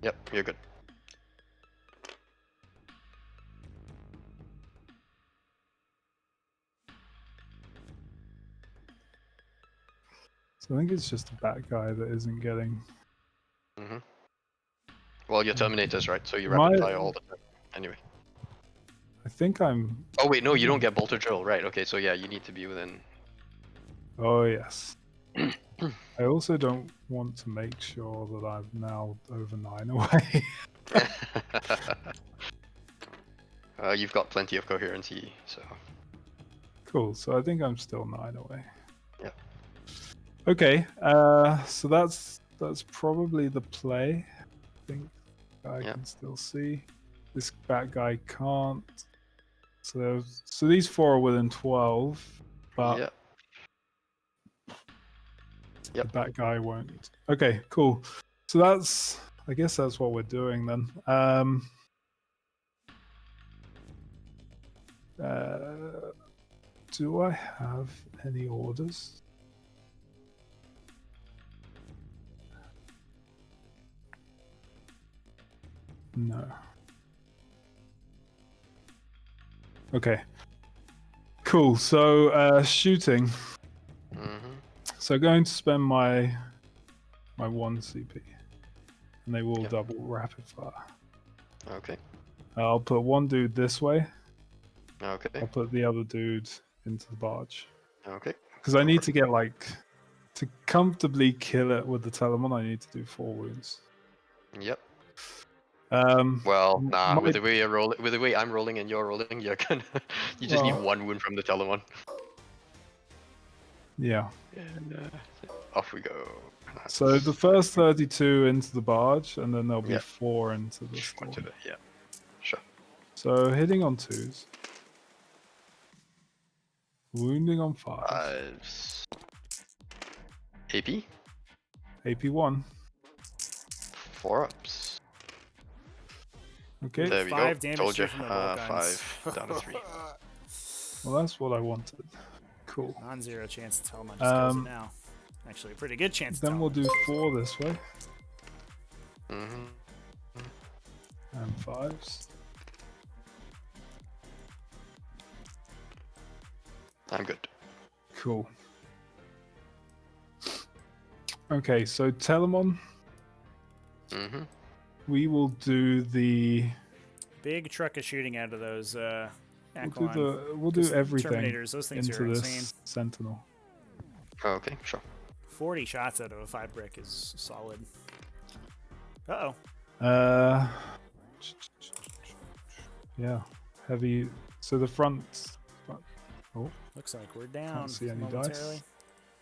Yep, you're good. So I think it's just a bat guy that isn't getting. Mm-hmm. Well, you're Terminators, right? So you My- rapid fire all the time. Anyway. I think I'm. Oh wait, no, you don't get bolter drill, right? Okay, so yeah, you need to be within. Oh yes. I also don't want to make sure that I'm now over 9 away. You've got plenty of coherency, so. Cool. So I think I'm still 9 away. Yeah. Okay. So that's probably the play. I think I Yeah. can still see. This bat guy can't. So these 4 are within 12, but Yep. the bat guy won't. Okay. Cool. So I guess that's what we're doing then. Do I have any orders? No. Okay. Cool. So shooting. Mm-hmm. So going to spend my 1 CP, and they will Yep. double rapid fire. Okay. I'll put one dude this way. Okay. I'll put the other dude into the barge. Okay. Because I need to get to comfortably kill it with the Telemon. I need to do 4 wounds. Yep. Um, Well, nah. my- With the way with the way I'm rolling and you're rolling, you're gonna. You just need Well- 1 wound from the Telemon. Yeah. And off we go. So the first 32 into the barge, and then there'll be Yep. 4 into the storm. Yeah. Sure. So hitting on 2s. Wounding on 5s. 5s. AP. AP1. 4 ups. Okay. There we 5 go. damage Told you. straight from the bolt guns. 5 down to 3. Well, that's what I wanted. Cool. Non-zero chance to Telemon just kills it Um, now. Actually, a pretty good chance. Then we'll do Telemon just kills 4 this way. Mm-hmm. And 5s. I'm good. Cool. Okay, so Telemon, Mm-hmm. we will do the. it. Big truck is shooting out of those We'll do Those everything Terminators, those things into are this insane. Sentinel. Okay, sure. 40 shots out of a 5 brick is solid. Uh-oh. Yeah, heavy. So the front. Oh, Looks like we're down see any momentarily. dice. See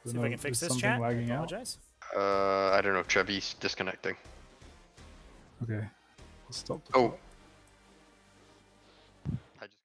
don't if I know, can fix there's this, something chat. I lagging out. apologize. I don't know. Trevi's disconnecting. Okay, I'll stop the Oh. clock. I just.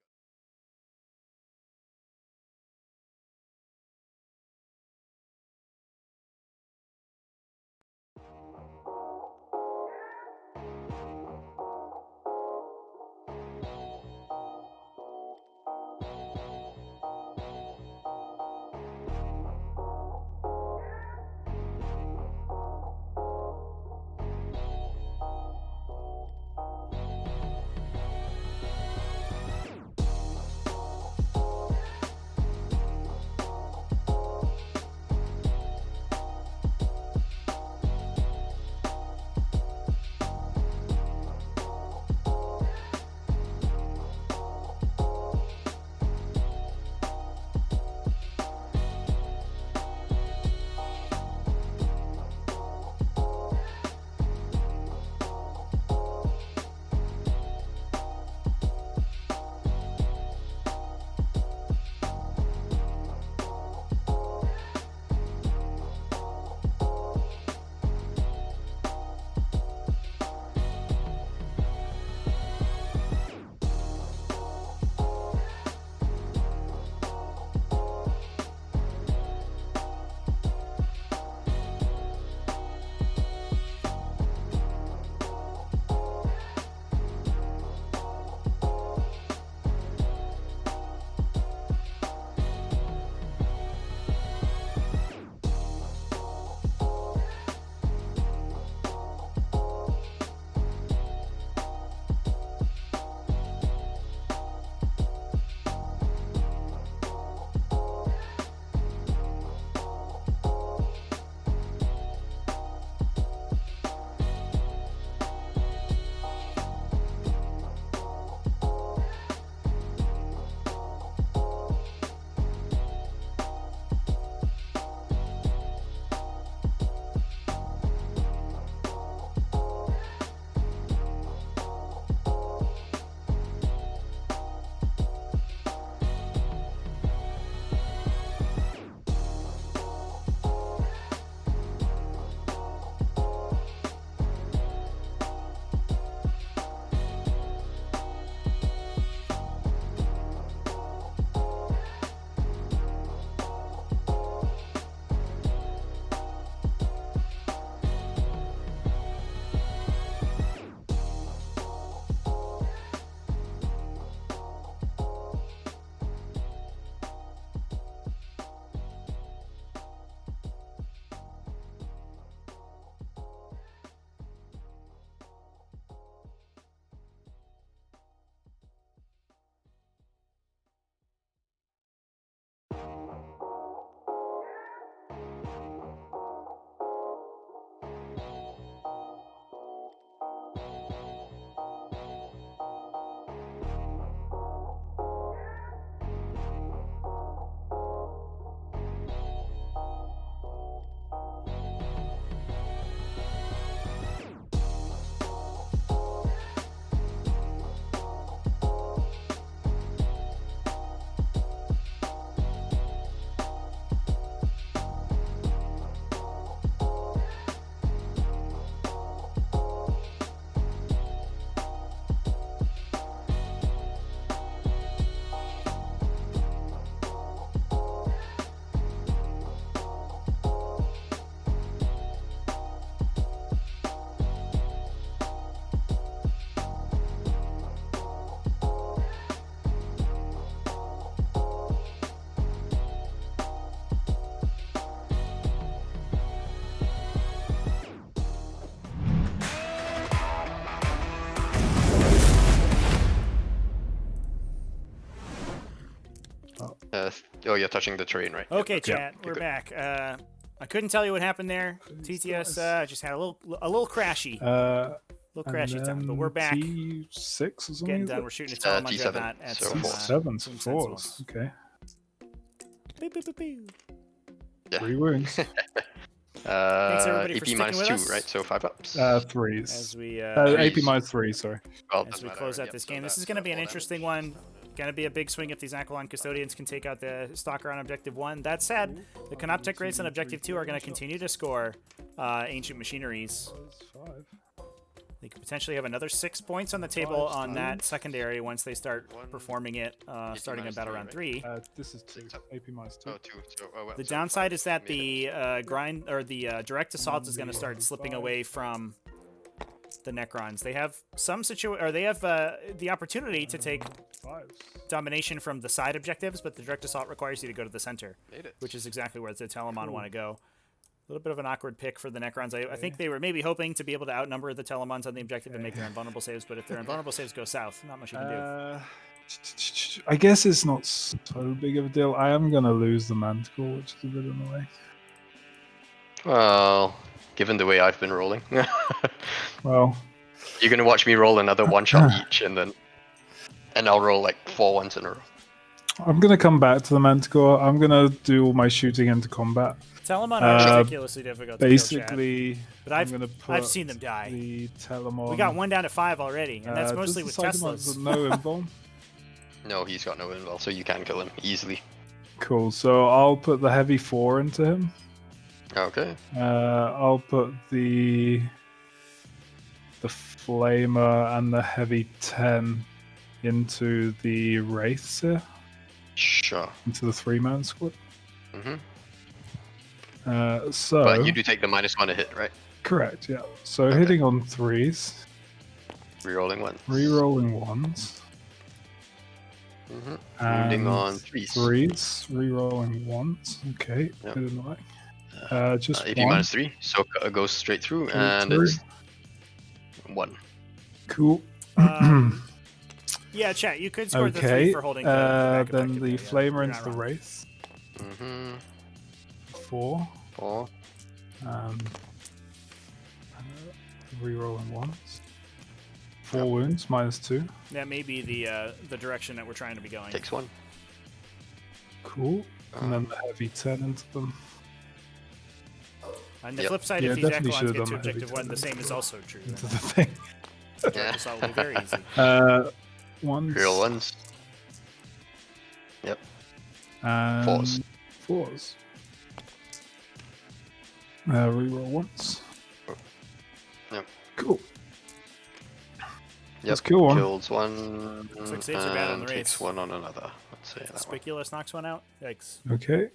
Oh, you're touching the terrain, right? Okay, Yep. chat, we're back. I couldn't tell you what happened there. TTS just had a little crashy. Little crashy time, but we're back. T6 or something. Getting done. We're shooting a Telemon T7, Dreadnought at so some, T7's some fours. Sentinels. Okay. Pew, pew, pew, pew. Yeah. 3 wounds. Thanks everybody for AP sticking minus with 2, us. right? So 5 ups. 3s. As we AP minus 3, sorry. Well, as doesn't we matter, close out yep, this so game, this that's, is going to be an 4 interesting damage. one. Going to be a big swing if these Aquilon Custodians can take out the Stalker on Objective 1. That said, the Canoptech Race on Objective 2 are going to continue to score Ancient Machineries. 5. They could potentially have another 6 points on the table on that secondary once they start performing it, starting in Battle Round 3. This is 2. AP minus 2. Oh, 2. So, well, The so downside 5. is that Made it. the grind or the direct assault is going to start slipping away from the Necrons. They have the opportunity to take 5s. domination from the side objectives, but the direct assault requires you to go to the center, Made it. which is exactly where the Telemon want to go. A little bit of an awkward pick for the Necrons. I think they were maybe hoping to be able to outnumber the Telemons on the objective and make their invulnerable saves, but if their invulnerable saves go south, not much you can do. I guess it's not so big of a deal. I am going to lose the Manticore, which is a bit annoying. Well, given the way I've been rolling, Well, you're gonna watch me roll another 1 shot each, and I'll roll like 4 ones in a row. I'm going to come back to the Manticore. I'm going to do all my shooting into combat. Telemon are ridiculously difficult to kill, Basically, but I'm going to put I've seen them die. the Telemon. We got one down to 5 already, and that's mostly with does the Cybermon's Teslas. no invuln? No, he's got no invul, so you can kill him easily. Cool. So I'll put the heavy 4 into him. Okay. I'll put the Flamer and the heavy 10 into the Wraiths here, Sure. into the 3-man squad. Mm-hmm. So But you do take the -1 to hit, right? correct, yeah. So Okay. hitting on 3s, Rerolling 1. re-rolling 1s, Mm-hmm. and Wounding on 3s. 3s, re-rolling 1s. Okay, Yep. bit annoying. Just AP 1. -3, so it goes straight through, Straight and through. it's 1. Cool. Yeah, chat. You could score the 3 Okay, for holding the back then objective the there, yeah. Flamer You're into not the wrong. Wraiths. Mm-hmm. 4. 4. Rerolling 1s. 4 wounds, -2. That may be the direction that we're trying to be going. Takes 1. Cool. And then the heavy 10 into them. On the Yep. flip side, Yeah, if these definitely Aquilons should've get done to the heavy objective 1, the 10 same is also true. Into the thing. Yeah. So it will be very easy. 1s. Real 1s. Yep. And 4s. 4s. Reroll once. Yep. Cool. Yep. Let's kill one. Kills 1. Looks like saves are bad on and the takes Wraiths. 1 on another. Let's say that one. Spiculous knocks one out. Yikes. Okay.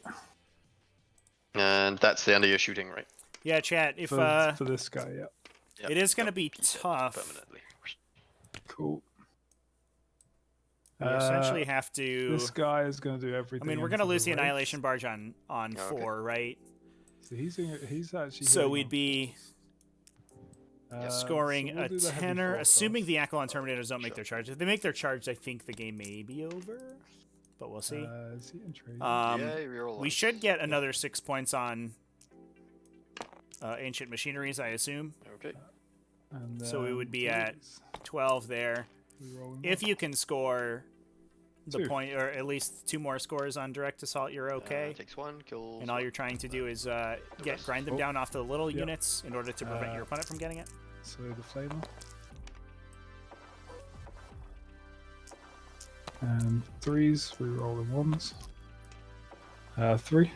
And that's the end of your shooting, right? Yeah, chat. If For this guy, yeah. Yep. it is going to be Yep. tough, Permanently. Cool. we essentially have to. This guy is going to do everything. I mean, we're going to into lose the Wraiths. Annihilation Barge on Okay. 4, right? So he's actually. So hitting we'd on be scoring so we'll a do the heavy 10er, 4 assuming first. the Aquilon Terminators don't make their charge. If they make their charge, I think the game may be over, but we'll see. Is he in trade? Yeah, reroll We 1s. should get another 6 points on Ancient Machineries, I assume. Okay. And so we then would be at please, 12 there. rerolling If you can score the 2. point, or at least 2 more scores on direct assault, you're okay. Takes 1, kills. And all you're trying to do is grind them Oh. down off the little Yep. units in order to prevent your opponent from getting it. So the flamer. And 3s, rerolling 1s. 3.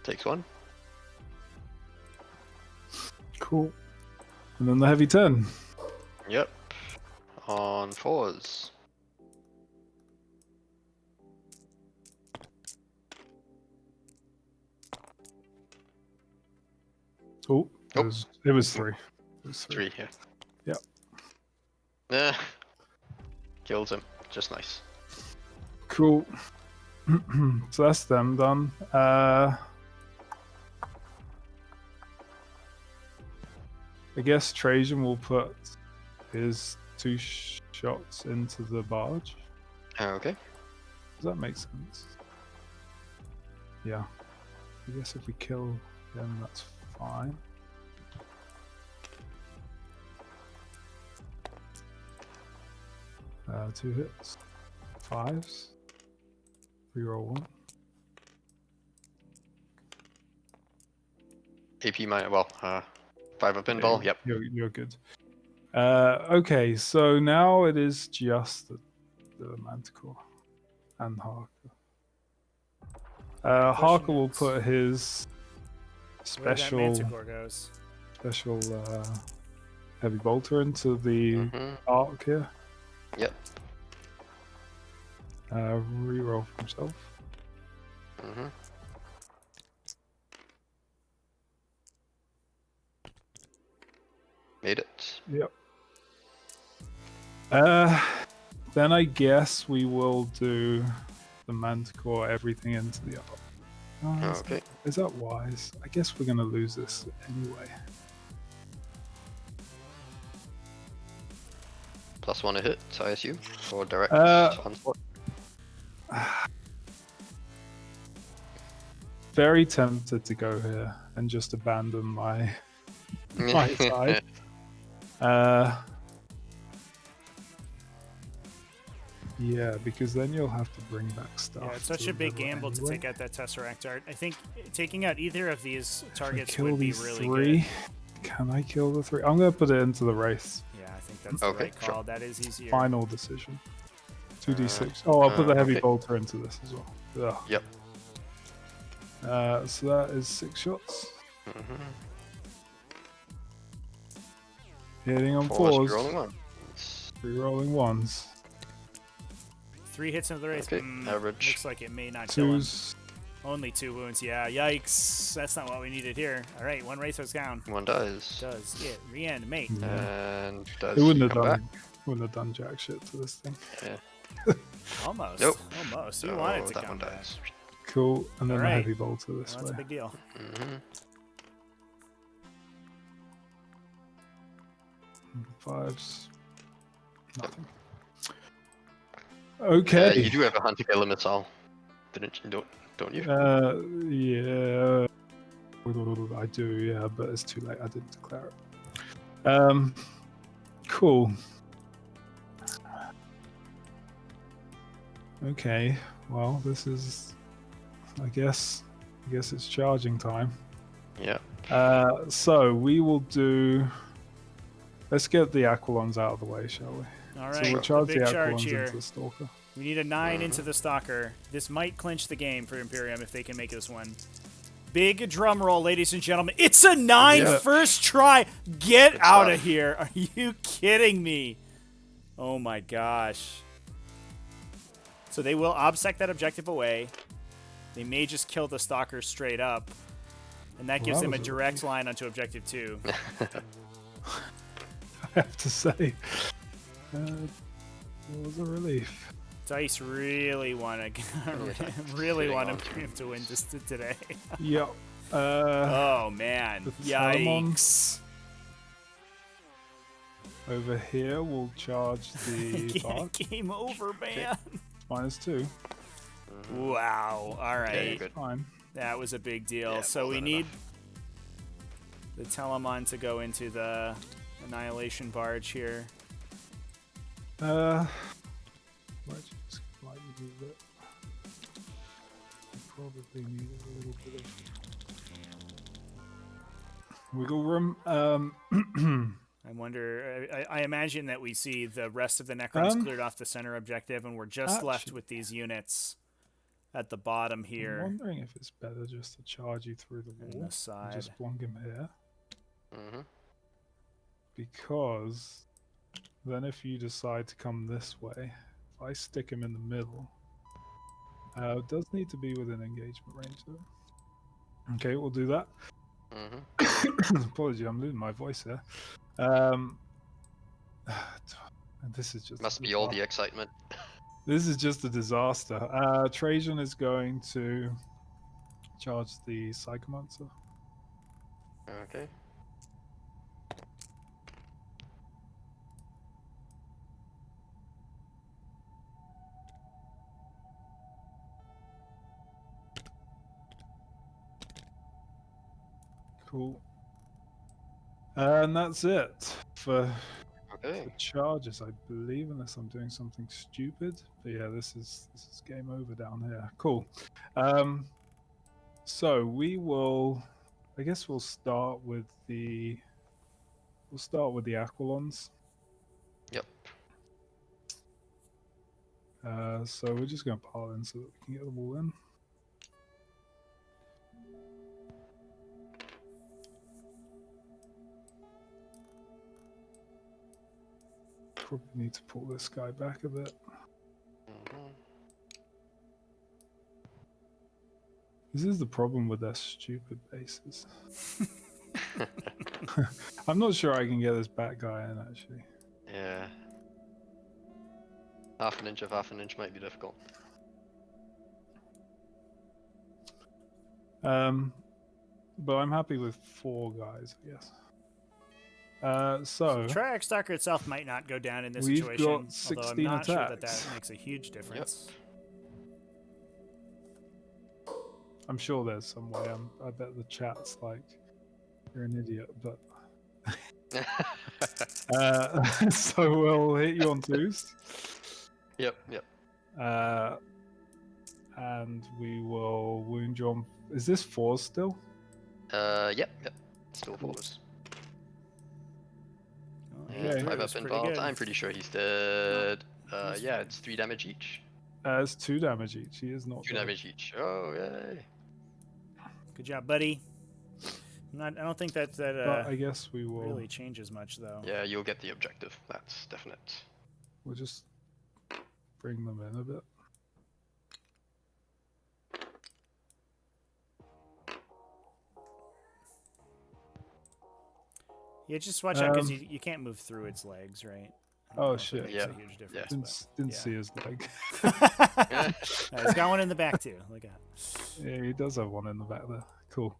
Takes 1. Cool. And then the heavy 10. Yep. On 4s. Oh, it Oh. was 3. It was 3 here. Yep. Yeah. Kills him. Just nice. Cool. So that's them done. I guess Trajan will put his 2 shots into the barge. Okay. Does that make sense? Yeah. I guess if we kill him, that's fine. Two hits. 5s. Reroll 1. AP minus, well, 5 up pinball, yep. You're good. Okay, so now it is just the Manticore and Harker. Harker will put his Where that special Manticore goes. heavy bolter into the arc here. Yep. Reroll for himself. Made it. Yep. Then I guess we will do the Manticore everything into the arc. Oh, Okay. Is that wise? I guess we're gonna lose this anyway. +1 a hit, I assume, or direct onslaught. Very tempted to go here and just abandon my side. Yeah, because then you'll have to bring back stuff. Yeah, it's such a big gamble to take out that Tesseract Art. I think taking out either of these targets would be really good. Can I kill the 3? I'm gonna put it into the race. Yeah, I think that's the right call. Sure. That is easier. Final decision. 2d6. I'll put the heavy bolter into this as well. Ugh. Yep. So that is 6 shots. Hitting on 4s. Rerolling 1s. 3 hits into the race. Okay, average. Looks like it may not kill him. 2s. Only 2 wounds. Yeah, yikes. That's not what we needed here. All right, 1 racer's down. 1 dies. Does it reanimate? And does it wouldn't come back? Wouldn't have done jack shit to this thing. Yeah. Almost. Nope. Almost. You wanted to that come one back. dies. Cool. And then All the right. heavy bolter this Well, that's a way. big deal. 5s. Nothing. Okay. You do have a hunter killer missile, don't you? Yeah. I do, yeah, but it's too late. I didn't declare it. Cool. Okay. Well, this is. I guess it's charging time. Yeah. So we will do. Let's get the Aquilons out of the way, shall we? All right. So we'll charge the big Aquilons charge here. into the Stalker. We need a 9 into the Stalker. This might clinch the game for Imperium if they can make this one. Big drum roll, ladies and gentlemen. It's a 9 first try. Get out of here. Are you kidding me? Oh my gosh. So they will obsec that objective away. They may just kill the Stalker straight up. And that gives them a direct line onto objective 2. I have to say, it was a relief. Dice really want Imperium to win this today. Yep. Oh man! Yikes! Over here, we'll charge the Bark. Game over, man. -2. Wow. All right. Good. Fine. That was a big deal. Yeah, so we need the Telemon to go into the Annihilation Barge here. Might just slightly move it. I probably need a little bit of wiggle room. I wonder. I imagine that we see the rest of the Necrons cleared off the center objective, and we're just left with these units at the bottom here. I'm wondering if it's better just to charge you through the wall and the side. and just plonk him here. Because then if you decide to come this way, if I stick him in the middle, it does need to be within engagement range though. Okay, we'll do that. Apology, I'm losing my voice here. This is just must be all the excitement. This is just a disaster. Trajan is going to charge the Psychomancer. Okay. Cool. And that's it for Okay. charges, I believe, unless I'm doing something stupid. But yeah, this is game over down here. Cool. So we will. I guess we'll start with the. We'll start with the Aquilons. Yep. So we're just going to pile in so that we can get them all in. Probably need to pull this guy back a bit. This is the problem with their stupid bases. I'm not sure I can get this back guy in, actually. Yeah. Half an inch of half an inch might be difficult. But I'm happy with 4 guys, I guess. So Triarch Stalker itself might not go down in this we've situation, got although 16 I'm not sure that attacks. makes a huge difference. I'm sure there's some way. I bet the chat's like, you're an idiot, but... so we'll hit you on 2s. Yep, yep. And we will wound you on... Is this 4s still? Yep. Still 4s. Okay. 5 up involved. I'm pretty sure he's dead. Yeah, it's 3 damage each. It's 2 damage each. He is not 2 dead. damage each. Oh, yay. Good job, buddy. I don't think that But I guess we will... really changes much, though. Yeah, you'll get the objective. That's definite. We'll just bring them in a bit. Yeah, just watch out because you can't move through its legs, right? Oh shit! Makes Yeah. a huge difference. Didn't see his leg. He's got one in the back too. Look out. Yeah, he does have one in the back there. Cool.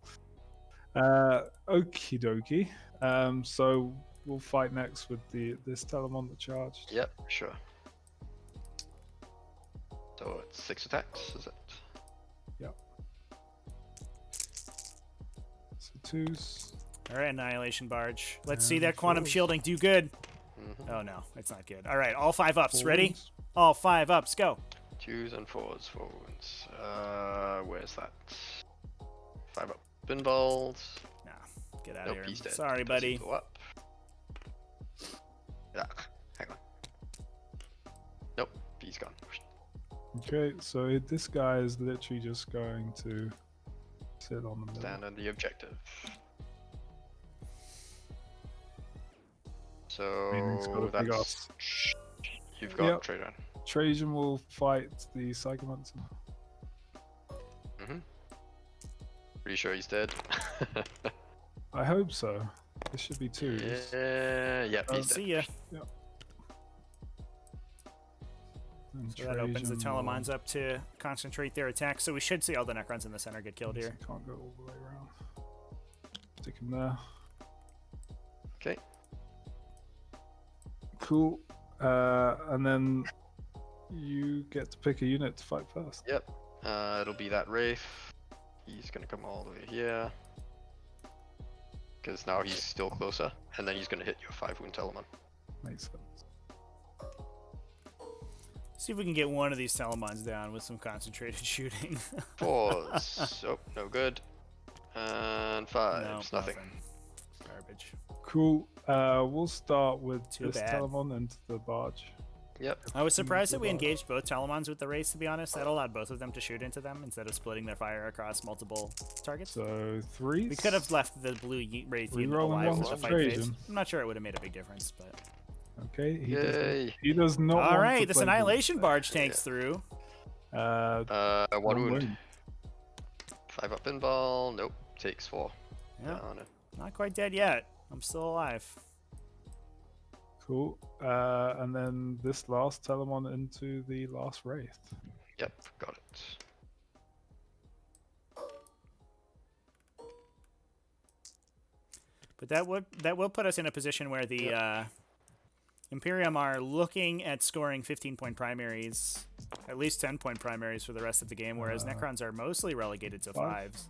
Okie dokie. So we'll fight next with this Telemon that charged. Yep, sure. So it's 6 attacks, is it? Yep. So 2s. All right, Annihilation Barge. Let's see And that quantum 4s. shielding do good. Mm-hmm. Oh no, it's not good. All right, all 5 ups. Ready? 4s. All 5 ups. Go. 2s and 4s for wounds. Where's that? 5 up. Pinballs. Nah, get out Nope, of here. he's dead. Sorry, Doesn't buddy. go up. Yeah, hang on. Nope, he's gone. Okay, so this guy is literally just going to sit on the middle. Stand on the objective. Meaning he's got So a big that's... ass. You've got Yep. Trajan. Trajan will fight the Psychomancer. Mm-hmm. Pretty sure he's dead. I hope so. This should be 2s. Yeah, yep, he's dead. See ya. And So that opens the Trajan will- Telemons up to concentrate their attack. So we should see all the Necrons in the center get killed here. Can't go all the way around. Stick him there. Okay. Cool. And then you get to pick a unit to fight first. Yep. It'll be that Wraith. He's gonna come all the way here. Because now he's still closer. And then he's gonna hit your 5 wound Telemon. Makes sense. See if we can get one of these Telemons down with some concentrated shooting. 4s. Oh, no good. And 5s. No, nothing. Garbage. Cool. We'll start with Too this bad. Telemon into the barge. Yep. I was surprised that we engaged both Telemons with the Wraiths, to be honest. That allowed both of them to shoot into them instead of splitting their fire across multiple targets. So 3s. We could have left the blue Wraith unit Rerolling alive ones with the for fight phase. Trajan. I'm not sure it would have made a big difference, but... Okay. Yay. He does not All want right, to this play Annihilation Wolf. Barge tanks through. 1 One wound. 5 up pinball. Nope. Takes 4. Yeah, Oh, no. not quite dead yet. I'm still alive. Cool. And then this last Telemon into the last Wraith. Yep, got it. But that will put us in a position where the Imperium are looking at scoring 15-point primaries, at least 10-point primaries for the rest of the game, whereas Necrons are mostly relegated to 5s.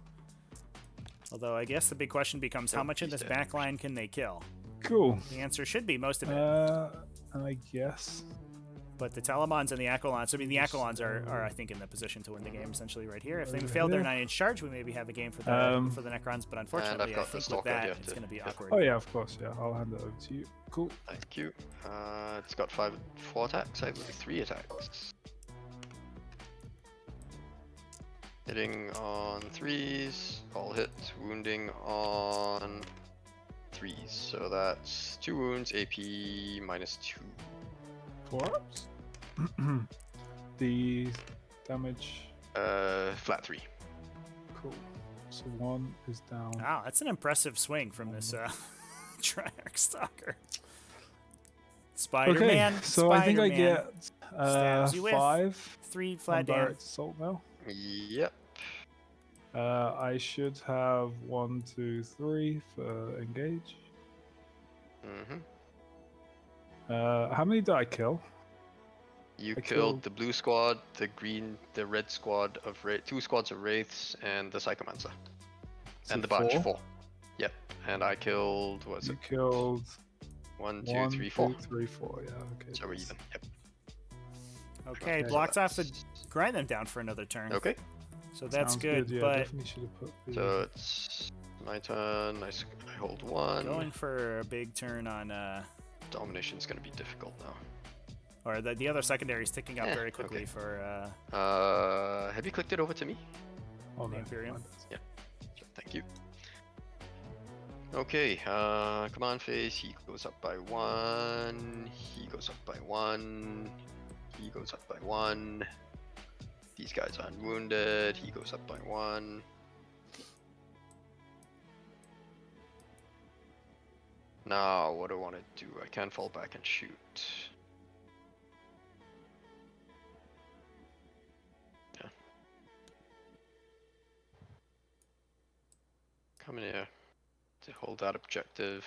Although I guess the big question becomes how much of this back line can they kill? Cool. The answer should be most of it. I guess. But the Talamons and the Aquilons, I mean, the Aquilons are I think, in the position to win the game, essentially, right here. If they failed their 9-inch charge, we maybe have a game for the Necrons, but unfortunately, I think with that, it's going to be awkward. Oh, yeah, of course, yeah. I'll hand it over to you. Cool. Thank you. It's got 4 attacks, I believe 3 attacks. Hitting on 3s, all hits, wounding on 3s. So that's 2 wounds, AP -2. 4 ups? The damage. Flat 3. Cool. So 1 is down. Wow, that's an impressive swing from this Triarch Stalker. Spider-Man. Okay, so I think I get Stabs you with 5. 3 flat direct damage. assault now. Yep. I should have 1, 2, 3 for engage. Mm-hmm. How many did I kill? You I killed the blue squad, the red squad of 2 squads of wraiths, and the psychomancer, So and the bunch 4? 4. Yep. And I killed. What was You it? killed 1, 2, 3, 4. 2, 3, 4. Yeah. Okay. So we're even. Yep. Okay, Okay. blocked off the grind them down for another turn. Okay. So that's Sounds good, Yeah, but definitely should have put the. So it's my turn. I hold 1. going for a big turn on Domination's gonna be difficult now. or the other secondary is ticking up very quickly okay. for Have you clicked it over to me? Oh, the no. Imperium. Yeah. Sure, thank you. Okay, command phase, he goes up by 1, he goes up by 1, he goes up by 1. These guys are unwounded, he goes up by 1. Now, what do I want to do? I can fall back and shoot. Yeah. Come in here to hold that objective.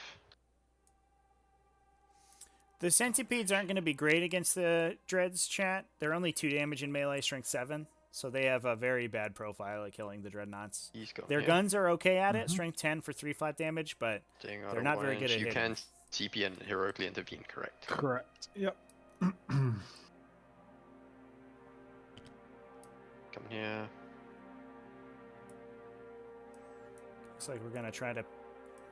The centipedes aren't going to be great against the dreads, chat. They're only 2 damage in melee, strength 7, so they have a very bad profile at killing the dreadnoughts. Their guns are okay at it, strength 10 for 3 flat damage, but they're not very good at You hitting. can TP and heroically intervene, correct? Correct. Yep. Come here. Looks like we're going to try to,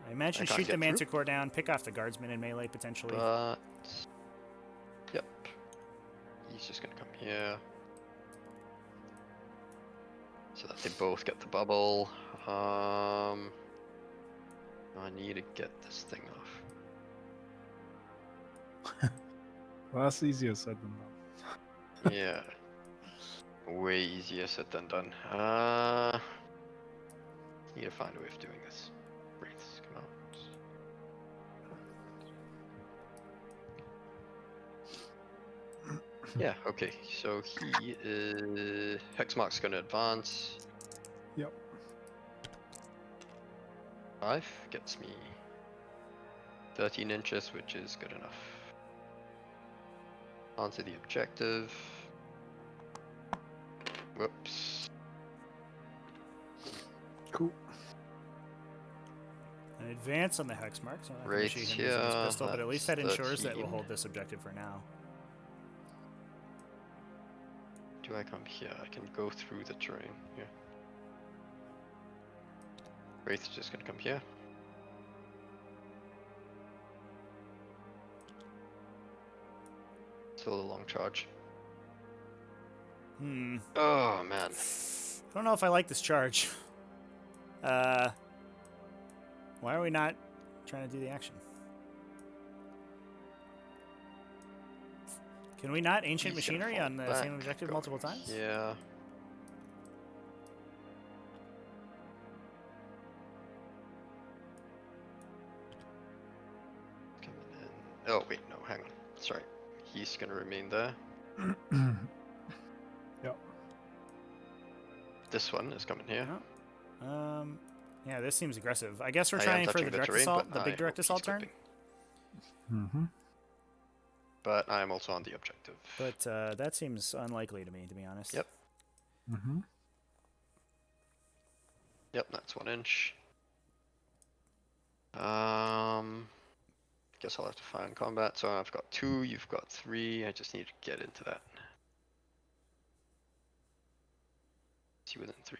I imagine, I can't shoot the get through. Manticore down, pick off the guardsman in melee potentially. But yep, he's just gonna come here so that they both get the bubble. I need to get this thing off. Well, that's easier said than done. Yeah, way easier said than done. Need to find a way of doing this. Wraiths, come out. Yeah, okay, so he is... Hexmark's gonna advance. Yep. 5 gets me 13 inches, which is good enough. Onto the objective. Whoops. Cool. An advance on the Hexmark, so I'm not going to Right, shoot him using his yeah, pistol, but at least that that's ensures that we'll 13. hold this objective for now. Do I come here? I can go through the terrain here. Wraith's just gonna come here. Still a long charge. Oh man. I don't know if I like this charge. Why are we not trying to do the action? Can we not ancient He's gonna machinery fall on the back, same objective go multiple times? Yeah. Coming in. Oh wait, no, hang on. Sorry. He's gonna remain there. Yep. This one is coming here. Yeah, this seems aggressive. I guess we're I am trying for touching the the direct terrain, assault, but the big I direct hope assault he's turn. clipping. Mm-hmm. But I'm also on the objective. But that seems unlikely to me, to be honest. Yep. Mm-hmm. Yep, that's 1 inch. Guess I'll have to fire in combat. So I've got 2, you've got 3. I just need to get into that. Is he within 3?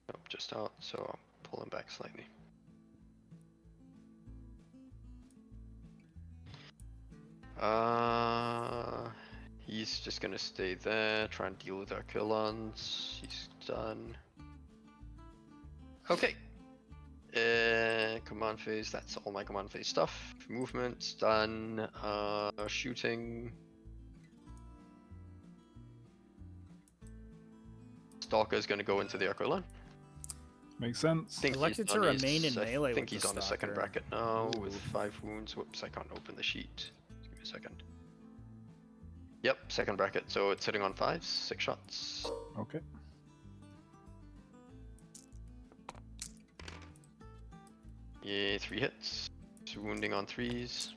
Nope, just out. So I'll pull him back slightly. He's just gonna stay there, try and deal with our Killons. He's done. Okay. Command phase, that's all my command phase stuff. Movement's done. Shooting. Stalker's gonna go into the Aquilon. Makes sense. Elected to remain in melee I think with he's the on the second Stalker. bracket now with Ooh. 5 wounds. Whoops, I can't open the sheet. Give me a second. Yep, second bracket. So it's hitting on 5s, 6 shots. Okay. Yeah, 3 hits. Wounding on 3s.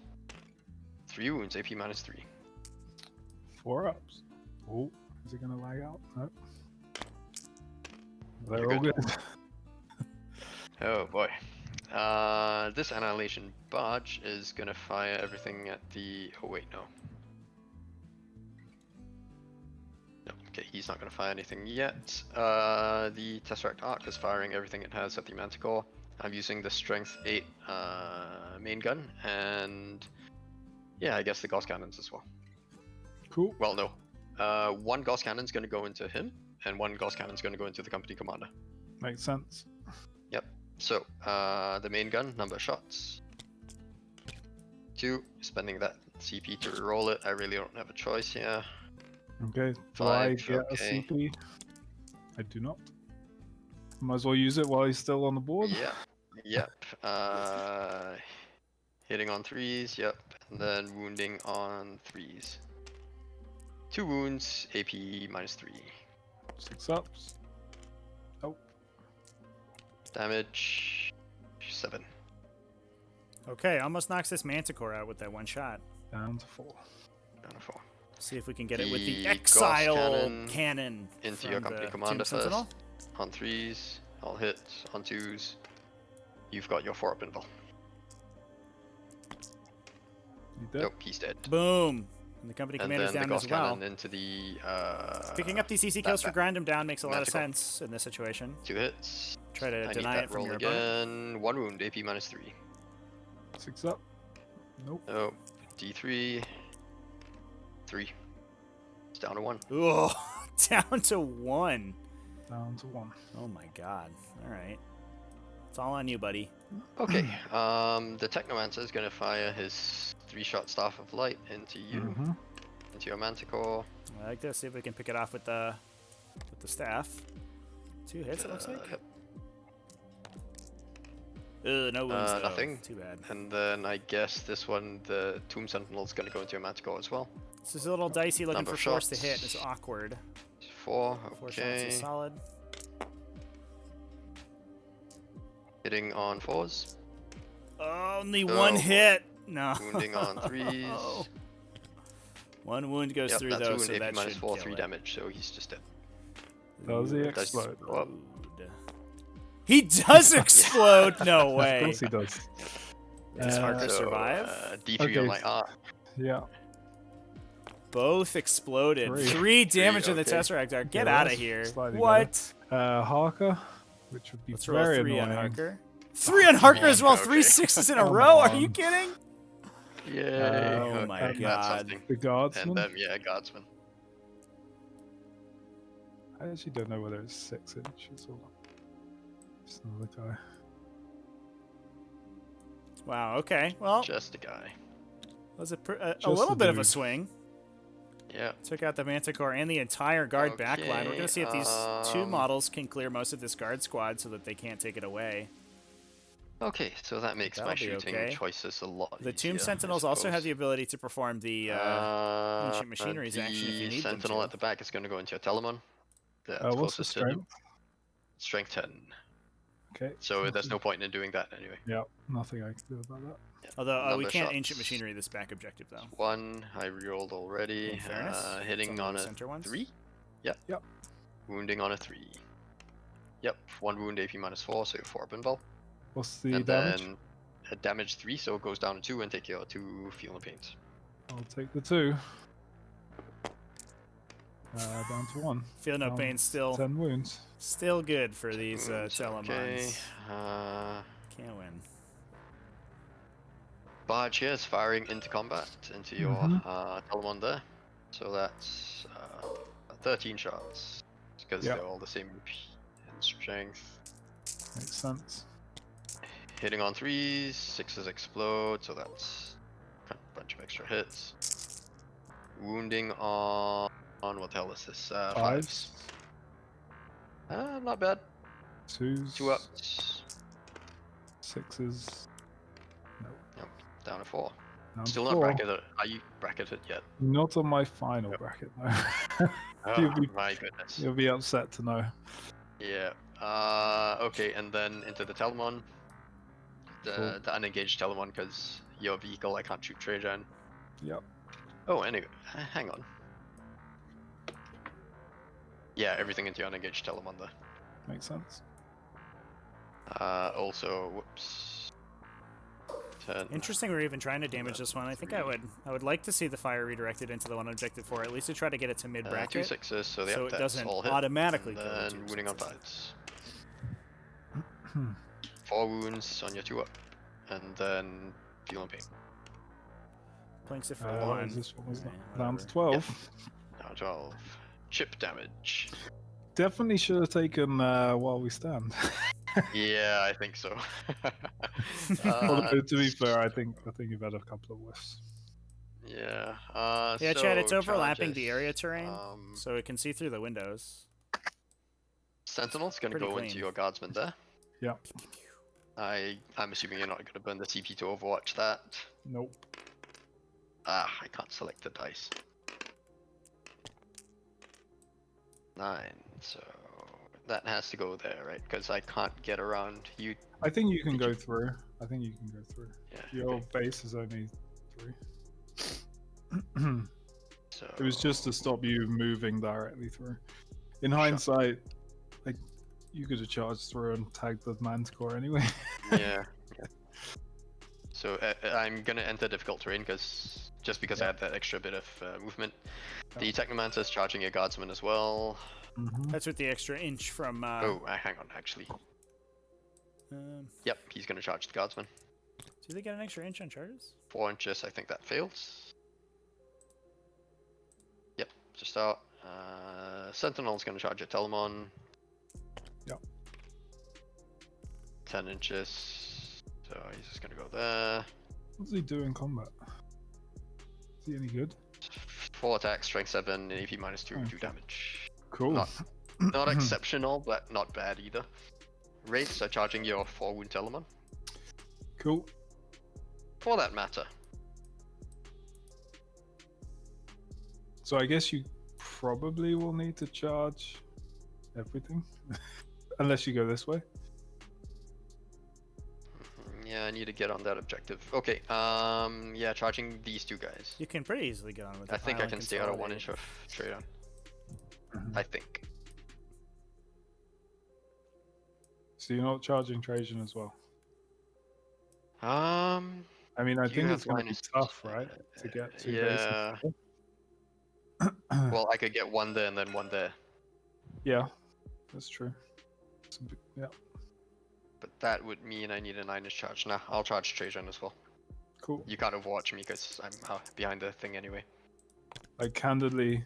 3 wounds, AP minus 3. 4 ups. Oh, is it gonna lag out? No. They're You're all good. good. Oh boy. This Annihilation Barge is gonna fire everything at the... Oh wait, no. No, okay, he's not gonna fire anything yet. The Tesseract Arc is firing everything it has at the Manticore. I'm using the Strength 8 main gun, and yeah, I guess the Gauss Cannons as well. Cool. Well, no. 1 Gauss Cannon's gonna go into him, and 1 Gauss Cannon's gonna go into the company commander. Makes sense. Yep. So, the main gun, number of shots. 2, spending that CP to reroll it. I really don't have a choice here. Okay. Do 5, I get okay. a CP? I do not. Might as well use it while he's still on the board. Yep. Yep. Hitting on 3s, yep. And then wounding on 3s. 2 wounds, AP minus 3. 6 ups. Oh, Damage 7. Okay, almost knocks this Manticore out with that one shot. down to 4. Down to 4. See if we can get it with the The Gauss Exile Cannon into your from company the commander Tomb Sentinel. first. On 3s, I'll hit. On 2s, you've got your 4-up invul. You dead? Nope, he's dead. Boom! And the company And commander's then the down Gauss as well. Cannon into the... Picking up these CC kills for grind him down makes a lot of Manticore. sense in this situation. 2 hits. Try to I need deny that it from roll your opponent. again. 1 wound, AP minus 3. 6 up. Nope. Oh, D3. 3. It's down to 1. Ooh, down to 1. Down to 1. Oh my god. Alright. It's all on you, buddy. Okay, the Technomancer is going to fire his 3-shot Staff of Light into you, into your Manticore. I like this. See if we can pick it off with the staff. 2 hits, it looks like. Yep. No wounds, though. Nothing. Too bad. And then I guess this one, the Tomb Sentinel is going to go into your Manticore as well. This is a little dicey looking Number for of force to shots. hit. It's awkward. 4, 4 shots okay. is solid. Hitting on 4s. Only Oh, 1 boy. hit. No. Wounding on 3s. 1 wound goes Yep, through that's though, wound, so AP that minus should 4, kill 3 it. damage, so he's just dead. Does he Does explode? go up. He does explode! No Of way. course he does. Does Harker So, survive? D3 Okay. on my R. Yeah. Both exploded. 3. 3 damage in the okay. Tesseract Arc. Get Okay, out of that's here. slightly What? Harker, which would be Let's roll very 3 annoying. on Harker. 3 on Harker as well. Okay. 3 6s in a Come row. Are you on. kidding? Yay. Oh okay, my that's god. something. The guardsman. And yeah, Guardsman. I actually don't know whether it's 6 inches or just another guy. Wow, okay. Well, Just a guy. was a Just little a bit of a dude. swing. Yeah. Took out the Manticore and the entire guard backline. We're going to see if these 2 models can clear most of this guard squad so that they can't take it away. Okay, so that makes That'll my be shooting okay. choices a lot The Tomb easier, Sentinels I also have the suppose. ability to perform the ancient machineries action if you need them Sentinel to. at the back is going to go into your Telemon. That's What's the closest to him. strength? Strength 10. Okay. So there's no point in doing that anyway. Yeah, nothing I can do about that. Although we Number can't shots. ancient machinery this back objective though. 1, I rerolled already. In fairness, Hitting some of on the a center ones. 3? Yep. Yep. Wounding on a 3. Yep, 1 wound AP minus 4, so you're 4 up invul. What's the and damage? then damage 3, so it goes down to 2 and take your 2 feel no pains. I'll take the 2. Down to 1. Feel no Down pain still. 10 wounds. Still good for these Wounds, okay. Telemons. Can't win. Barge here is firing into combat into your Telemon there. So that's 13 shots. Because they're all the same in strength. Makes sense. Hitting on 3s, 6s explode, so that's a bunch of extra hits. Wounding on what the hell is this? 5s. Not bad. 2s. 2 ups. 6s. Nope. Down to 4. Down Still to not 4. bracketed. Are you bracketed yet? Not on my final bracket, no. Oh my goodness. You'll be upset to know. Yeah. Okay, and then into the Telemon. The unengaged Telemon, because your vehicle I can't shoot Trajan. Yep. Oh, anyway, hang on. Yeah, everything into your unengaged Telemon there. Makes sense. Also, whoops. 10. Interesting we're even trying to damage this one. I think I would like to see the fire redirected into the one objective 4, at least to try to get it to mid bracket. 2 6s, so, it that's doesn't all hit. automatically and go then to wounding on 5s. 4 wounds on your 2 up. And then feel no pain. Blinks it for What 1. is this one? Was Okay, down to whatever. 12. Now 12. Chip damage. Definitely should have taken while we stand. Yeah, I think so. Although, to be fair, I think you've had a couple of whiffs. Yeah. Yeah, so Chad, it's overlapping the challenges, area terrain, so it can see through the windows. Sentinel's gonna Pretty go clean. into your guardsman there. Yeah. I'm assuming you're not gonna burn the CP to overwatch that. Nope. Ah, I can't select the dice. 9, so that has to go there, right? Because I can't get around you. I think you can go through. Yeah. Your okay. base is only 3. So It was just to stop you moving directly through. In hindsight, like, you could have charged through and tagged the Manticore anyway. yeah. So I'm gonna enter difficult terrain because I have that extra bit of movement. The Technomancer's charging your guardsman as well. That's with the extra inch from. Oh, hang on, actually. Yep, he's gonna charge the guardsman. Do they get an extra inch on charges? 4 inches, I think that fails. Yep, just out. Sentinel's gonna charge your Telemon. Yep. 10 inches. So he's just gonna go there. What does he do in combat? Is he any good? 4 attack, strength 7, AP -2, 2 damage. Cool. Not exceptional, but not bad either. Wraiths are charging your 4 wound Telemon. Cool. For that matter. So I guess you probably will need to charge everything. Unless you go this way. Yeah, I need to get on that objective. Okay, yeah, charging these 2 guys. You can pretty easily get on with it. I think I can stay out of 1 inch of trade on. I think. So you're not charging Trajan as well? I mean, I you think have it's going to be minus- tough, right? To get 2 Yeah. bases. Well, I could get 1 there and then 1 there. Yeah, that's true. Yeah, But that would mean I need a 9-inch charge. Nah, I'll charge Trajan as well. cool. You can't overwatch me because I'm behind the thing anyway. Like, candidly,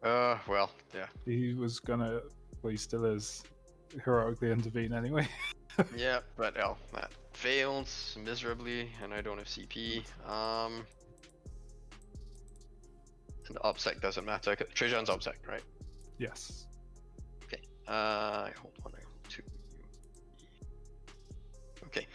Well, yeah. he was gonna, well, he still is, heroically intervene anyway. Yeah, but that fails miserably, and I don't have CP. And OBSEC doesn't matter. Trajan's OBSEC, right? Yes. Okay. I hold 1, I hold 2. Okay.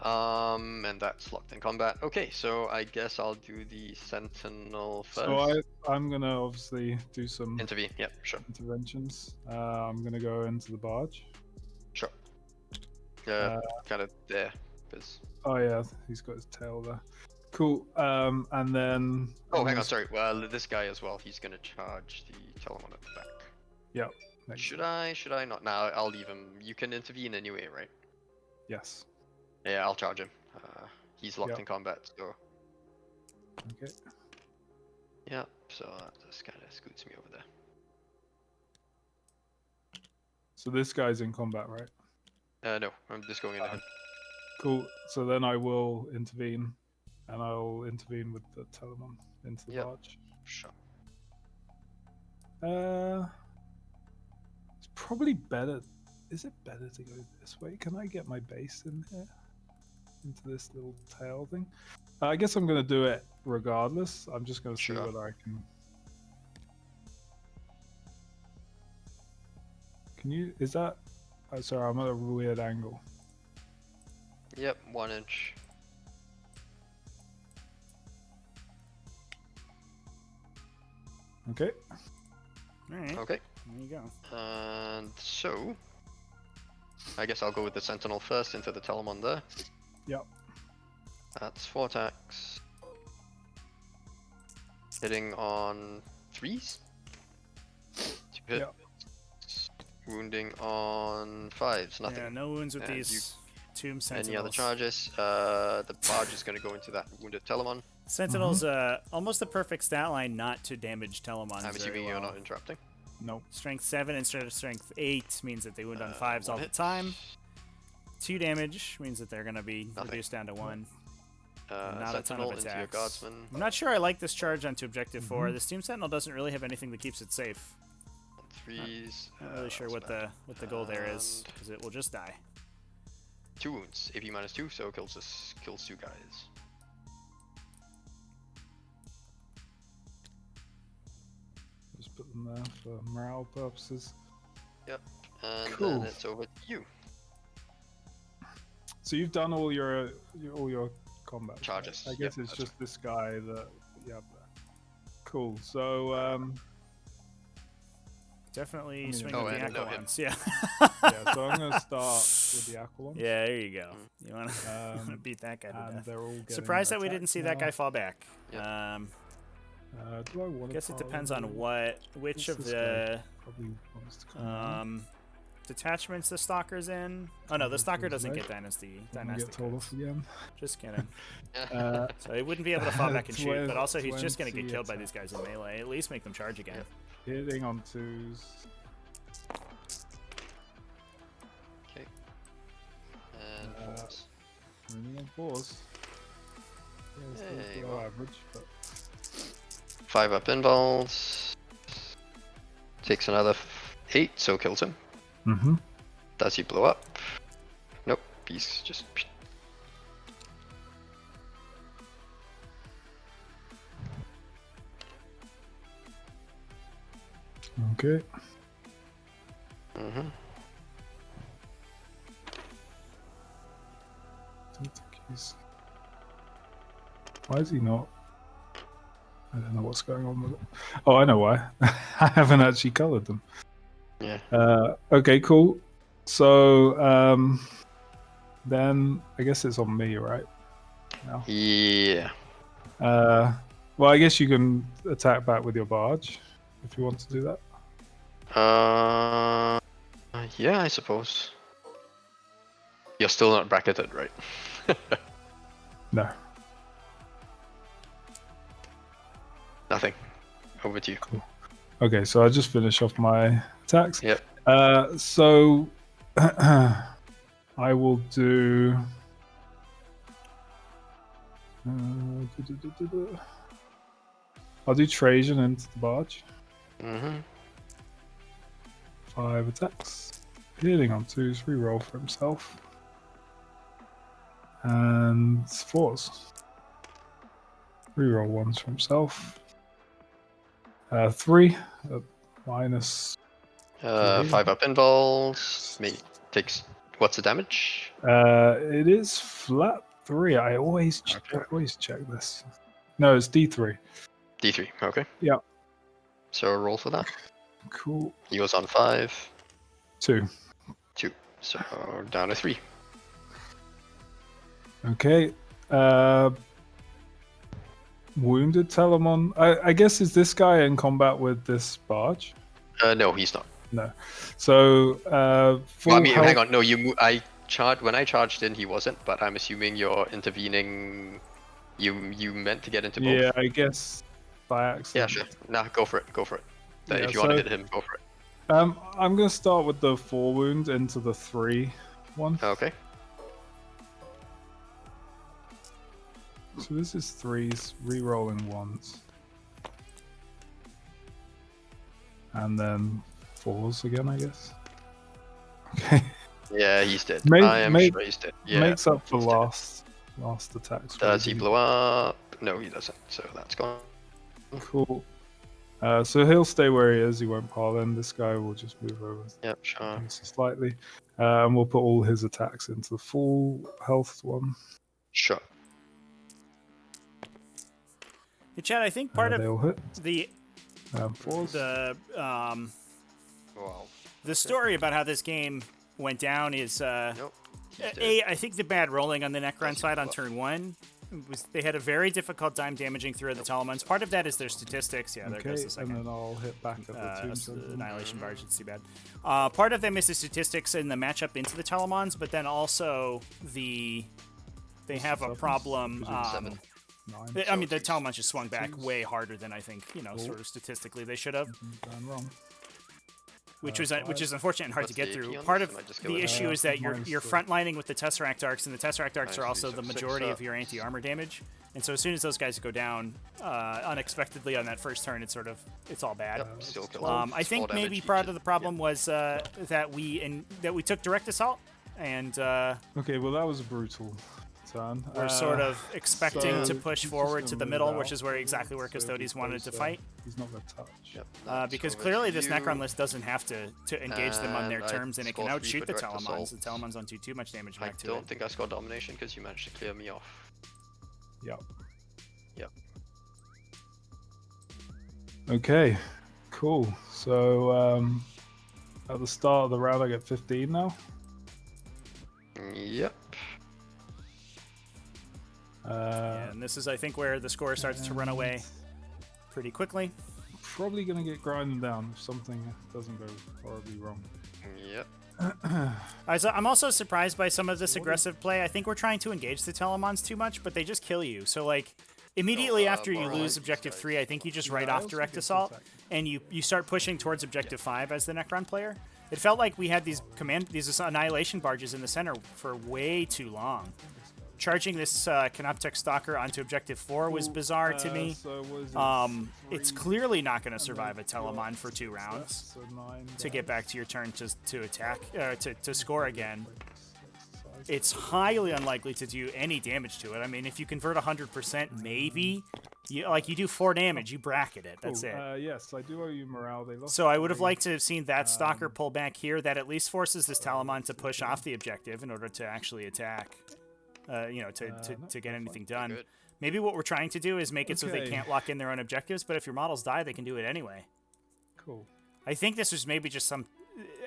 And that's locked in combat. Okay, so I guess I'll do the Sentinel first. So I'm gonna obviously do some Intervene, yep, sure. interventions. I'm gonna go into the barge. Sure. Kind of there. Oh yeah, he's got his tail there. Cool. And then. Oh, hang on, sorry. Well, this guy as well. He's gonna charge the Telemon at the back. Yep. Should I? Should I not? Nah, I'll leave him. You can intervene anyway, right? Yes. Yeah, I'll charge him. He's locked Yep. in combat, so Okay. yeah. So that just kind of scoots me over there. So this guy's in combat, right? No, I'm just going into him. Cool. So then I will intervene, and I'll intervene with the Telemon into the Yep. barge. Sure. It's probably better. Is it better to go this way? Can I get my base in here? Into this little tail thing? I guess I'm going to do it regardless. I'm just going to see Sure. whether I can... Can you... Is that... Oh, sorry, I'm at a weird angle. Yep, 1 inch. Okay. All right. Okay. There you go. And so, I guess I'll go with the Sentinel first into the Telemon there. Yep. That's 4 attacks. Hitting on 3s. 2 hit. Yep. Wounding on 5s, nothing. Yeah, no wounds with And these Tomb Sentinels. Any other charges? The barge is going to go into that wounded Telemon. Sentinel's almost the perfect stat line not to damage Telemons. I'm assuming very you're well. not interrupting. Nope. Strength 7 instead of Strength 8 means that they wound on 5s all one the hit. time. 2 damage means that they're going to be Nothing. reduced down to 1. Not a ton Sentinel of into your attacks. Guardsman. I'm not sure I like this charge onto Objective 4. This Tomb Sentinel doesn't really have anything that keeps it safe. 3s. Not really sure what the goal there is, because it will just die. 2 wounds. AP -2, so it kills 2 guys. Just put them there for morale purposes. Yep. And Cool. then it's over to you. So you've done all your combat right? Charges. I guess Yep, it's that's just this guy that you have there. Cool. So Definitely mean, swing oh, with the and no hit. Aquilons. Yeah. yeah, so I'm gonna start with the Aquilon. Yeah, there you go. You want to beat that guy to And death. they're all getting Surprised that we attacked didn't see that now. guy fall back. Yep. Do I want I guess it to depends on which of This the guy probably wants to come in. detachments the Stalker's in. Oh no, the Stalker doesn't get I'm dynastic gonna get told codes. off again. Just kidding. Uh, So he wouldn't be able to fall back and shoot, but also he's 20 just gonna get killed by these guys in melee. At least make them charge again. hitting on 2s. Okay. And 4s. Running on 4s. Yeah, it's still Hey, below well. average, but 5 up involves. Takes another 8, so kills him. Does he blow up? Nope. He's just. okay. Mm-hmm. Don't think he's. Why is he not? I don't know what's going on with it. Oh, I know why. I haven't actually colored them. Yeah. Okay, cool. So, then I guess it's on me, right? Now. Yeah. Well, I guess you can attack back with your barge if you want to do that. Yeah, I suppose. You're still not bracketed, right? No. Nothing. Over to you. Okay, so I'll just finish off my attacks. Yep. So I will do. I'll do Trajan into the barge. Mm-hmm. 5 attacks. Hitting on 2s, reroll for himself. And 4s. Reroll 1s for himself. 3. Minus. 5 up involves. Me takes. What's the damage? It is flat 3. I always check this. No, it's D3. D3. Okay. Yeah. So roll for that. Cool. He was on 5. 2. 2. So down to 3. Okay. Wounded Telemon. I guess is this guy in combat with this barge? No, he's not. No. So full Well, I mean, health. hang on. No, I when I charged in, he wasn't, but I'm assuming you're intervening. You meant to get into both. Yeah, I guess by accident. Yeah, sure. Nah, go for it. Go for it. Yeah, If you want to hit him, go for it. I'm gonna start with the 4 wound into the 3 one. Okay. So this is 3s, re-rolling 1s. And then 4s again, I guess. Okay. Yeah, he's dead. Make- I am make- sure he's dead. Yeah, Makes up for he's dead. last attacks. Does he blow up? No, he doesn't. So that's gone. Cool. So he'll stay where he is. He won't pile in. This guy will just move over Yep, sure. slightly, and we'll put all his attacks into the full health one. Sure. Hey, Chad, I think part They all hit. the 4s. Wow. the story about how this game went down is Nope. He's dead. I think the bad rolling on the Necron side on turn 1 was they had a very difficult time damaging through the Telemons. Part of that is their statistics. Yeah, there Okay, goes the and second. then I'll hit back at the tombstone. Annihilation Barge, it's too bad. Part of them is the statistics in the matchup into the Telemons, but then also they have a problem. 7. 9. I mean, the Telemons just swung back way harder than I think, sort of statistically they should have. Done wrong. Which is unfortunate and hard to What's get the through. AP on Part this? of Am I just the going issue is that you're -3. frontlining with the Tesseract Arcs, and the Tesseract Arcs are also the 6 majority up. of your anti-armor damage. And so as soon as those guys go down unexpectedly on that first turn, it's all bad. Yep, still kill. I think Small maybe damage, part you of the can- problem was that we took direct assault, and Okay, well that was a brutal turn. we're sort of expecting so to push he's just forward gonna to the move middle, out. which is where exactly where So Custodes wanted to because, fight. He's not gonna touch. Yep, that's Because over clearly to this you. Necron list doesn't have to engage them on their And I terms, and it can scored 3 outshoot for the direct Telemons. assault. The Telemons don't do too much damage I back to don't it. think I scored domination because you managed to clear me off. Yep. Yep. Okay, cool. So at the start of the round, I get 15 now. Yep. And this is, I think, where the score starts to run away pretty quickly. Probably gonna get grinded down if something doesn't go horribly wrong. Yep. I'm also surprised by some of this aggressive play. I think we're trying to engage the Telemons too much, but they just kill you. So, like, immediately after you more lose like Objective guys. 3, I think you just write I off also Direct get Assault, attack. and you start pushing towards Objective 5 as the Necron player. It felt like we had these Annihilation Barges in the center for way too long. Charging this Canoptech Stalker onto Objective 4 was bizarre to me. So was it It's 3 clearly not going to and survive a then Telemon for drops 2 rounds so 9 to get back to your turn to attack, to score again. size. It's highly unlikely to do any damage to it. I mean, if you convert 100%, maybe. You do 4 damage, you bracket it. That's it. Yes, I do owe you morale. They lost So I would have 3. liked to have seen that Stalker pull back here. That at least forces this Telemon to push off the objective in order to actually attack. To get anything done. Good. Maybe what we're trying to do is make it so they Okay. can't lock in their own objectives, but if your models die, they can do it anyway. Cool. I think this was maybe just some...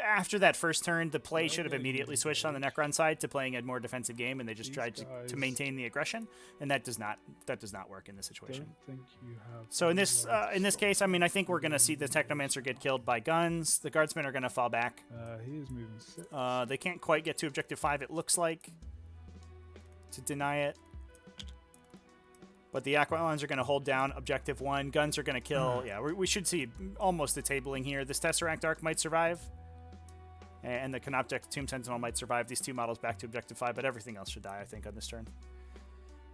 After that first turn, the play should have immediately switched on the Necron side to playing a more defensive game, and they just These tried to guys- maintain the aggression, and that does not work in this situation. Don't think you have. So in this any case, I mean, I think we're going to see the Technomancer get killed by guns. The Guardsmen are going to fall back. He is moving 6. They can't quite get to Objective 5, it looks like, to deny it. But the Aquilons are going to hold down Objective 1. Guns are going to kill. Yeah, we should see almost a tabling here. This Tesseract Arc might survive. And the Canoptech Tomb Sentinel might survive. These 2 models back to Objective 5, but everything else should die, I think, on this turn.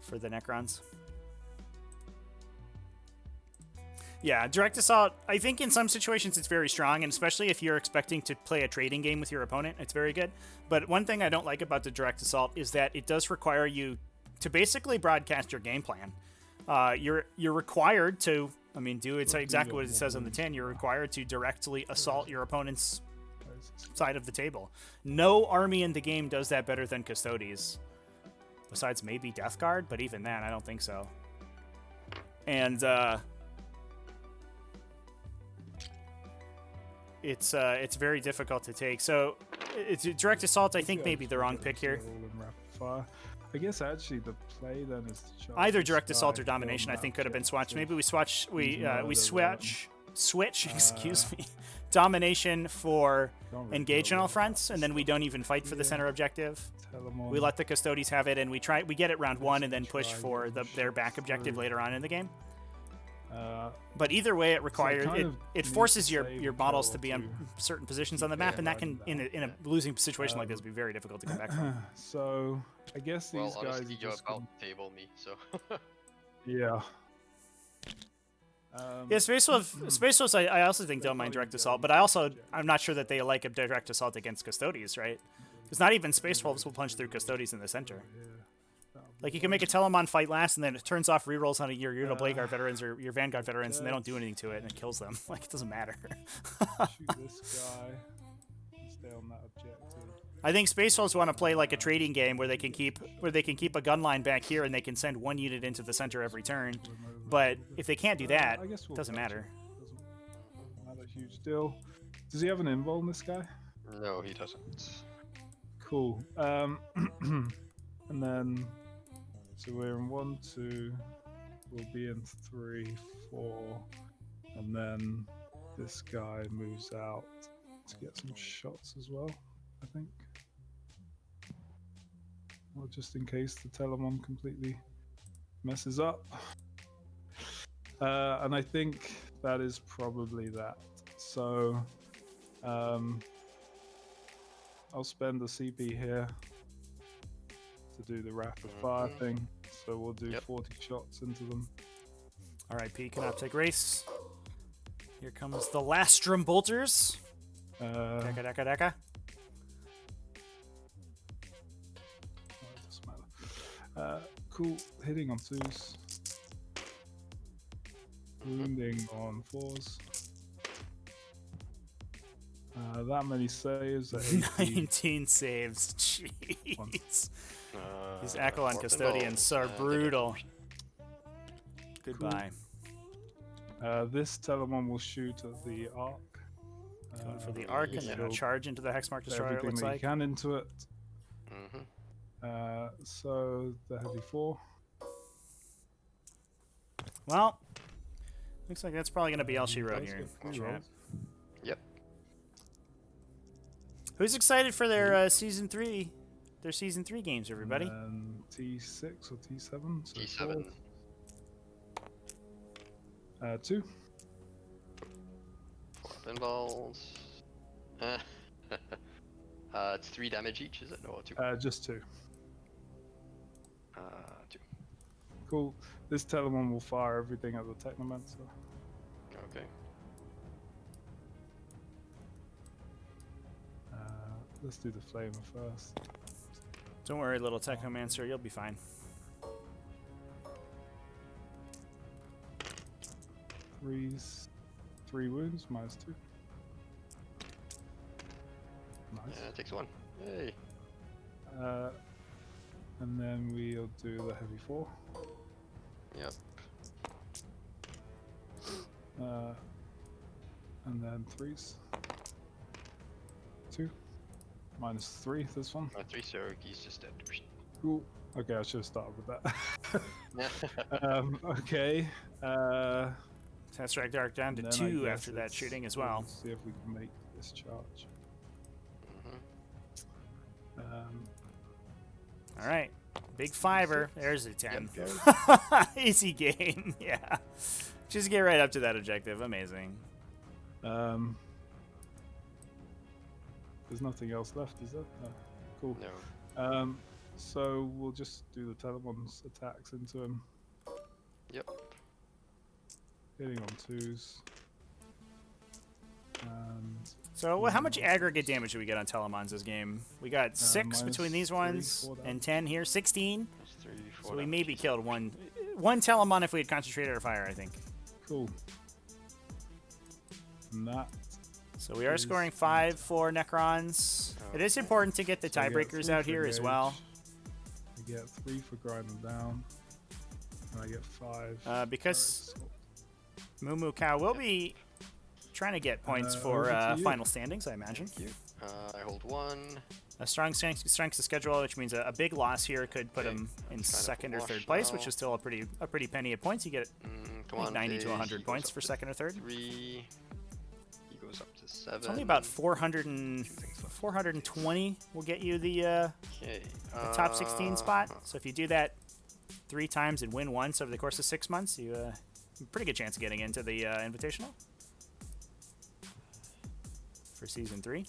For the Necrons. Yeah, Direct Assault, I think in some situations it's very strong, and especially if you're expecting to play a trading game with your opponent, it's very good. But one thing I don't like about the Direct Assault is that it does require you to basically broadcast your game plan. You're required to, I mean, do it exactly what it says on the tin. You're required to directly assault your opponent's side of the table. No army in the game does that better than Custodes. Besides maybe Death Guard, but even then, I don't think so. And it's very difficult to take. So it's Direct Assault. I think maybe the wrong pick here. I guess actually the play then is to charge Either this Direct Assault guy, or Domination, I kill think, could have been Mount swatched. Jets. Maybe we switch. We He's murdered switch switch, excuse me, domination for engage on all fronts, and then we don't even fight for the center objective. We let the Custodes have it, and we get it round 1 and then push for their back objective later on in the game. But either way, it requires it forces your models to be on certain positions on the map, and that can, in a losing situation like this, be very difficult to come back from. So I guess these well, guys honestly, are you're just about to table me, so. yeah. Yeah, Space Wolves, I also think don't mind direct assault, but I'm not sure that they like a direct assault against Custodes, right? Because not even Space Wolves will punch through Custodes in the center. Like, you can make a Telemon fight last, and then it turns off rerolls on your Unit Blade Guard veterans or your Vanguard veterans, and they don't do anything to it, and it kills them. Like, it doesn't matter. Shoot this guy and stay on that objective. I think Space Wolves want to play like a trading game where they can keep a gun line back here, and they can send 1 unit into the center every turn. But if they can't do that, it doesn't matter. Not a huge deal. Does he have an invul, this guy? No, he doesn't. Cool. And then, so we're in 1, 2, we'll be in 3, 4, and then this guy moves out to get some shots as well, I think. Well, just in case the Telemon completely messes up. And I think that is probably that. So, I'll spend the CP here to do the rapid fire thing. So we'll do 40 shots into them. All right, P, Canoptic Race. Here comes the Lastrum Bolters. Deka, deka, deka. Doesn't matter. Cool. Hitting on 2s. Wounding on 4s. That many saves at 19 saves. Jeez. These Acheron Custodians are brutal. Goodbye. This Telemon will shoot at the Arc. Going for the Arc, and then a charge into the Hexmark Destroyer, it looks like. Can into it. So the heavy 4. Well, looks like that's probably going to be all she wrote here. Yep. Who's excited for their season 3? Their season 3 games, everybody. T6 or T7? So T7. 2. Pinballs. It's 3 damage each, is it? No, 2. Just 2. 2. Cool. This Telemon will fire everything at the Technomancer. Okay. Let's do the Flamer first. Don't worry, little Technomancer, you'll be fine. 3 wounds, -2. Nice. Yeah, it takes 1. Hey. And then we'll do the heavy 4. Yep. And then 3s. 2. -3, this one. 3, so he's just dead. Cool. Okay, I should have started with that. Okay. Tesseract Arc down to 2 after that shooting as well. Let's see if we can make this charge. All right. Big 5er. There's a 10. Easy game. Yeah. Just get right up to that objective. Amazing. There's nothing else left, is there? No. Cool. No. So we'll just do the Telemon's attacks into him. Yep. Hitting on 2s. And so how much aggregate damage do we get on Telemons this game? We got 6 between these ones and 10 here. 16. So we maybe killed one Telemon if we had concentrated our fire, I think. Cool. And that. So we are scoring 5 for Necrons. It is important to get the tiebreakers out here as well. I get 3 for grinding down. And I get 5. Because Moo Cow will be trying to get points for final standings, I imagine. I hold 1. A strong strength of schedule, which means a big loss here could put him in second or third place, which is still a pretty penny of points. You get Come Like on, 90 to Days, 100 he goes points up for to second or third. 3. He goes up to 7. It's only about 420 will get you the Okay. top 16 spot. So if you do that 3 times and win once over the course of 6 months, you have a pretty good chance of getting into the Invitational for Season 3.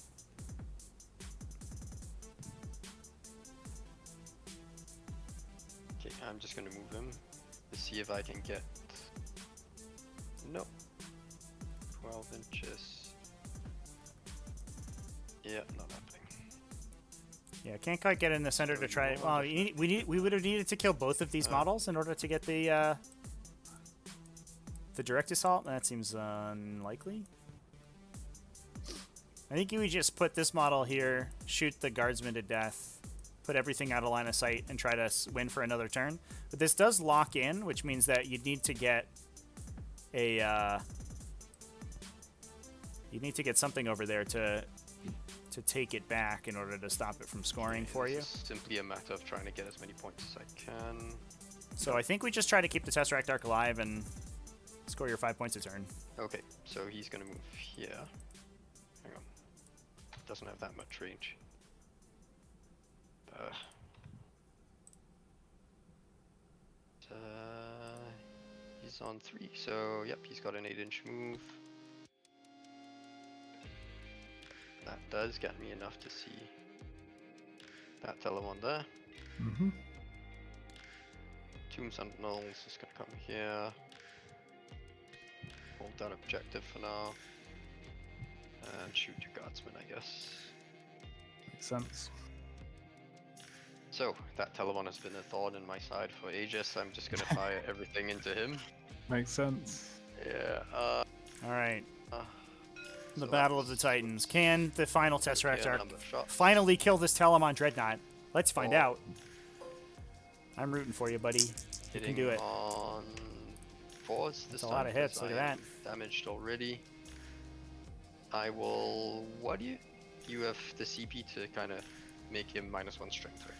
Okay, I'm just gonna move him to see if I can get. No. 12 inches. Yeah, not happening. Yeah, can't quite get in the center to try. Well, we would have needed to kill both of these models in order to get the direct assault. That seems unlikely. I think you would just put this model here, shoot the guardsman to death, put everything out of line of sight, and try to win for another turn. But this does lock in, which means that you'd need to get a you need to get something over there to take it back in order to stop it from scoring for you. It's simply a matter of trying to get as many points as I can. So I think we just try to keep the Tesseract Arc alive and score your 5 points a turn. Okay, so he's gonna move here. Hang on. Doesn't have that much range. He's on 3, so yep, he's got an 8-inch move. That does get me enough to see that Telemon there. Mm-hmm. Tomb Sentinels is gonna come here. Hold that objective for now. And shoot your guardsman, I guess. Makes sense. So, that Telemon has been a thorn in my side for ages. I'm just gonna fire everything into him. Makes sense. Yeah, Alright. The so Battle of the Titans. Can the final Tesseract Arc number of shots. finally kill this Telemon Dreadnought? Let's find Oh. out. I'm rooting for you, buddy. You can Hitting do it. on 4s this That's a time. lot of hits, because look I at am damaged already. I will. What do you? You have the CP to kind of make him -1 strength, right?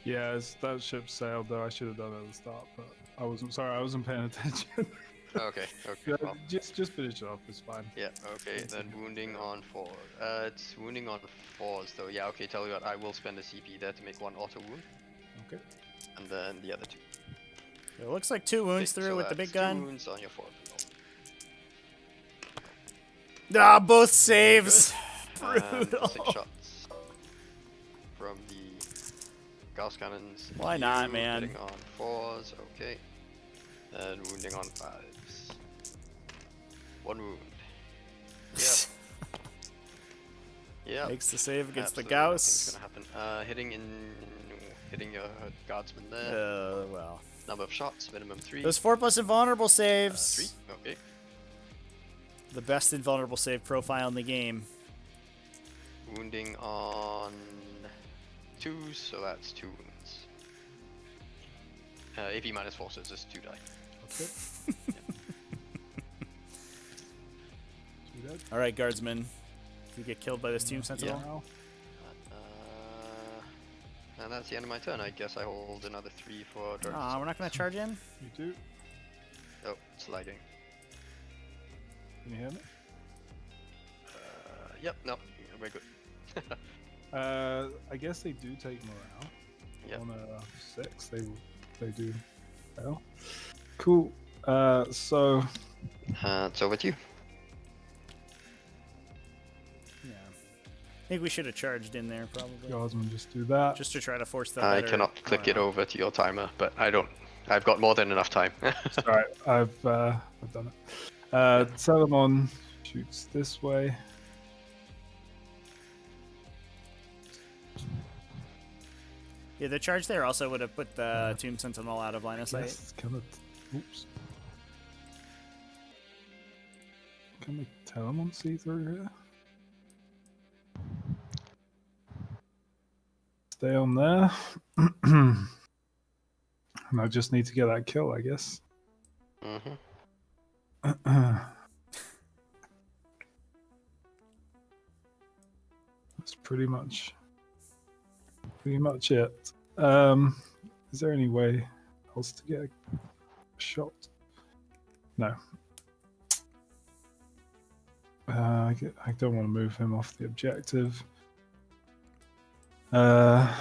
Yeah, that ship sailed though. I should have done it at the start, but I wasn't. Sorry, I wasn't paying attention. Okay, okay. Yeah, Well, just finish it off. It's fine. yeah, okay. Then wounding on 4. It's wounding on 4s though. Yeah, okay. Tell you what, I will spend the CP there to make 1 auto wound, Okay. and then the other 2. It looks like 2 wounds Okay, through so with the big that's 2 gun. wounds on your 4. Ah, both saves. And Brutal. 6 shots from the Gauss cannons. Why not, man? Hitting on 4s, okay. And wounding on 5s. 1 wound. Yep. Yep. Makes the save against Absolutely the Gauss. nothing's gonna happen. Hitting your guardsman there. Well. Number of shots, minimum 3. Those 4+ invulnerable saves. 3, okay. The best invulnerable save profile in the game. Wounding on 2s, so that's 2 wounds. AP -4, so it's just 2 die. Okay. All right, guardsman. You get killed by this Tomb Sentinel. Now. And that's the end of my turn. I guess I hold another 3 for direct Aw, assault. we're not gonna charge in. You do. Oh, it's lagging. Can you hear me? Yep, no, we're good. I guess they do take morale. Yep. On a 6, they do fail. Cool. So It's over to you. Yeah. I think we should have charged in there probably. Guardsmen just do that. Just to try to force that. I better cannot click it morale. over to your timer, but I don't. I've got more than enough time. Alright, I've done it. Telemon shoots this way. Yeah, the charge there also would have put the Tomb Sentinel out of line of sight. Yes, can it? Oops. Can we Telemon see through here? Stay on there. And I just need to get that kill, I guess. Mm-hmm. That's pretty much it. Is there any way else to get a shot? No. I don't want to move him off the objective. I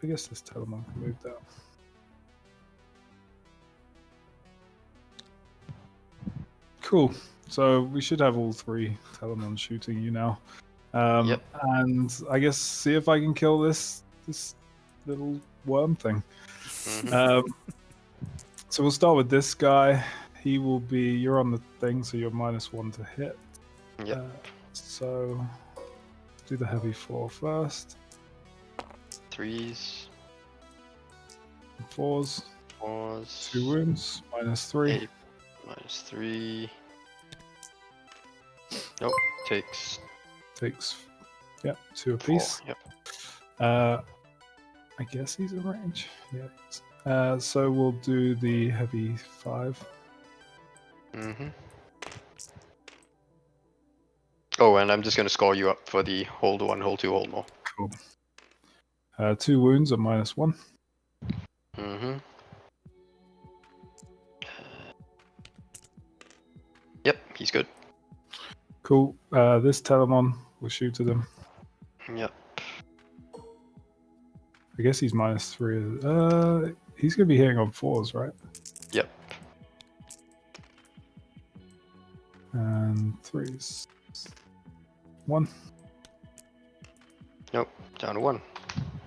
guess this Telemon can move down. Cool. So we should have all 3 Telemon shooting you now. Yep. And I guess see if I can kill this little worm thing. So we'll start with this guy. He will be, you're on the thing, so you're -1 to hit. Yep. So do the heavy 4 first. 3s. 4s. 4s. 2 wounds. -3. 8. -3. Nope. Takes. Yep, 2 apiece. 4. Yep. I guess he's in range. Yeah. So we'll do the heavy 5. Oh, and I'm just going to score you up for the hold 1, hold 2, hold more. Cool. 2 wounds at -1. Yep, he's good. Cool. This Telemon will shoot at him. Yep. I guess he's -3. He's going to be hitting on 4s, right? Yep. And 3s. 1. Nope, down to 1.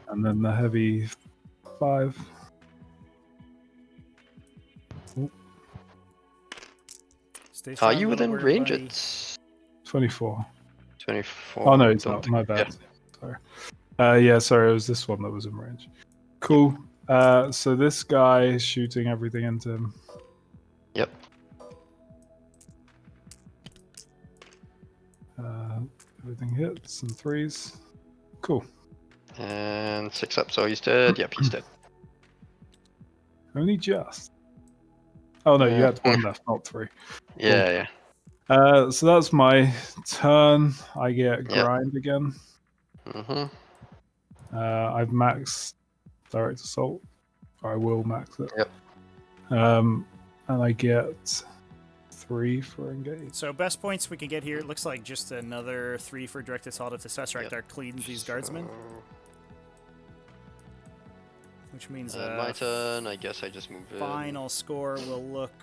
And then the heavy 5. Stay Are strong, you little within warrior range? buddy. It's 24. 24. Oh no, it's Don't not. think- My bad. Yeah. Sorry. Yeah, sorry. It was this one that was in range. Cool. So this guy is shooting everything into him. Yep. Everything hits and 3s. Cool. And 6 up, so he's dead. Yep, he's dead. Only just. Oh no, you had 1 left, not 3. Yeah, yeah. So that's my turn. I get Yep. grind again. Mm-hmm. I've maxed direct assault. I will max it. Yep. And I get 3 for engage. So best points we can get here. It looks like just another 3 for direct assault if the Suspect Yep. Arc cleans these guardsmen. Which means My turn. I guess I just move in. final score will look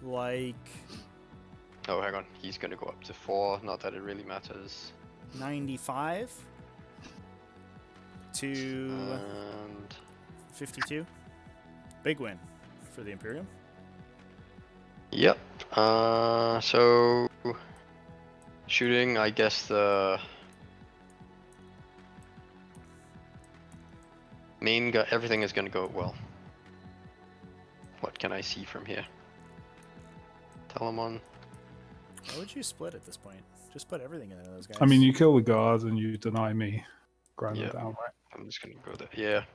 like Oh, hang on. He's gonna go up to 4. Not that it really matters. 95 to And 52. Big win for the Imperium. yep. So shooting. I guess the main guy. Everything is gonna go well. What can I see from here? Telemon. Why would you split at this point? Just put everything in those guys. I mean, you kill the guards and you deny me. Grind Yeah. it down, right? I'm just gonna go there. Yeah.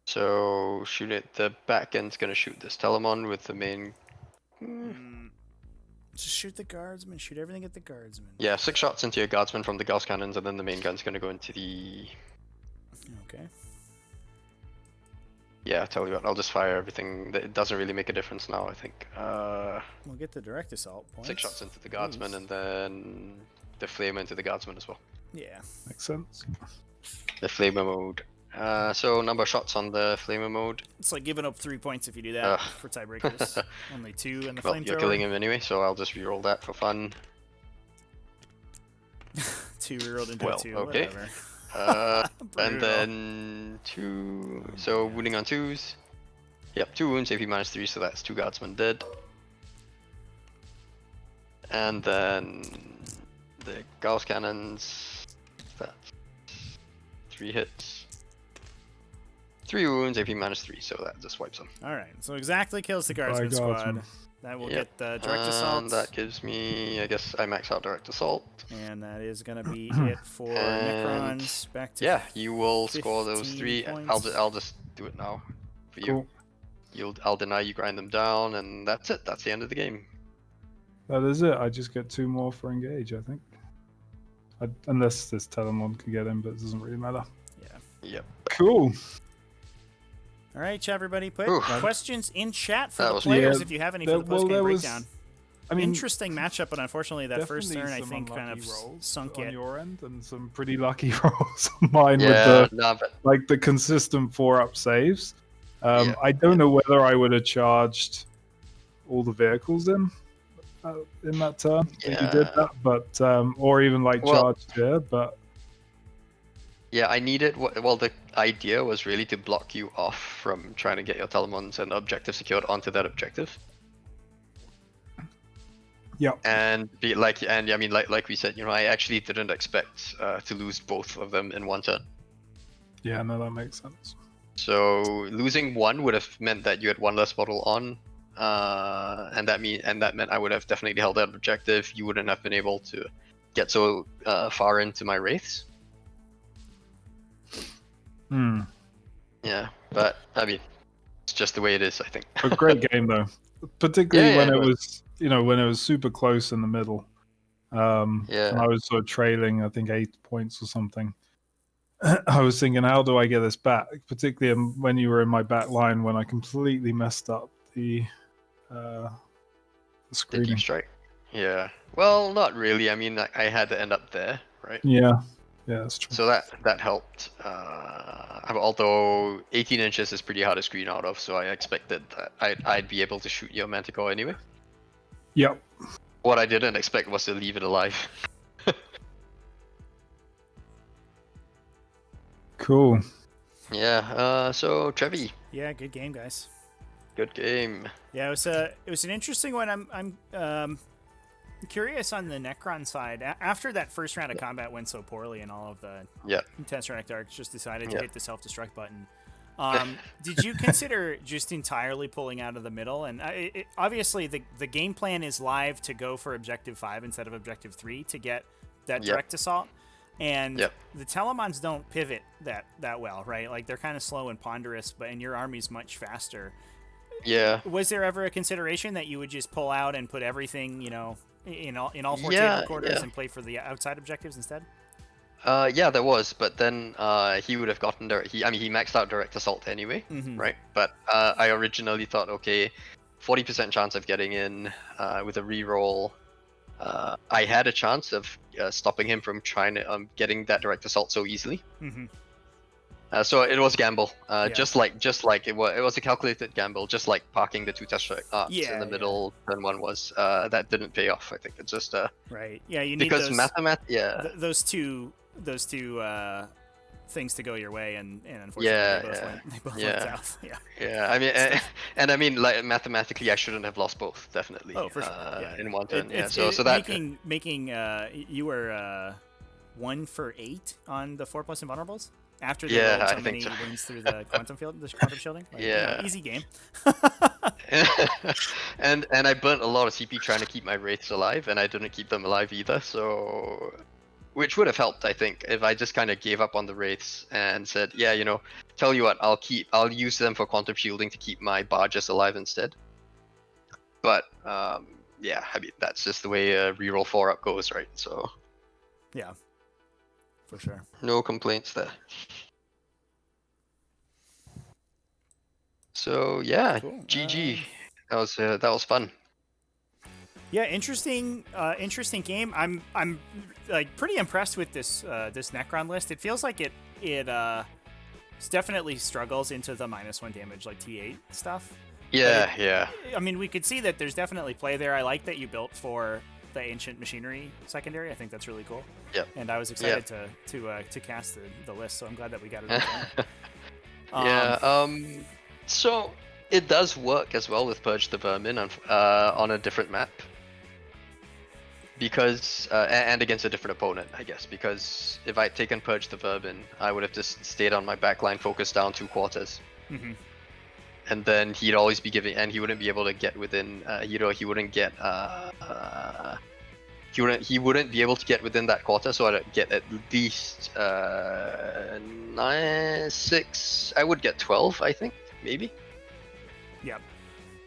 So shoot it. The back end's gonna shoot this Telemon with the main. Just shoot the guardsmen. Shoot everything at the guardsmen. Yeah, 6 shots into your guardsman from the Gauss cannons, and then the main gun's gonna go into the. Okay. Yeah, I tell you what. I'll just fire everything. It doesn't really make a difference now. I think. We'll get the direct assault points. 6 shots into the guardsman, and then the flamer into the guardsman as well. Yeah. Makes sense. The flamer mode. So number of shots on the flamer mode. It's like giving up 3 points if you do that Ugh. for tiebreakers. Only 2 in the Well, flamethrower. you're killing him anyway, so I'll just reroll that for fun. 2 rerolled into Well, 2. okay. Whatever. And Brutal. then 2. So wounding on 2s. Yep, 2 wounds, AP -3, so that's 2 guardsmen dead. And then the Gauss cannons. That's 3 hits. 3 wounds, AP -3, so that just wipes them. Alright, so exactly kills the guardsman squad. guardsman. That will Yep. get the direct assault. And that gives me, I guess I max out direct assault. And that is going to be it for And Necrons. Back to Yeah, you will score those 15 3. points. I'll just do it now for you. Cool. I'll deny you, grind them down, and that's it. That's the end of the game. That is it. I just get 2 more for engage, I think. Unless this Telemon can get in, but it doesn't really matter. Yeah. Yep. Cool. All right, everybody, put Ooh. questions in chat for That the was- players Yeah, if you have any there- for the well, post-game there was- breakdown. I mean, Interesting matchup, but unfortunately that first definitely turn I some think kind unlucky of rolls sunk on it. your end, and some pretty lucky rolls on mine with Yeah, the no, but like the consistent 4-up saves. Yeah, I don't know whether I would have charged all the vehicles in that turn that you did Yeah. that, but or even like Well- charged here, but yeah, I needed. Well, the idea was really to block you off from trying to get your Telemons and objective secured onto that objective. yeah. And be like, and I mean, like we said, I actually didn't expect to lose both of them in one turn. Yeah, no, that makes sense. So losing one would have meant that you had one less model on, and that meant I would have definitely held that objective. You wouldn't have been able to get so far into my wraiths. Hmm. Yeah, but I mean, it's just the way it is, I think. A great game though, particularly Yeah, when yeah, it but- was when it was super close in the middle. Yeah. And I was sort of trailing, I think 8 points or something. I was thinking, how do I get this back? Particularly when you were in my back line, when I completely messed up the The screening. deep strike. Yeah. Well, not really. I mean, I had to end up there, right? Yeah, that's true. So that helped. Although 18 inches is pretty hard to screen out of, so I expected that I'd be able to shoot your Manticore anyway. Yep. What I didn't expect was to leave it alive. Cool. Yeah. So Trevi, Yeah, good game, guys. good game. Yeah, it was an interesting one. I'm curious on the Necron side. After that first round of combat went so poorly and all of the Yeah. Tesseract Arcs just decided to Yeah. hit the self-destruct button, did you consider just entirely pulling out of the middle? And obviously the game plan is live to go for Objective 5 instead of Objective 3 to get that Yep. direct assault. And Yep. the Telemons don't pivot that well, right? Like they're kind of slow and ponderous, and your army's much faster. Yeah. Was there ever a consideration that you would just pull out and put everything, in all four Yeah, table quarters yeah. and play for the outside objectives instead? Yeah, there was, but then he would have gotten he maxed out direct assault anyway, Mhm. right? But I originally thought, okay, 40% chance of getting in with a reroll. I had a chance of stopping him from trying to getting that direct assault so easily. Mm-hmm. So it was gamble, Yeah. just like it was a calculated gamble, just like parking the two Tesseract Arcs Yeah, in the yeah. middle. Turn one was that didn't pay off. I think it's just Right. Yeah, you need because those, yeah. those two things to go your way, and unfortunately Yeah, they both yeah. went south. Yeah. Yeah, I mean, and I mean, like mathematically, I shouldn't have lost both, definitely. Oh, for sure. Yeah. In one turn. It's So that making you were 1 for 8 on the 4+ invulnerables after they Yeah, rolled so I think many so. wins through the quantum field, the quantum shielding. Like, Yeah. easy game. and I burnt a lot of CP trying to keep my wraiths alive, and I didn't keep them alive either. So, which would have helped, I think, if I just kind of gave up on the wraiths and said, yeah, tell you what, I'll use them for quantum shielding to keep my barges alive instead. But yeah, I mean that's just the way a reroll 4-up goes, right? So Yeah. For sure. no complaints there. So yeah, Cool. GG. That was fun. Yeah, interesting game. I'm like pretty impressed with this Necron list. It feels like it definitely struggles into the -1 damage like T8 stuff. Yeah, yeah. I mean, we could see that there's definitely play there. I like that you built for the ancient machinery secondary. I think that's really cool. Yep. And I was excited to cast the list, so I'm glad that we got it. Yeah. So it does work as well with Purge the Vermin on a different map. Because and against a different opponent, I guess. Because if I'd taken Purge the Vermin, I would have just stayed on my backline, focused down 2 quarters. Mm-hmm. And then he'd always be giving, and he wouldn't be able to get within. He wouldn't get. He wouldn't be able to get within that quarter. So I'd get at least 6. I would get 12, I think, maybe. Yep.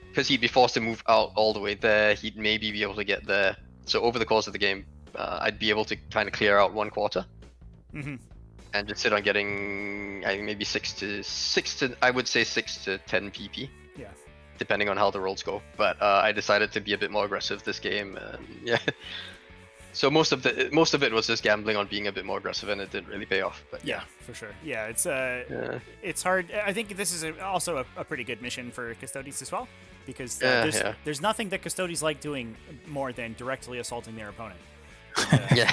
Because he'd be forced to move out all the way there. He'd maybe be able to get there. So over the course of the game, I'd be able to kind of clear out 1 quarter. Mm-hmm. and just sit on getting, I think maybe 6 to I would say 6 to 10 PP. Yeah. Depending on how the rolls go. But I decided to be a bit more aggressive this game, and yeah. So most of it was just gambling on being a bit more aggressive, and it didn't really pay off. But yeah, for sure. Yeah, it's hard. I think this is also a pretty good mission for Custodes as well, because there's nothing that Custodes like doing more than directly assaulting their opponent. And, yeah.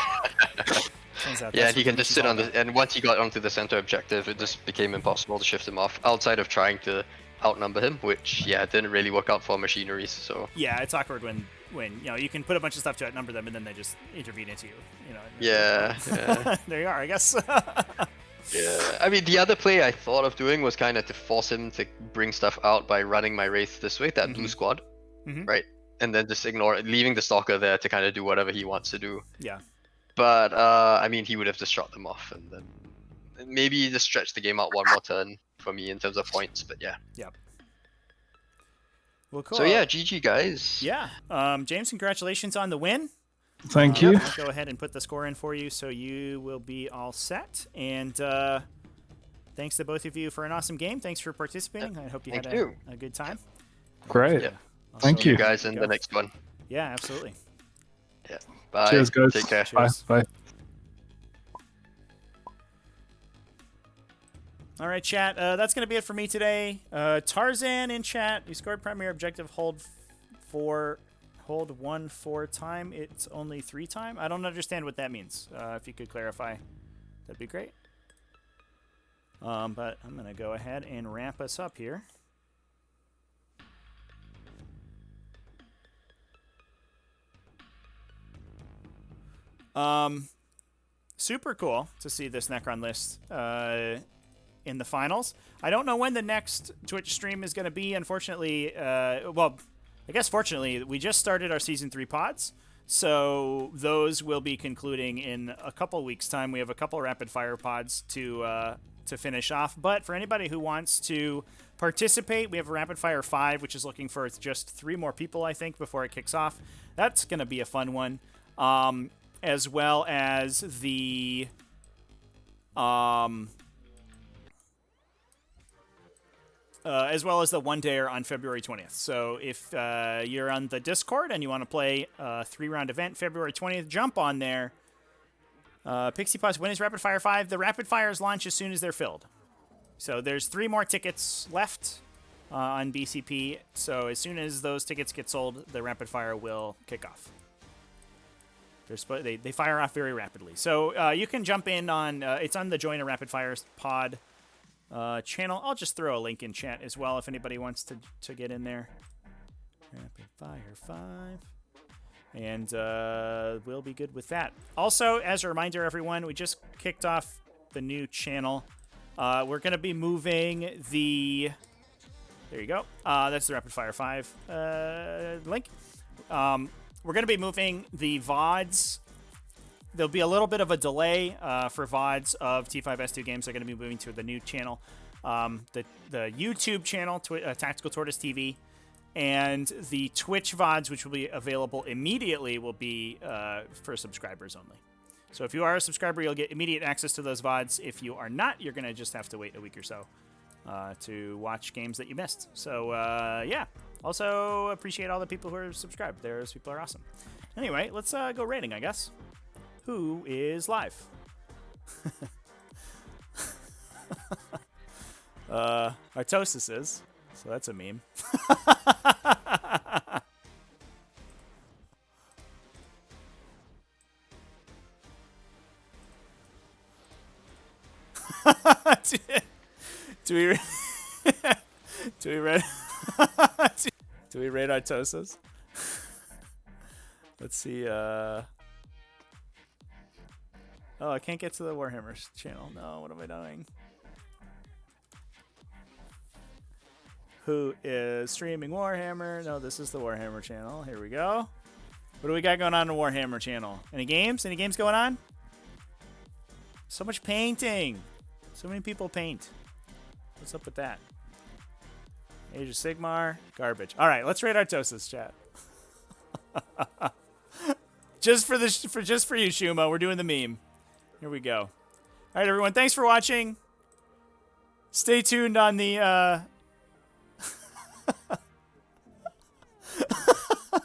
turns out Yeah, that's he what can the just sit mission's on all the, and once he got onto the center objective, it just became impossible to shift him off. Outside of trying to outnumber him, which didn't really work out for machineries. So yeah, it's awkward when you can put a bunch of stuff to outnumber them and then they just intervene into you. Yeah. There you are, I guess. Yeah, I mean, the other play I thought of doing was kind of to force him to bring stuff out by running my Wraith this way, that blue squad, right? And then just leaving the Stalker there to kind of do whatever he wants to do. Yeah. But, I mean, he would have just shot them off, and then maybe just stretch the game out one more turn for me in terms of points, but yeah. Yep. Well, cool. So yeah, GG guys. Yeah. James, congratulations on the win. Thank you. I'll go ahead and put the score in for you, so you will be all set. And thanks to both of you for an awesome game. Thanks for participating. I hope you had a good time. Great. Yeah. Thank See you. you guys in the next one. Yeah, absolutely. Yeah. Bye. Cheers, guys. Take care. Cheers. Bye. All right, chat. That's going to be it for me today. Tarzan in chat. You scored primary objective. Hold 1 4 time. It's only 3 time. I don't understand what that means. If you could clarify, that'd be great. But I'm going to go ahead and wrap us up here. Super cool to see this Necron list in the finals. I don't know when the next Twitch stream is going to be. Unfortunately, well, I guess fortunately, we just started our Season 3 pods, so those will be concluding in a couple weeks' time. We have a couple rapid-fire pods to finish off, but for anybody who wants to participate, we have a rapid-fire 5, which is looking for just 3 more people, I think, before it kicks off. That's going to be a fun one. As well as the one-dayer on February 20th. So if you're on the Discord and you want to play a 3-round event February 20th, jump on there. Pixie Plus, when is Rapid Fire 5? The Rapid Fires launch as soon as they're filled. So there's 3 more tickets left on BCP. So as soon as those tickets get sold, the Rapid Fire will kick off. They fire off very rapidly. So you can jump in on, it's on the Join a Rapid Fires pod channel. I'll just throw a link in chat as well if anybody wants to get in there. Rapid Fire 5. And we'll be good with that. Also, as a reminder, everyone, we just kicked off the new channel. We're going to be moving the... There you go. That's the Rapid Fire 5 link. We're going to be moving the VODs. There'll be a little bit of a delay for VODs of T5S2 games. They're going to be moving to the new channel, the YouTube channel, Tactical Tortoise TV, and the Twitch VODs, which will be available immediately, will be for subscribers only. So if you are a subscriber, you'll get immediate access to those VODs. If you are not, you're going to just have to wait a week or so to watch games that you missed. So, yeah. Also, appreciate all the people who are subscribed. Those people are awesome. Anyway, let's go rating, I guess. Who is live? Artosis is, so that's a meme. Do we rate Artosis? Let's see. Oh, I can't get to the Warhammer channel. No, what am I doing? Who is streaming Warhammer? No, this is the Warhammer channel. Here we go. What do we got going on in the Warhammer channel? Any games? Any games going on? So much painting. So many people paint. What's up with that? Age of Sigmar, garbage. All right, let's rate Artosis, chat. just for you, Shuma. We're doing the meme. Here we go. right, everyone. Thanks for watching. Stay tuned on the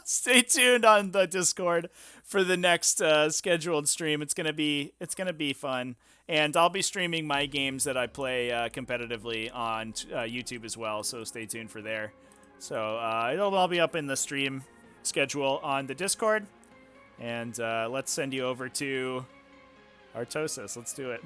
stay tuned on the Discord for the next scheduled stream. It's gonna be fun, and I'll be streaming my games that I play competitively on YouTube as well. So stay tuned for there. So it'll all be up in the stream schedule on the Discord, and let's send you over to Artosis. Let's do it.